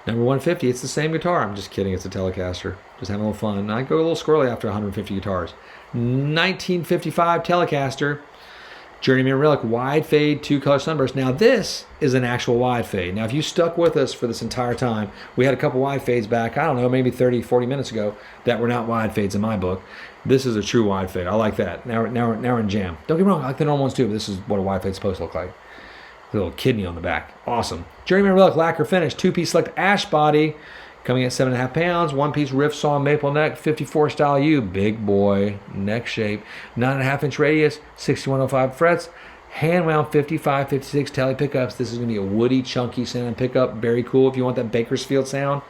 Number 150, it's the same guitar. I'm just kidding, it's a Telecaster. Just having a little fun. I go a little squirrely after 150 guitars. 1955 Telecaster. Journeyman Relic wide fade 2-color sunburst. Now this is an actual wide fade. Now if you stuck with us for this entire time, we had a couple wide fades back, I don't know, maybe 30, 40 minutes ago that were not wide fades in my book. This is a true wide fade. I like that. Now we're in jam. Don't get me wrong, I like the normal ones too, but this is what a wide fade's supposed to look like. A little kidney on the back. Awesome. Journeyman Relic lacquer finish, 2-piece select ash body, coming at 7.5 pounds, 1-piece riff saw maple neck, 54 style U, big boy, neck shape, 9.5 inch radius, 6105 frets, hand wound 55, 56 telly pickups. This is going to be a woody, chunky sounding pickup. Very cool if you want that Bakersfield sound.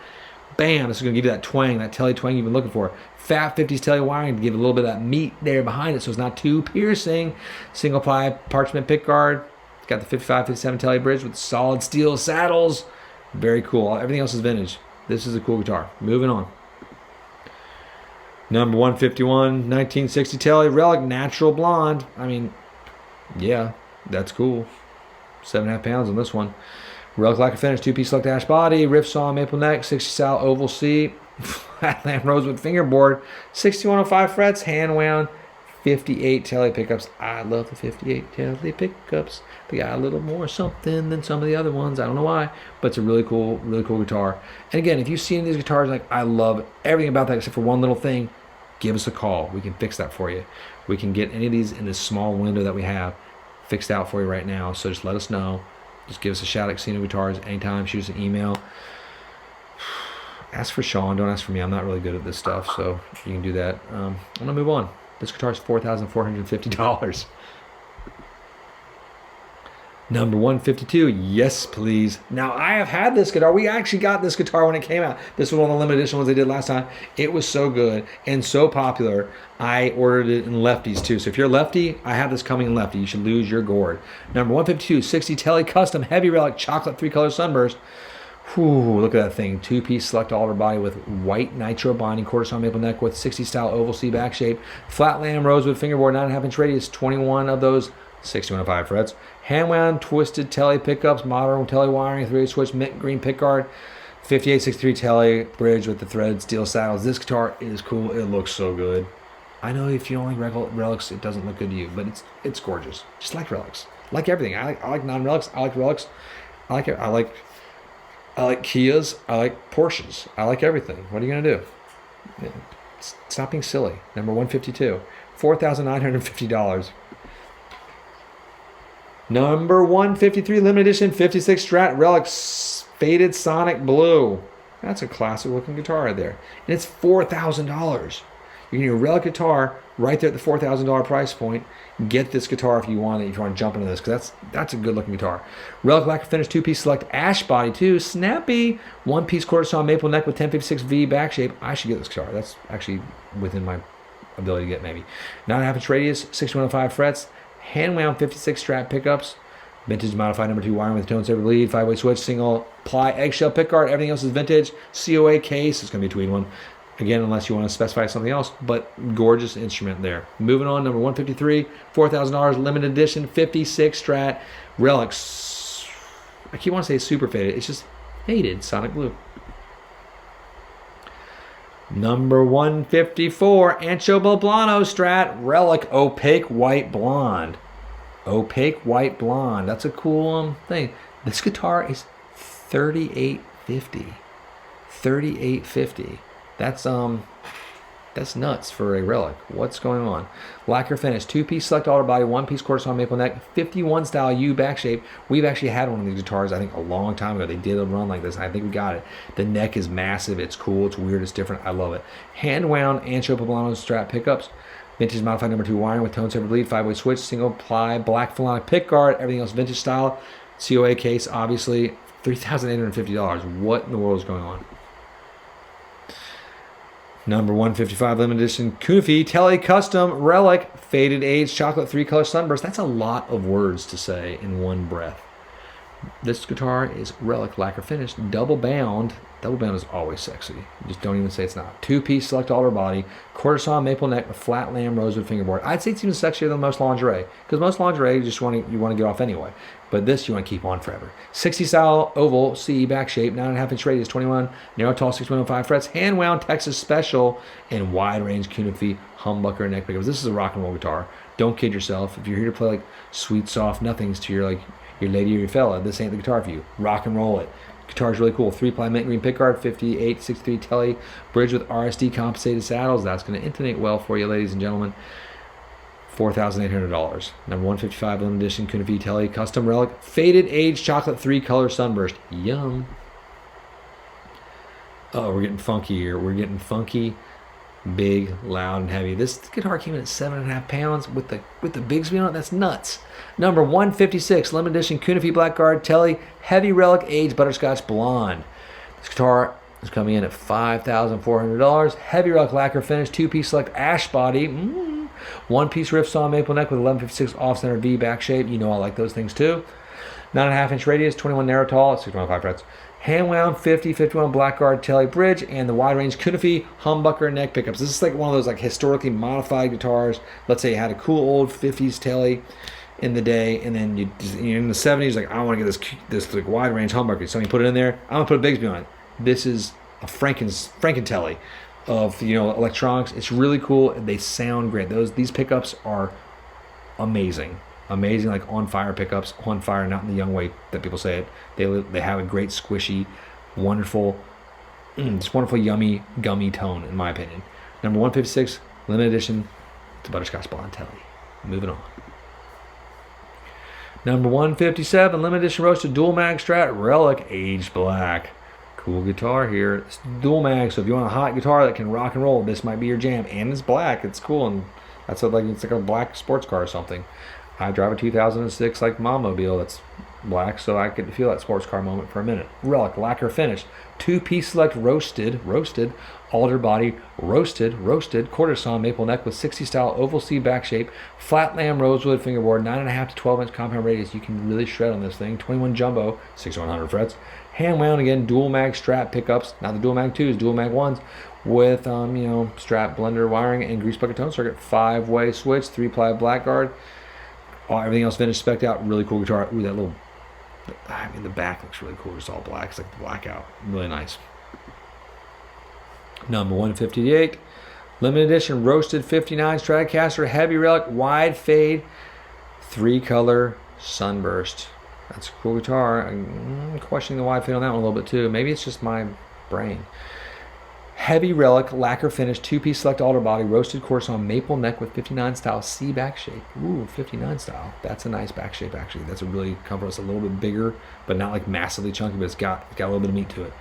Bam, this is going to give you that twang, that telly twang you've been looking for. Fat 50s telly wiring to give a little bit of that meat there behind it so it's not too piercing. Single ply parchment pickguard. It's got the 55, 57 telly bridge with solid steel saddles. Very cool. Everything else is vintage. This is a cool guitar. Moving on. Number 151, 1960 Telly Relic Natural Blonde. I mean, yeah, that's cool. 7.5 pounds on this one. Relic lacquer finish, 2-piece select ash body, riff saw maple neck, 60 style oval C, flatland rosewood fingerboard, 6105 frets, hand wound, 58 telly pickups. I love the 58 telly pickups. They got a little more something than some of the other ones. I don't know why, but it's a really cool guitar. And again, if you've seen these guitars, like I love everything about that except for one little thing, give us a call. We can fix that for you. We can get any of these in this small window that we have fixed out for you right now. So just let us know. Just give us a shout at Casino Guitars anytime. Shoot us an email. Ask for Sean. Don't ask for me. I'm not really good at this stuff, so you can do that. I'm going to move on. This guitar is $4,450. Number 152, yes please. Now I have had this guitar. We actually got this guitar when it came out. This was one of the limited edition ones they did last time. It was so good and so popular. I ordered it in lefties too. So if you're a lefty, I have this coming in lefty. You should lose your gourd. Number 152, 60 Telly Custom Heavy Relic Chocolate 3-color Sunburst. Whew, look at that thing. Two-piece select alder body with white nitro binding, quarter-saw maple neck with 60 style oval C back shape, flat lamb rosewood fingerboard, 9.5 inch radius, 21 of those, 6105 frets. Hand wound twisted telly pickups, modern telly wiring, 3/8 switch, mint green pickguard, 5863 telly bridge with the thread steel saddles. This guitar is cool. It looks so good. I know if you don't like relics, it doesn't look good to you, but it's gorgeous. Just like relics, like everything. I like non-relics. I like relics. I like it. I like Kias. I like Porsches. I like everything. What are you gonna do? Stop being silly. Number 152, $4,950. Number 153, limited edition 56 Strat Relics Faded Sonic Blue. That's a classic looking guitar right there, and it's $4,000. You can get a relic guitar right there at the $4,000 price point. Get this guitar if you want it, if you want to jump into this, because that's a good looking guitar. Relic lacquer finish, two-piece select ash body too, snappy, one-piece quarter-saw maple neck with 1056V back shape. I should get this guitar. That's actually within my ability to get maybe. 9.5 inch radius, 6105 frets, hand wound 56 Strat pickups, vintage modified number 2 wiring with tone saver lead, 5-way switch, single ply eggshell pickguard. Everything else is vintage. COA case. It's gonna be a tweed one. Again, unless you want to specify something else, but gorgeous instrument there. Moving on, number 153, $4,000, limited edition, 56 Strat Relics. I keep wanting to say super faded. It's just faded Sonic Blue. Number 154, Ancho Poblano Strat Relic Opaque White Blonde. Opaque White Blonde. That's a cool thing. This guitar is $38.50. $38.50. That's nuts for a relic. What's going on? Lacquer finish, two-piece select alder body, one-piece quarter-saw maple neck, 51 style U back shape. We've actually had one of these guitars, I think, a long time ago. They did a run like this. I think we got it. The neck is massive. It's cool. It's weird. It's different. I love it. Hand-wound Ancho Poblano Strat pickups. Vintage modified number 2 wiring with tone saver lead, 5-way switch, single ply, black Philonic pickguard. Everything else vintage style. COA case, obviously. $3,850. What in the world is going on? Number 155, limited edition Kunafi Tele Custom Relic Faded Age Chocolate 3-color Sunburst. That's a lot of words to say in one breath. This guitar is relic lacquer finished, double bound. Double bound is always sexy. Just don't even say it's not. Two-piece select alder body, quarter-saw maple neck with flat lamb rosewood fingerboard. I'd say it's even sexier than most lingerie, because most lingerie you want to get off anyway. But this you want to keep on forever. 60 style oval CE back shape, 9.5 inch radius, 21 narrow tall 6105 frets, hand wound Texas special, and wide range Kunafi humbucker neck pickups. This is a rock and roll guitar. Don't kid yourself. If you're here to play like sweet soft nothings to your lady or your fella, this ain't the guitar for you. Rock and roll it. Guitar's really cool. 3-ply mint green pickguard, 5863 telly bridge with RSD compensated saddles. That's going to intonate well for you, ladies and gentlemen. $4,800. Number 155, limited edition Kunafi telly custom relic faded age chocolate 3-color sunburst. Yum. Oh, we're getting funky here. We're getting funky, big, loud, and heavy. This guitar came in at 7.5 pounds with the Bigsby on it. That's nuts. Number 156, limited edition Kunafi Blackguard Telly Heavy Relic Aged Butterscotch Blonde. This guitar is coming in at $5,400. Heavy Relic lacquer finish, two-piece select ash body, one-piece riff saw maple neck with 1156 off-center V back shape. You know I like those things too. 9.5 inch radius, 21 narrow tall, 6.5 frets. Hand wound 51 Blackguard Telly bridge, and the wide range Kunafi humbucker neck pickups. This is like one of those like historically modified guitars. Let's say you had a cool old 50s Telly in the day, and then you're in the 70s, like I want to get this like wide range humbucker. So you put it in there. I'm gonna put a Bigsby on it. This is a Frankentelly of electronics. It's really cool. They sound great. These pickups are amazing. Amazing, like on fire pickups, on fire, not in the young way that people say it. They have a great squishy, wonderful, just wonderful, yummy, gummy tone, in my opinion. Number 156, limited edition, it's a Butterscotch Blonde Telly. Moving on. Number 157, limited edition roasted dual mag Strat Relic Aged Black. Cool guitar here. It's dual mag, so if you want a hot guitar that can rock and roll, this might be your jam. And it's black. It's cool, and it's like a black sports car or something. I drive a 2006 like Mobile that's black, so I could feel that sports car moment for a minute. Relic lacquer finish, two-piece select roasted alder body, roasted quarter saw maple neck with 60 style oval C back shape, flat lamb rosewood fingerboard, 9.5 to 12 inch compound radius. You can really shred on this thing. 21 jumbo, 6100 frets. Hand wound again, dual mag Strat pickups, not the dual mag 2s, dual mag 1s, with Strat blender wiring and grease bucket tone circuit, 5-way switch, 3-ply blackguard. Everything else vintage spec'd out. Really cool guitar. Ooh, that little, the back looks really cool. It's all black. It's like the blackout. Really nice. Number 158, limited edition roasted 59 Stratocaster heavy relic wide fade 3-color sunburst. That's a cool guitar. I'm questioning the wide fade on that one a little bit too. Maybe it's just my brain. Heavy relic lacquer finish 2-piece select alder body roasted corson maple neck with 59 style C back shape. Ooh, 59 style. That's a nice back shape actually. That's a really comfortable. It's a little bit bigger, but not like massively chunky. But it's got a little bit of meat to it.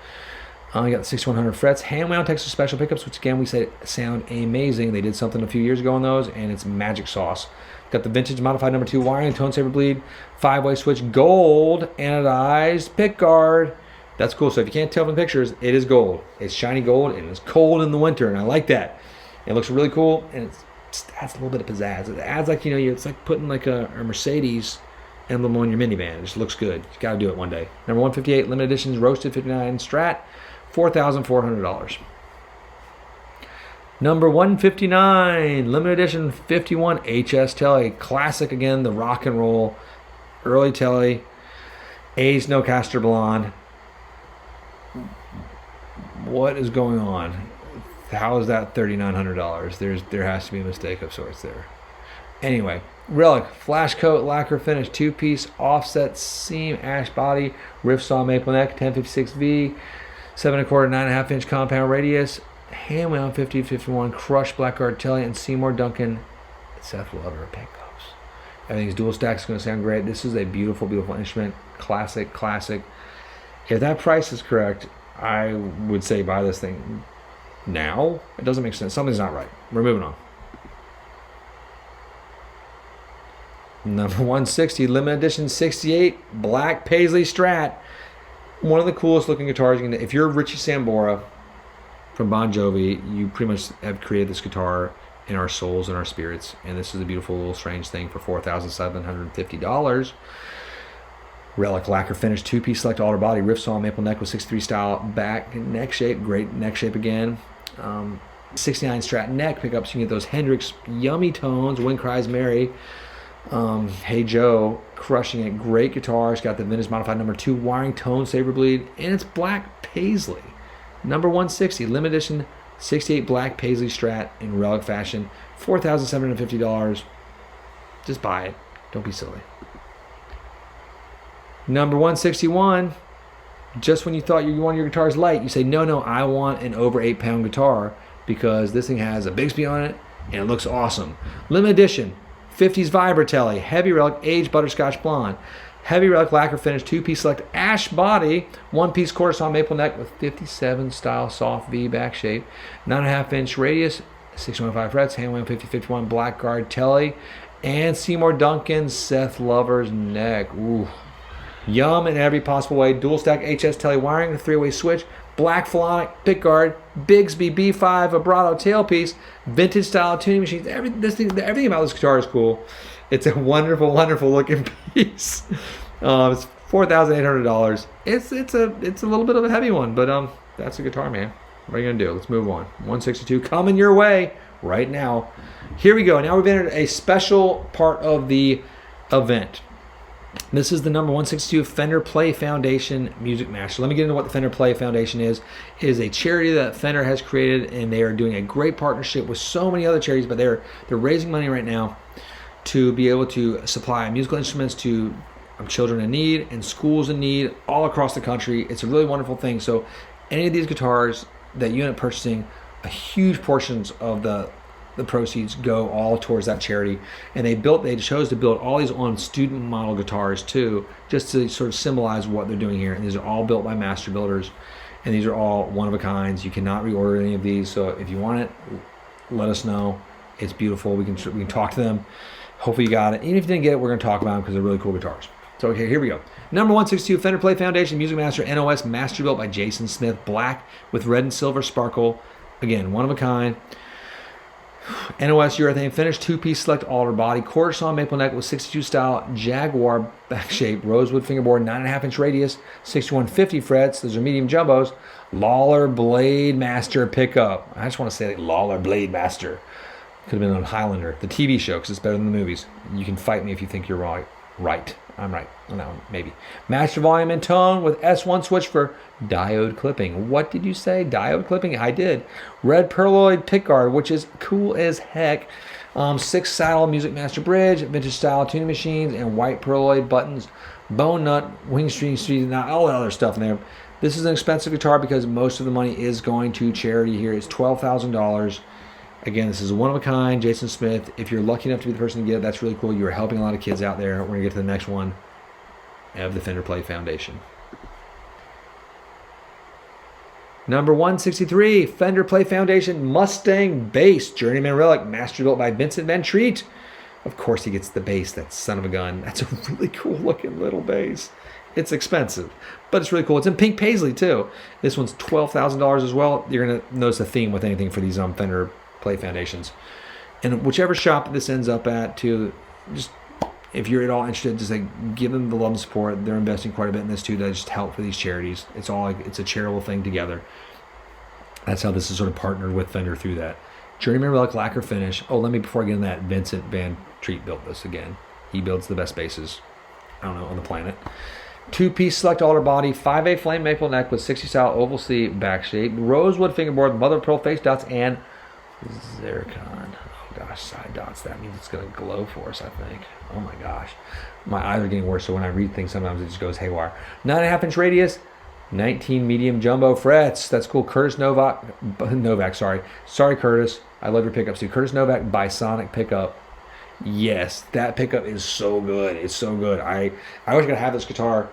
You got the 6100 frets, hand wound Texas special pickups, which again we said sound amazing. They did something a few years ago on those, and it's magic sauce. Got the vintage modified number 2 wiring, tone saver bleed, 5-way switch, gold anodized pick guard. That's cool. So if you can't tell from the pictures, it is gold. It's shiny gold, and it's cold in the winter, and I like that. It looks really cool, and it adds a little bit of pizzazz. It adds like, it's like putting like a Mercedes emblem on your minivan. It just looks good. You got to do it one day. Number 158, limited editions, roasted 59 Strat, $4,400. Number 159, limited edition 51 HS Telly. Classic again, the rock and roll, early Telly, aged Nocaster blonde. What is going on? How is that $3,900? There has to be a mistake of sorts there. Anyway, relic, flash coat, lacquer finish, 2-piece offset seam, ash body, riff saw maple neck, 1056V, 7 1/4, 9.5 inch compound radius, hand wound 5051, crushed blackguard Telly, and Seymour Duncan Seth Lover pickups. Everything's dual stack. It's going to sound great. This is a beautiful, beautiful instrument. Classic. If that price is correct, I would say buy this thing now. It doesn't make sense. Something's not right. We're moving on. Number 160, limited edition 68 black Paisley Strat. One of the coolest looking guitars. If you're Richie Sambora from Bon Jovi, you pretty much have created this guitar in our souls and our spirits. And this is a beautiful little strange thing for $4,750. Relic lacquer finish, 2-piece select alder body, riff saw maple neck with 63 style back and neck shape. Great neck shape again. 69 Strat neck pickups. You can get those Hendrix yummy tones. Wind Cries Mary. Hey Joe, crushing it. Great guitar. It's got the vintage modified number 2 wiring, tone saver bleed, and it's black Paisley. Number 160, limited edition 68 black Paisley Strat in relic fashion, $4,750. Just buy it. Don't be silly. Number 161, just when you thought you wanted your guitars light, you say, no, I want an over 8-pound guitar because this thing has a Bigsby on it and it looks awesome. Limited edition 50s Vibratelli, heavy relic, aged butterscotch blonde, heavy relic lacquer finish, 2-piece select ash body, 1-piece quarter saw maple neck with 57 style soft V back shape, 9.5 inch radius, 615 frets, hand wound 5051 blackguard Telly, and Seymour Duncan Seth Lover's neck. Ooh. Yum in every possible way. Dual stack HS Telly wiring, a 3-way switch, black Philonic pickguard, Bigsby B5 vibrato tailpiece, vintage style tuning machines. Everything about this guitar is cool. It's a wonderful, wonderful looking piece. It's $4,800. It's a little bit of a heavy one, but that's a guitar, man. What are you gonna do? Let's move on. 162 coming your way right now. Here we go. Now we've entered a special part of the event. This is the number 162 Fender Play Foundation Music Master. Let me get into what the Fender Play Foundation is. It is a charity that Fender has created, and they are doing a great partnership with so many other charities, but they're raising money right now to be able to supply musical instruments to children in need and schools in need all across the country. It's a really wonderful thing. So any of these guitars that you end up purchasing, a huge portions of the proceeds go all towards that charity. And they chose to build all these on student model guitars too, just to sort of symbolize what they're doing here. And these are all built by master builders, and these are all one of a kinds. You cannot reorder any of these, so if you want it, let us know. It's beautiful. We can talk to them. Hopefully you got it. Even if you didn't get it, we're going to talk about them because they're really cool guitars. So okay, here we go. Number 162 Fender Play Foundation Music Master NOS Master Built by Jason Smith, black with red and silver sparkle. Again, one of a kind. NOS urethane finish, two-piece select alder body, quarter saw maple neck with 62 style Jaguar back shape, rosewood fingerboard, 9.5-inch radius, 6150 frets. Those are medium jumbos. Lawler Blade Master pickup. I just want to say like Lawler Blade Master. Could have been on Highlander, the TV show, because it's better than the movies. You can fight me if you think you're right. Right. I'm right. No, maybe. Master volume and tone with S1 switch for diode clipping. What did you say? Diode clipping? I did. Red pearloid pickguard, which is cool as heck. 6 saddle Music Master bridge, vintage style tuning machines, and white pearloid buttons. Bone nut, wing string, all that other stuff in there. This is an expensive guitar because most of the money is going to charity here. It's $12,000. Again, this is a one-of-a-kind, Jason Smith. If you're lucky enough to be the person to get it, that's really cool. You are helping a lot of kids out there. We're going to get to the next one of the Fender Play Foundation. Number 163, Fender Play Foundation Mustang Bass, Journeyman Relic, master built by Vincent Van Treat. Of course he gets the bass, that son of a gun. That's a really cool looking little bass. It's expensive, but it's really cool. It's in pink paisley too. This one's $12,000 as well. You're going to notice a theme with anything for these Fender Play Foundations. And whichever shop this ends up at too, just if you're at all interested, just like give them the love and support. They're investing quite a bit in this too to just help for these charities. It's all like, it's a charitable thing together. That's how this is sort of partnered with Fender through that. Journeyman Relic lacquer finish. Oh, before I get into that, Vincent Van Treat built this again. He builds the best basses, I don't know, on the planet. Two-piece select alder body, 5A flame maple neck with 60 style oval C back shape, rosewood fingerboard, mother of pearl face dots, and zircon. Oh gosh, side dots. That means it's going to glow for us, I think. Oh my gosh. My eyes are getting worse, so when I read things, sometimes it just goes haywire. 9.5-inch radius, 19 medium jumbo frets. That's cool. Curtis Novak, sorry. Sorry, Curtis. I love your pickups too. Curtis Novak Bisonic pickup. Yes, that pickup is so good. It's so good. I was going to have this guitar,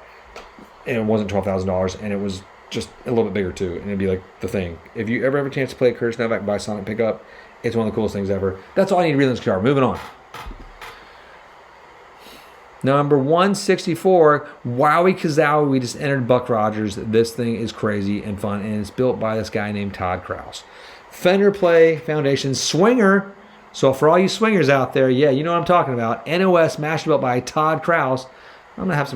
and it wasn't $12,000, and it was just a little bit bigger too, and it'd be like the thing. If you ever have a chance to play a Curtis Novak Bisonic pickup, it's one of the coolest things ever. That's all I need to read on this guitar. Moving on. Number 164, Wowie Kazowie. We just entered Buck Rogers. This thing is crazy and fun, and it's built by this guy named Todd Krause. Fender Play Foundation Swinger. So for all you swingers out there, yeah, you know what I'm talking about. NOS master built by Todd Krause. I'm going to have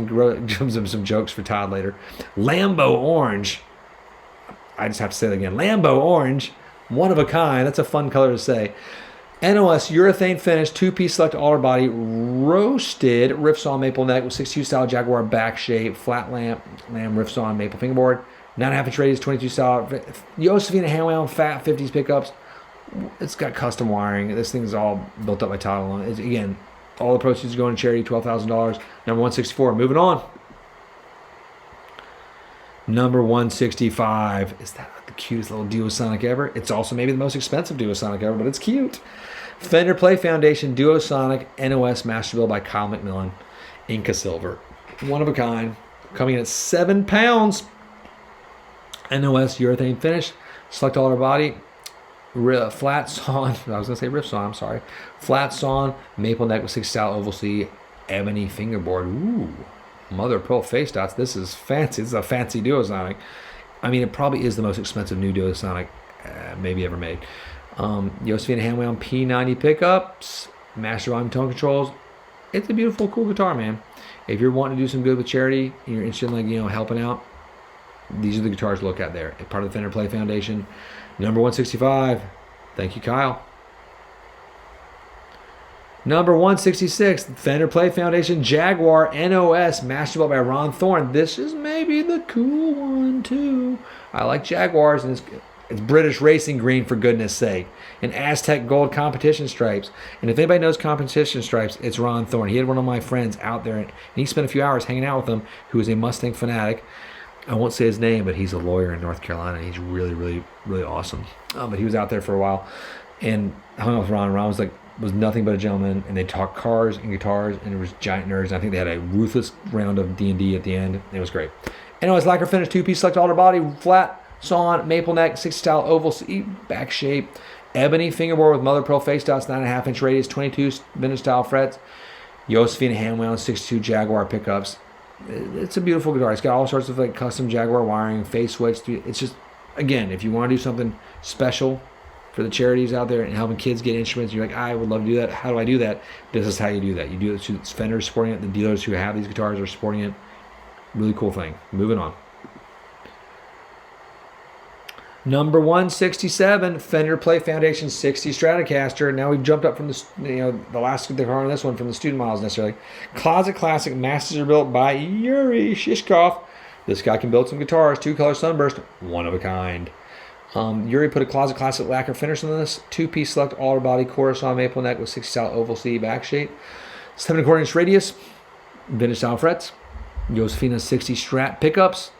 some jokes for Todd later. Lambo Orange. I just have to say that again. Lambo Orange. One of a kind. That's a fun color to say. NOS urethane finish, two-piece select alder body, roasted riff saw maple neck with 62 style Jaguar back shape, flat lamb riff saw maple fingerboard, 9.5-inch radius, 22 style Josephine hand-wound fat 50s pickups. It's got custom wiring. This thing is all built up by Todd alone. Again, all the proceeds are going to charity, $12,000. Number 164. Moving on. Number 165. Is that the cutest little Duosonic ever? It's also maybe the most expensive Duosonic ever, but it's cute. Fender Play Foundation Duosonic NOS master build by Kyle McMillan. Inca Silver. One of a kind. Coming in at 7 pounds. NOS urethane finish. Select alder body. Flat sawn, I was going to say riff sawn, I'm sorry. Flat sawn, maple neck with 6 style oval C, ebony fingerboard. Ooh, mother of pearl face dots. This is fancy. This is a fancy Duosonic. I mean, it probably is the most expensive new Duosonic maybe ever made. Josephine hand-wound P90 pickups, master volume tone controls. It's a beautiful, cool guitar, man. If you're wanting to do some good with charity and you're interested in, helping out, these are the guitars to look at there. Part of the Fender Play Foundation. Number 165. Thank you, Kyle. Number 166. Fender Play Foundation Jaguar NOS master built by Ron Thorne. This is maybe the cool one too. I like Jaguars, and it's British racing green, for goodness sake. And Aztec gold competition stripes. And if anybody knows competition stripes, it's Ron Thorne. He had one of my friends out there, and he spent a few hours hanging out with him, who is a Mustang fanatic. I won't say his name, but he's a lawyer in North Carolina. He's really, really, really awesome. But he was out there for a while, and hung out with Ron. Ron was nothing but a gentleman, and they talked cars and guitars, and it was giant nerds. And I think they had a ruthless round of D&D at the end. It was great. Anyways, lacquer finish, two-piece select alder body, flat sawn, maple neck, 60 style oval C back shape, ebony fingerboard with mother pearl face dots, 9.5-inch radius, 22 vintage style frets, Josephine hand-wound 62 Jaguar pickups. It's a beautiful guitar. It's got all sorts of custom Jaguar wiring, phase switch. It's just, again, if you want to do something special for the charities out there and helping kids get instruments. You're like, I would love to do that. How do I do that? This is how you do that. You do it. It's Fender supporting it. The dealers who have these guitars are supporting it. Really cool thing. Moving on. Number 167, Fender Play Foundation 60 Stratocaster. Now we've jumped up from the last guitar on this one from the student models necessarily. Closet Classic, masters are built by Yuri Shishkov. This guy can build some guitars, 2-color sunburst, one of a kind. Yuri put a Closet Classic lacquer finish on this. 2-piece select alder body, Coruscant maple neck with 60 style oval C back shape. 7¼ inch radius, vintage style frets. Josefina 60 Strat pickups.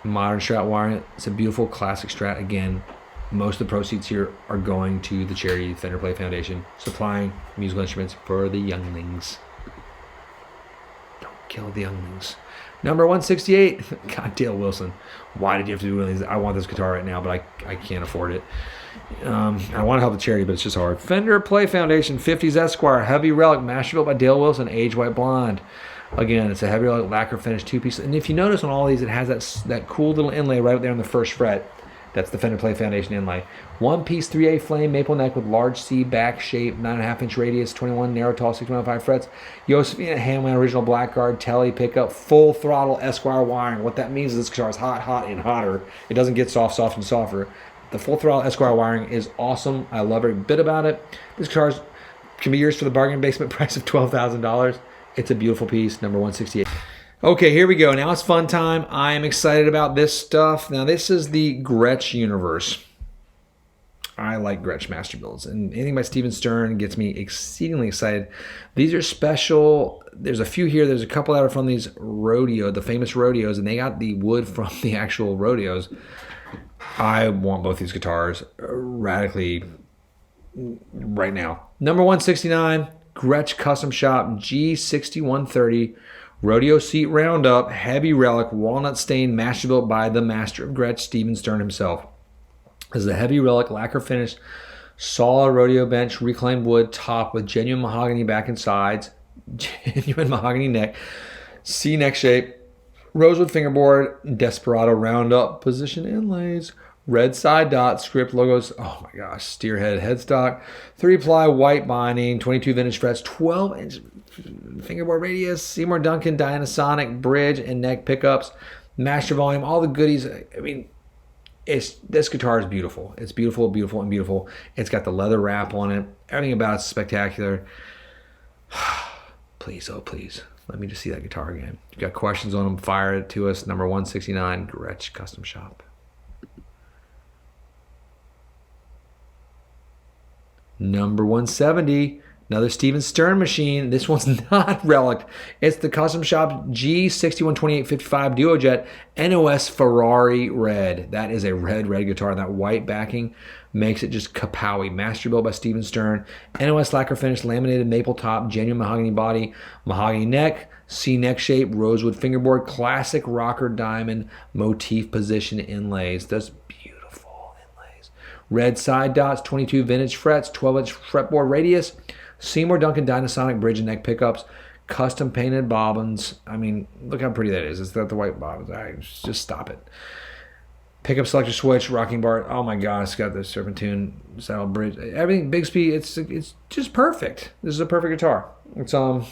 Modern Strat wiring. It's a beautiful classic Strat. Again, most of the proceeds here are going to the charity Fender Play Foundation, supplying musical instruments for the younglings. Don't kill the younglings. Number 168, God, Dale Wilson. Why did you have to do one of these? I want this guitar right now, but I can't afford it. I want to help the charity, but it's just hard. Fender Play Foundation 50s Esquire, heavy relic, master built by Dale Wilson, age white blonde. Again, it's a heavy relic lacquer finish 2-piece. And if you notice on all these, it has that cool little inlay right up there on the first fret. That's the Fender Play Foundation inlay. 1-piece 3A flame maple neck with large C back shape, 9.5 inch radius, 21 narrow tall, 6.5 frets. Josefina Hamlin original blackguard telly pickup, full throttle Esquire wiring. What that means is this guitar is hot, hot, and hotter. It doesn't get soft, soft, and softer. The full throttle Esquire wiring is awesome. I love every bit about it. This guitar can be yours for the bargain basement price of $12,000. It's a beautiful piece, number 168. Okay, here we go. Now it's fun time. I am excited about this stuff. Now this is the Gretsch universe. I like Gretsch master builds, and anything by Steven Stern gets me exceedingly excited. These are special. There's a few here. There's a couple that are from these the famous rodeos, and they got the wood from the actual rodeos. I want both these guitars radically right now. Number 169. Gretsch Custom Shop G6130 Rodeo Seat Roundup Heavy Relic Walnut Stain Master built by the master of Gretsch, Steven Stern himself. This is a heavy relic lacquer finish, solid rodeo bench, reclaimed wood top with genuine mahogany back and sides, genuine mahogany neck, C neck shape, rosewood fingerboard, Desperado Roundup position inlays. Red side dot, script logos, oh my gosh, steerhead headstock, 3-ply white binding, 22 vintage frets, 12-inch fingerboard radius, Seymour Duncan Dynasonic bridge and neck pickups, master volume, all the goodies. I mean, this guitar is beautiful. It's beautiful, beautiful, and beautiful. It's got the leather wrap on it. Everything about it's spectacular. Please, oh please, let me just see that guitar again. If you've got questions on them, fire it to us. Number 169, Gretsch Custom Shop. Number 170, another Steven Stern machine. This one's not relic. It's the Custom Shop G612855 Duojet NOS Ferrari Red. That is a red guitar. And that white backing makes it just kapowie. Master built by Steven Stern. NOS lacquer finish, laminated maple top, genuine mahogany body, mahogany neck, C neck shape, rosewood fingerboard, classic rocker diamond motif position inlays. That's red side dots, 22 vintage frets, 12-inch fretboard radius, Seymour Duncan Dynasonic bridge and neck pickups, custom painted bobbins. I mean, look how pretty that is. It's got the white bobbins. Just stop it. Pickup selector switch, rocking bar. Oh my gosh, it's got the serpentine saddle bridge. Everything, big speed. It's just perfect. This is a perfect guitar. It's I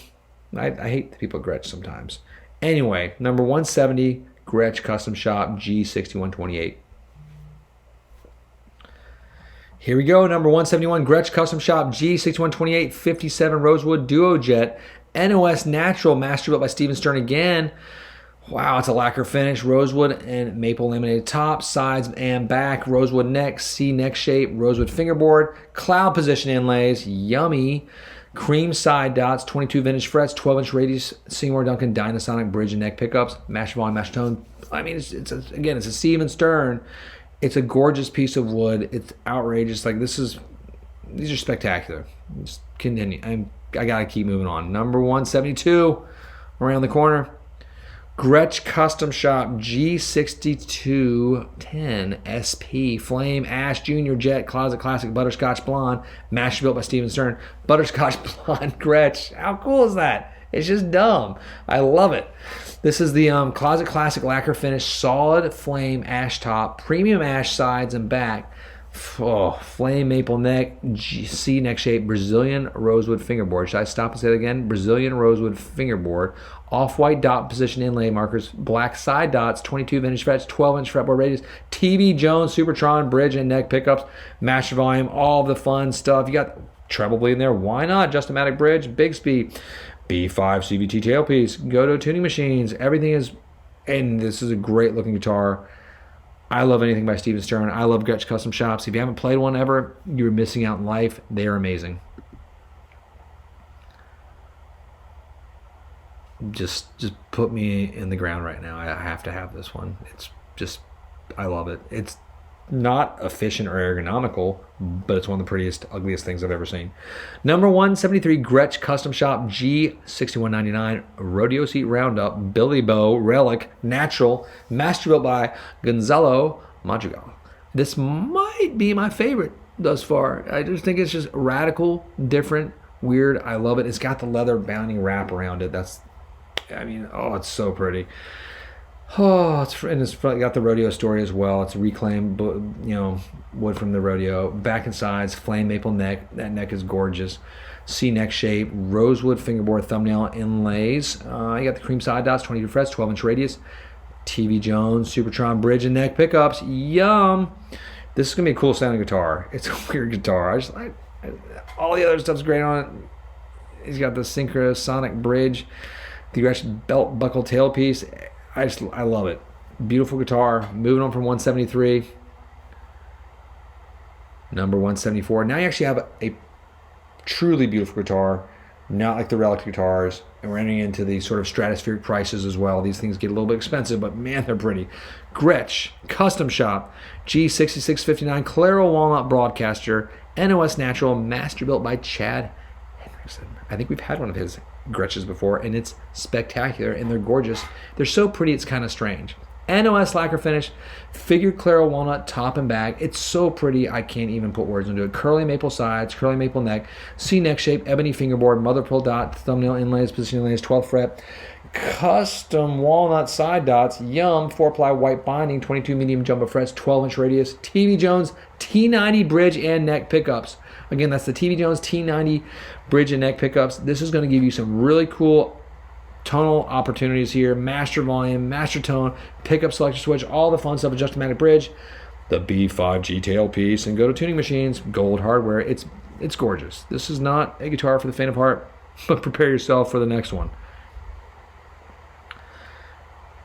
hate the people at Gretsch sometimes. Anyway, number 170, Gretsch Custom Shop G6128. Here we go, number 171, Gretsch Custom Shop G6128 57 Rosewood Duojet NOS Natural, master built by Steven Stern again. Wow, it's a lacquer finish, rosewood and maple laminated top, sides and back, rosewood neck, C neck shape, rosewood fingerboard, cloud position inlays, yummy, cream side dots, 22 vintage frets, 12-inch radius, Seymour Duncan Dynasonic bridge and neck pickups, master volume, master tone. I mean, it's a Steven Stern. It's a gorgeous piece of wood. It's outrageous. Like these are spectacular. Just continue. I gotta keep moving on. Number 172, around the corner. Gretsch Custom Shop G6210 SP Flame Ash Junior Jet Closet Classic Butterscotch Blonde, master built by Steven Stern. Butterscotch Blonde Gretsch. How cool is that? It's just dumb. I love it. This is the Closet Classic lacquer finish, solid flame ash top, premium ash sides and back, Oh, flame maple neck, C neck shape, Brazilian rosewood fingerboard. Should I stop and say that again? Brazilian rosewood fingerboard. Off-white dot position inlay markers, black side dots, 22 inch frets, 12-inch fretboard radius, TV Jones, Supertron, bridge and neck pickups, master volume, all the fun stuff. You got treble bleed in there. Why not? Just-o-matic bridge, Bigsby, B5 CVT tailpiece. Go to Tuning Machines. Everything is, and this is a great looking guitar. I love anything by Steven Stern. I love Gretsch Custom Shops. If you haven't played one ever, you're missing out in life. They are amazing. Just put me in the ground right now. I have to have this one. It's just, I love it. It's not efficient or ergonomical, but it's one of the prettiest, ugliest things I've ever seen. Number 173, Gretsch Custom Shop G6199 Rodeo Seat Roundup Billy Bow Relic Natural, master built by Gonzalo Madrigal. This might be my favorite thus far. I just think it's just radical, different, weird. I love it. It's got the leather bounding wrap around it. Oh, it's so pretty. Oh, it's got the rodeo story as well. It's reclaimed, wood from the rodeo. Back and sides, flame maple neck. That neck is gorgeous. C neck shape, rosewood fingerboard thumbnail inlays. You got the cream side dots, 22 frets, 12-inch radius. TV Jones, Supertron bridge and neck pickups. Yum! This is gonna be a cool sounding guitar. It's a weird guitar. All the other stuff's great on it. He's got the Synchrosonic bridge, the Gretsch belt buckle tailpiece. I love it. Beautiful guitar. Moving on from 173. Number 174. Now you actually have a truly beautiful guitar, not like the Relic guitars. And we're entering into the sort of stratospheric prices as well. These things get a little bit expensive, but man, they're pretty. Gretsch Custom Shop G6659 Claro Walnut Broadcaster NOS Natural, master built by Chad Henriksen. I think we've had one of his Gretsches before, and it's spectacular, and they're gorgeous. They're so pretty, it's kind of strange. NOS lacquer finish, figured Claro Walnut top and back. It's so pretty, I can't even put words into it. Curly maple sides, curly maple neck, C neck shape, ebony fingerboard, mother pearl dot, thumbnail inlays, position inlays, 12th fret. Custom walnut side dots, yum, 4-ply white binding, 22 medium jumbo frets, 12-inch radius. TV Jones T90 bridge and neck pickups. Again, that's the TV Jones T90 bridge and neck pickups. This is going to give you some really cool tonal opportunities here. Master volume, master tone, pickup selector switch, all the fun stuff. Adjustomatic bridge, the B5G tailpiece, and go to Tuning Machines. Gold hardware. It's gorgeous. This is not a guitar for the faint of heart, but prepare yourself for the next one.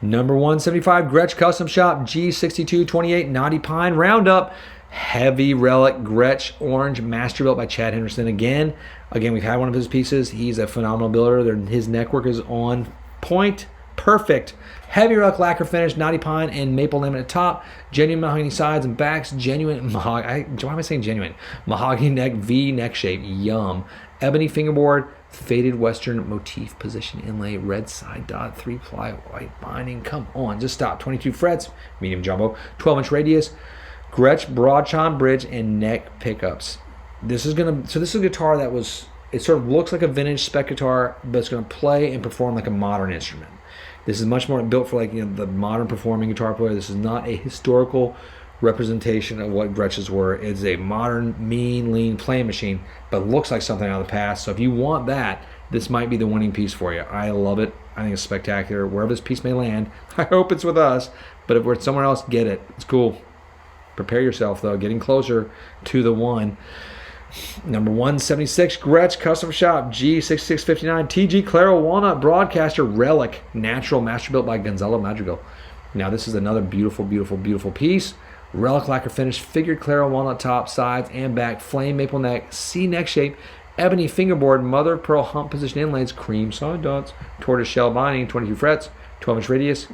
Number 175, Gretsch Custom Shop G6228 Naughty Pine Roundup. Heavy Relic Gretsch Orange, master built by Chad Henderson. Again, we've had one of his pieces. He's a phenomenal builder. His neckwork is on point. Perfect. Heavy Relic lacquer finish, Naughty Pine and maple laminate top. Genuine mahogany sides and backs. Genuine mahogany. Why am I saying genuine? Mahogany neck, V neck shape. Yum. Ebony fingerboard, faded western motif position inlay, red side dot, 3-ply white binding. Come on, just stop. 22 frets, medium jumbo, 12-inch radius. Gretsch broad-chon bridge and neck pickups. This is a guitar that it sort of looks like a vintage spec guitar, but it's going to play and perform like a modern instrument. This is much more built for the modern performing guitar player. This is not a historical representation of what Gretsch's were. It's a modern, mean, lean playing machine, but looks like something out of the past. So if you want that, this might be the winning piece for you. I love it. I think it's spectacular. Wherever this piece may land, I hope it's with us, but if we're somewhere else, get it. It's cool. Prepare yourself, though. Getting closer to the one. Number 176, Gretsch Custom Shop G6659 TG Claro Walnut Broadcaster Relic Natural, master built by Gonzalo Madrigal. Now, this is another beautiful, beautiful, beautiful piece. Relic lacquer finish, figured Claro Walnut top, sides, and back, flame maple neck, C neck shape, ebony fingerboard, mother pearl hump position inlays, cream side dots, tortoise shell binding, 22 frets, 12-inch radius.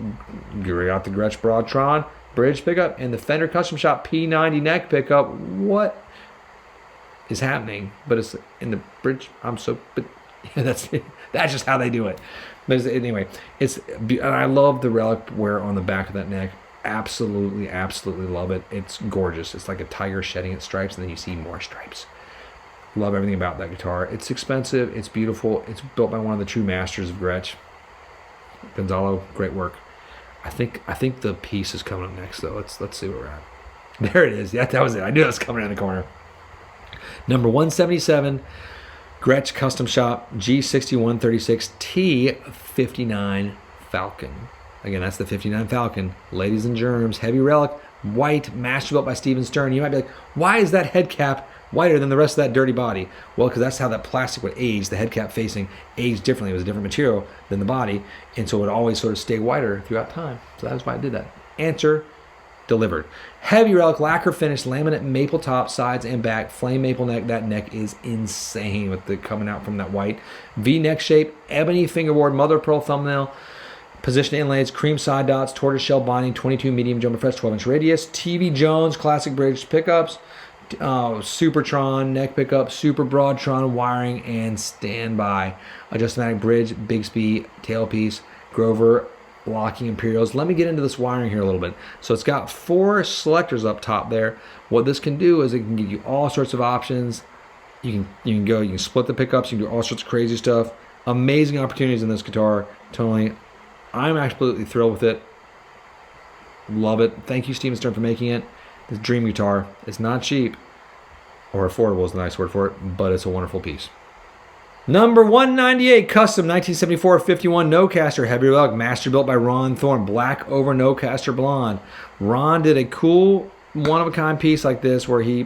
You got the Gretsch Broadtron bridge pickup and the Fender Custom Shop P90 neck pickup. What is happening? But it's in the bridge. That's just how they do it. But anyway, and I love the relic wear on the back of that neck. Absolutely, absolutely love it. It's gorgeous. It's like a tiger shedding its stripes, and then you see more stripes. Love everything about that guitar. It's expensive. It's beautiful. It's built by one of the true masters of Gretsch. Gonzalo, great work. I think the piece is coming up next, though. Let's see where we're at. There it is. Yeah, that was it. I knew that was coming in the corner. Number 177, Gretsch Custom Shop G6136 T59 Falcon. Again, that's the 59 Falcon. Ladies and germs, heavy relic, white, Masterbuilt by Steven Stern. You might be like, why is that head cap whiter than the rest of that dirty body? Well, because that's how that plastic would age. The head cap facing aged differently. It was a different material than the body, and so it would always sort of stay whiter throughout time. So that's why I did that. Answer delivered. Heavy relic, lacquer finish, laminate maple top, sides and back, flame maple neck. That neck is insane with the coming out from that white. V-neck shape, ebony fingerboard, mother of pearl thumbnail, position inlays, cream side dots, tortoiseshell binding, 22 medium jumbo frets, 12-inch radius. TV Jones classic bridge pickups, Supertron neck pickup, Super Broadtron wiring, and standby. Adjustomatic bridge, Bigsby tailpiece, Grover locking Imperials. Let me get into this wiring here a little bit. So it's got 4 selectors up top there. What this can do is it can give you all sorts of options. You can split the pickups, you can do all sorts of crazy stuff. Amazing opportunities in this guitar. Totally. I'm absolutely thrilled with it. Love it. Thank you, Steven Stern, for making it. This dream guitar. It's not cheap, or affordable is the nice word for it, but it's a wonderful piece. Number 198, custom 1974 51 Nocaster heavy relic, Masterbuilt by Ron Thorne, black over Nocaster blonde. Ron did a cool one-of-a-kind piece like this where he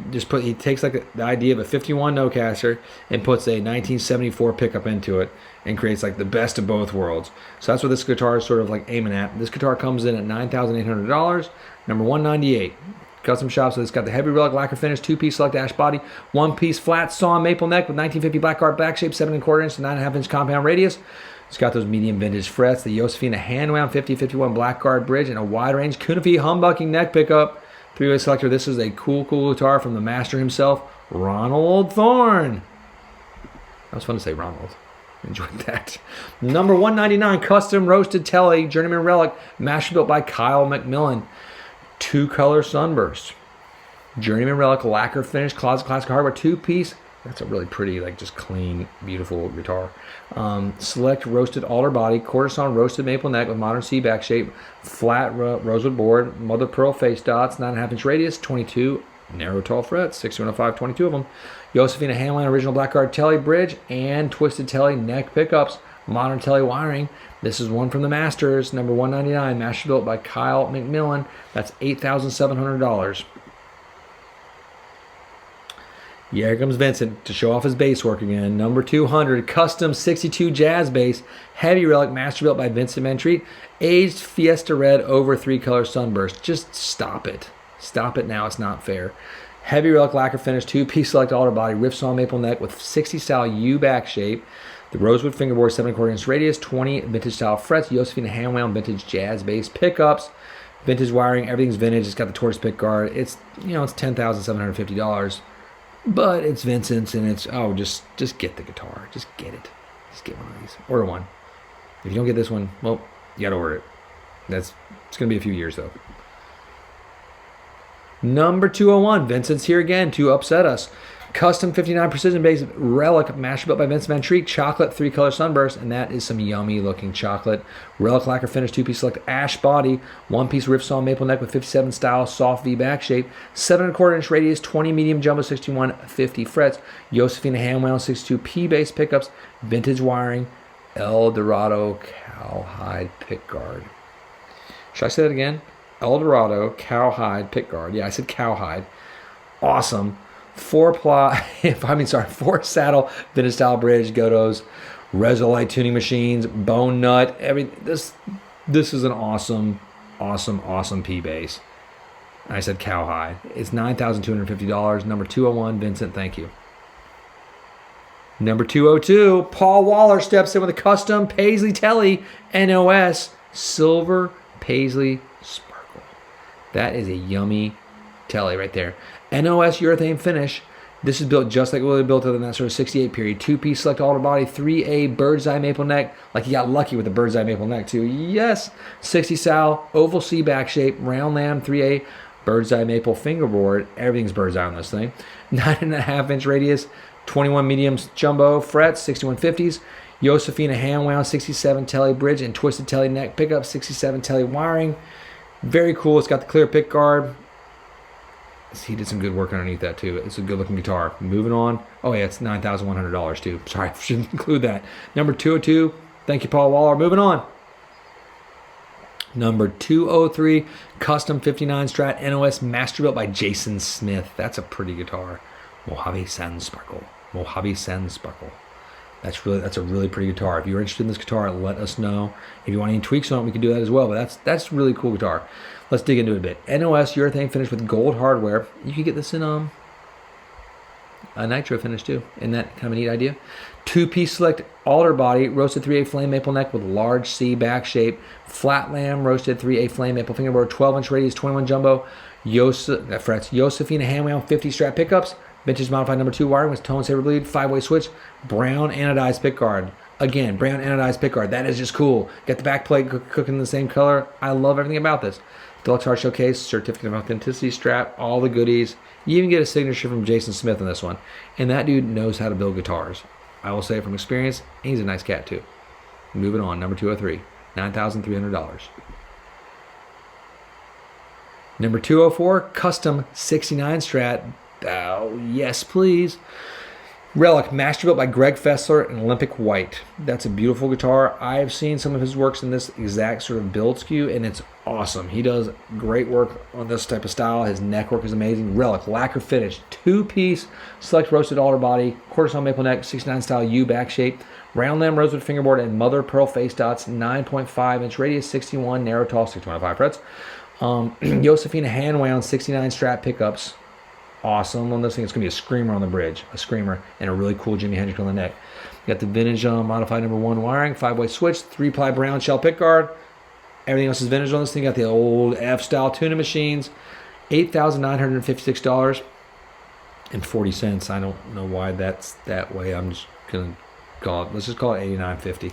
takes like the idea of a 51 Nocaster and puts a 1974 pickup into it and creates like the best of both worlds. So that's what this guitar is sort of like aiming at. This guitar comes in at $9,800. Number 198. Custom shop, so it's got the heavy relic lacquer finish, 2-piece select ash body, 1-piece flat saw maple neck with 1950 black art back shape, 7¼ inch to 9.5-inch compound radius. It's got those medium vintage frets, the Josefina hand wound 5051 black guard bridge, and a wide range Kunafi humbucking neck pickup. 3-way selector. This is a cool guitar from the master himself, Ronald Thorne. That was fun to say, Ronald. Enjoyed that. Number 199, custom roasted Telly journeyman relic, Masterbuilt by Kyle McMillan. 2-color sunburst. Journeyman relic lacquer finish, closet classic hardware, 2-piece. That's a really pretty, like just clean, beautiful guitar. Select roasted alder body, quarter-sawn roasted maple neck with modern C-back shape, flat rosewood board, mother pearl face dots, 9.5-inch radius, 22 narrow tall frets, 6105, 22 of them. Josefina handline original blackguard Telly bridge and twisted Telly neck pickups, modern Telly wiring. This is one from the Masters, number 199, Masterbuilt by Kyle McMillan. That's $8,700. Yeah, here comes Vincent to show off his bass work again. Number 200, custom 62 jazz bass, heavy relic, Masterbuilt by Vincent Ventreat, aged Fiesta Red over 3-color sunburst. Just stop it. Stop it now. It's not fair. Heavy relic lacquer finish, 2-piece select alder body, riff saw maple neck with 60 style U back shape. The rosewood fingerboard, 7¼ inch radius, 20 vintage style frets, Josefina hand wound vintage jazz bass pickups, vintage wiring, everything's vintage. It's got the tortoise pick guard. It's it's $10,750, but it's Vincent's and it's just get the guitar, just get it, just get one of these. Order one. If you don't get this one, well, you gotta order it. It's gonna be a few years though. Number 201, Vincent's here again to upset us. Custom 59 precision bass relic, Masterbuilt by Vincent Ventreat, chocolate 3-color sunburst, and that is some yummy looking chocolate. Relic lacquer finish, 2-piece select ash body, 1-piece riff saw maple neck with 57 style soft V back shape, 7¼ inch radius, 20 medium jumbo 6150 frets, Josefina hand wound 62 P bass pickups, vintage wiring, El Dorado cowhide pickguard. Should I say that again? El Dorado cowhide pickguard. Yeah, I said cowhide. Awesome. 4 saddle vintage style bridge, Godos, Resolite tuning machines, bone nut, this is an awesome P bass. I said cowhide. It's $9,250. Number 201, Vincent, thank you. Number 202, Paul Waller steps in with a custom Paisley Telly NOS silver Paisley sparkle. That is a yummy Telly right there. NOS urethane finish. This is built just like what they built in that sort of 68 period. 2-piece select alder body, 3A bird's eye maple neck. Like you got lucky with the bird's eye maple neck too. Yes. 60 sal, oval C back shape, round lamb, 3A bird's eye maple fingerboard. Everything's bird's eye on this thing. 9.5-inch radius, 21 medium jumbo frets, 6150s. Josefina hand wound 67 Telly bridge and twisted Telly neck pickup, 67 Telly wiring. Very cool. It's got the clear pick guard. He did some good work underneath that too. It's a good looking guitar. Moving on. Oh yeah, it's $9,100 too. Sorry, I shouldn't include that. Number 202. Thank you, Paul Waller. Moving on. Number 203, custom 59 Strat NOS Masterbuilt by Jason Smith. That's a pretty guitar. Mojave Sand Sparkle. Mojave Sand Sparkle. That's a really pretty guitar. If you're interested in this guitar, let us know. If you want any tweaks on it, we can do that as well. But that's a really cool guitar. Let's dig into it a bit. NOS urethane finish with gold hardware. You can get this in a nitro finish too. Isn't that kind of a neat idea? 2-piece select alder body, roasted 3/8 flame maple neck with large C back shape, flat lamb, roasted 3/8 flame maple fingerboard, 12-inch radius, 21 jumbo, frets, Josefina hand-wound 50 Strat pickups, vintage modified number 2 wiring with tone saber bleed, 5-way switch, brown anodized pickguard. Again, brown anodized pickguard. That is just cool. Got the back plate cooking in the same color. I love everything about this. Deluxe Hard Showcase, certificate of authenticity strap, all the goodies. You even get a signature from Jason Smith on this one. And that dude knows how to build guitars. I will say from experience, he's a nice cat too. Moving on, number 203, $9,300. Number 204, custom 69 Strat. Oh, yes, please. Relic, Masterbuilt by Greg Fessler in Olympic White. That's a beautiful guitar. I've seen some of his works in this exact sort of build skew, and it's awesome. He does great work on this type of style. His neck work is amazing. Relic, lacquer finish, 2-piece select roasted alder body, quarter saw maple neck, 69 style U back shape, round lamb rosewood fingerboard, and mother pearl face dots, 9.5-inch radius, 61 narrow tall, 625 frets. Josefina hand wound 69 Strat pickups. Awesome on this thing. It's going to be a screamer on the bridge, a screamer, and a really cool Jimi Hendrix on the neck. You got the vintage modified number 1 wiring, 5-way switch, 3-ply brown shell pickguard. Everything else is vintage on this thing. You got the old F-style tuning machines. $8,956.40. I don't know why that's that way. I'm just going to call it, let's just call it $8,950.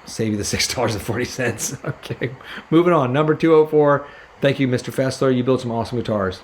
Save you the $6.40. Okay, moving on. Number 204. Thank you, Mr. Fessler. You built some awesome guitars.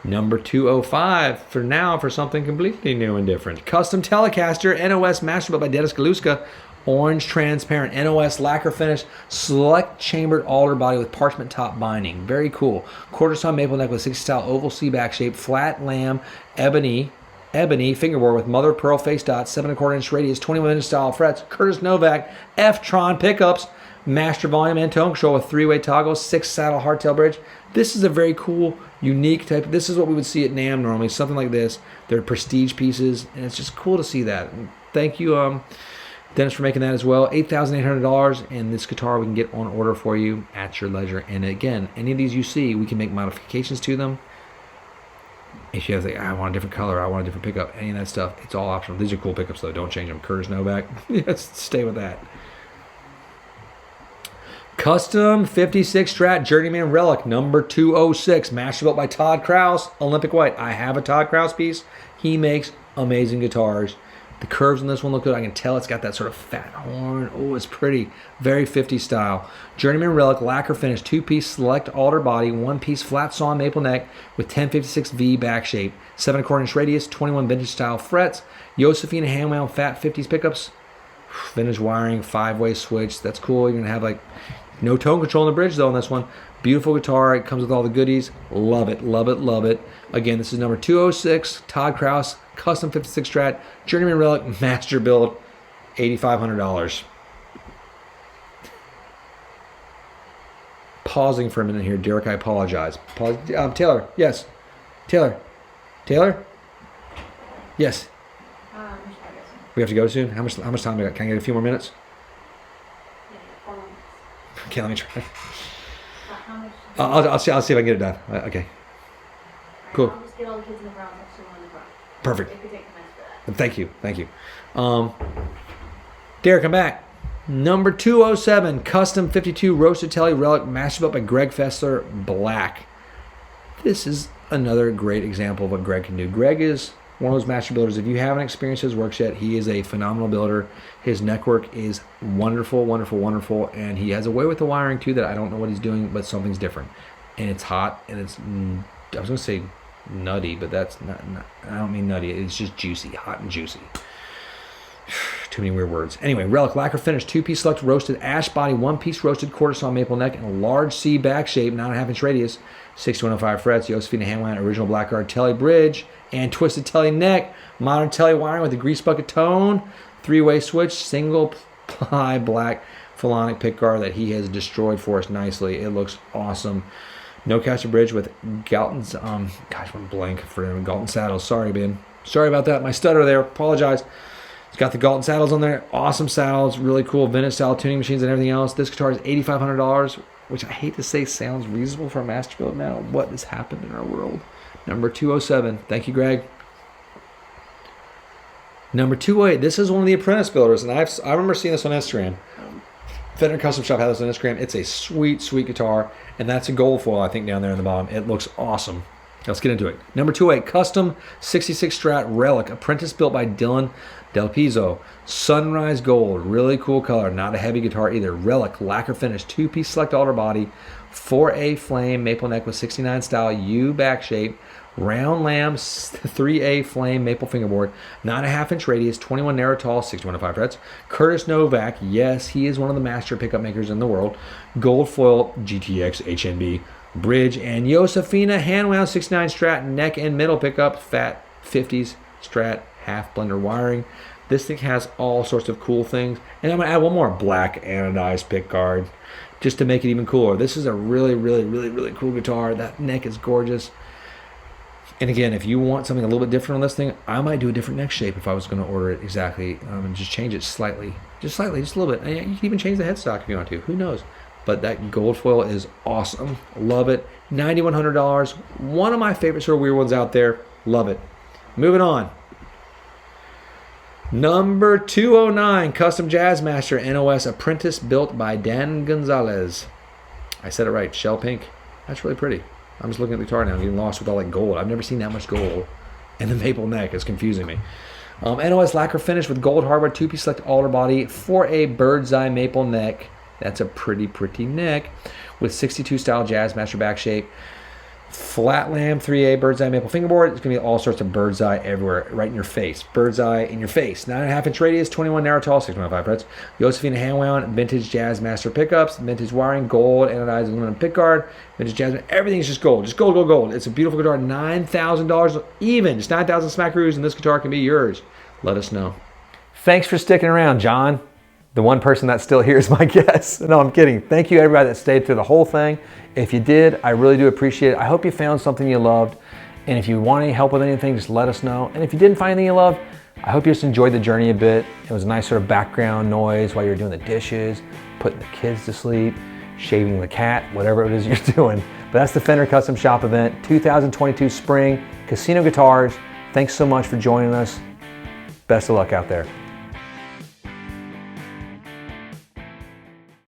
Number 205 for something completely new and different. Custom Telecaster NOS Masterbuilt by Dennis Galuska. Orange transparent NOS lacquer finish, select chambered alder body with parchment top binding. Very cool. Quarter saw maple neck with 60 style oval C back shape, flat lamb, ebony fingerboard with mother pearl face dots, 7.25-inch radius, 21-inch style frets. Curtis Novak F-Tron pickups, master volume and tone control with 3-way toggles, 6 saddle hardtail bridge. This is a very cool, unique type. This is what we would see at NAMM normally, something like this. They're prestige pieces, and it's just cool to see that. And thank you, Dennis, for making that as well. $8,800, and this guitar we can get on order for you at your leisure. And again, any of these you see, we can make modifications to them. If you have I want a different color, I want a different pickup, any of that stuff, it's all optional. These are cool pickups though, don't change them. Curtis Novak, yes, stay with that. Custom 56 Strat Journeyman Relic number 206, Masterbuilt by Todd Krause, Olympic White. I have a Todd Krause piece. He makes amazing guitars. The curves on this one look good. I can tell it's got that sort of fat horn. Oh, it's pretty. Very 50s style. Journeyman Relic, lacquer finish, 2-piece select alder body, 1-piece flat saw maple neck with 1056V back shape, 7.25-inch radius, 21 vintage style frets, Josefina hand wound fat 50s pickups, vintage wiring, 5-way switch. That's cool. You're going to have like no tone control on the bridge though on this one. Beautiful guitar. It comes with all the goodies. Love it, love it, love it. Again, this is number 206, Todd Krause, custom 56 Strat, Journeyman Relic, master build, $8,500. Pausing for a minute here, Derek, I apologize. Taylor, yes. Taylor? Yes. We have to go soon? How much time do I got? Can I get a few more minutes? Yeah, 4 minutes. Okay, let me try. How much? I'll see if I can get it done. Okay. Cool. I'll just get all the kids in the front next to one in the front. Perfect. It could take a minute for that. Thank you. Derek, I'm back. Number 207, custom 52 roasted telly relic, Masterbuilt by Greg Fessler, black. This is another great example of what Greg can do. Greg is one of those master builders. If you haven't experienced his works yet, he is a phenomenal builder. His neckwork is wonderful, wonderful, wonderful, and he has a way with the wiring too that I don't know what he's doing, but something's different. And it's hot, and it's, I was going to say nutty, but that's not, I don't mean nutty. It's just juicy, hot and juicy. Too many weird words. Anyway, Relic lacquer finish, 2-piece select roasted ash body, 1-piece roasted quarter saw maple neck, and a large C back shape, 9.5 inch radius, 6105 frets, Josephine handline, original blackguard Telly bridge, and twisted Telly neck, modern Telly wiring with a grease bucket tone, 3-way switch, single ply black Philonic pickguard that he has destroyed for us nicely. It looks awesome. No caster bridge with Galton's, gosh, I'm blank for him. Galton saddles. Sorry, Ben. Sorry about that. My stutter there. Apologize. It's got the Galton saddles on there. Awesome saddles. Really cool vintage style tuning machines and everything else. This guitar is $8,500, which I hate to say sounds reasonable for a Masterbuilt now. What has happened in our world? Number 207. Thank you, Greg. Number 208. This is one of the apprentice builders, and I remember seeing this on Instagram. Fender Custom Shop had this on Instagram. It's a sweet, sweet guitar, and that's a gold foil, I think, down there in the bottom. It looks awesome. Let's get into it. Number 208, custom 66 Strat Relic, apprentice built by Dylan Del Pizzo. Sunrise Gold, really cool color, not a heavy guitar either. Relic, lacquer finish, 2-piece select alder body, 4A flame, maple neck with 69 style U back shape, round lamb, 3A flame, maple fingerboard, 9.5 inch radius, 21 narrow tall, 6105 frets. Curtis Novak, yes, he is one of the master pickup makers in the world. Gold foil GTX HNB bridge, and Josefina hand-wound 69 Strat neck and middle pickup, fat 50s Strat half blender wiring. This thing has all sorts of cool things, and I'm gonna add one more black anodized pick guard just to make it even cooler. This is a really, really, really, really cool guitar. That neck is gorgeous. And again, if you want something a little bit different on this thing, I might do a different neck shape if I was going to order it exactly, and just change it slightly, just a little bit. And you can even change the headstock if you want to. Who knows? But that gold foil is awesome. Love it. $9,100. One of my favorite sort of weird ones out there. Love it. Moving on. Number 209, Custom Jazzmaster NOS Apprentice built by Dan Gonzalez. I said it right. Shell pink. That's really pretty. I'm just looking at the guitar now. I'm getting lost with all that gold. I've never seen that much gold. And the maple neck is confusing me. NOS lacquer finish with gold hardware, 2-piece select alder body, 4A bird's eye maple neck. That's a pretty, pretty neck. With 62 style Jazzmaster back shape. Flat lamb, 3A bird's eye maple fingerboard. It's going to be all sorts of bird's eye everywhere, right in your face. Bird's eye in your face. 9.5 inch radius, 21 narrow tall, 6.5 frets. Josephina hand wound, vintage Jazzmaster pickups, vintage wiring, gold, anodized aluminum pickguard, vintage Jazzmaster. Everything's just gold. Just gold, gold, gold. It's a beautiful guitar. $9,000 even. Just 9,000 smackaroos, and this guitar can be yours. Let us know. Thanks for sticking around, John. The one person that's still here is my guest. No, I'm kidding. Thank you everybody that stayed through the whole thing. If you did, I really do appreciate it. I hope you found something you loved. And if you want any help with anything, just let us know. And if you didn't find anything you loved, I hope you just enjoyed the journey a bit. It was a nice sort of background noise while you're doing the dishes, putting the kids to sleep, shaving the cat, whatever it is you're doing. But that's the Fender Custom Shop event, 2022 Spring, Casino Guitars. Thanks so much for joining us. Best of luck out there.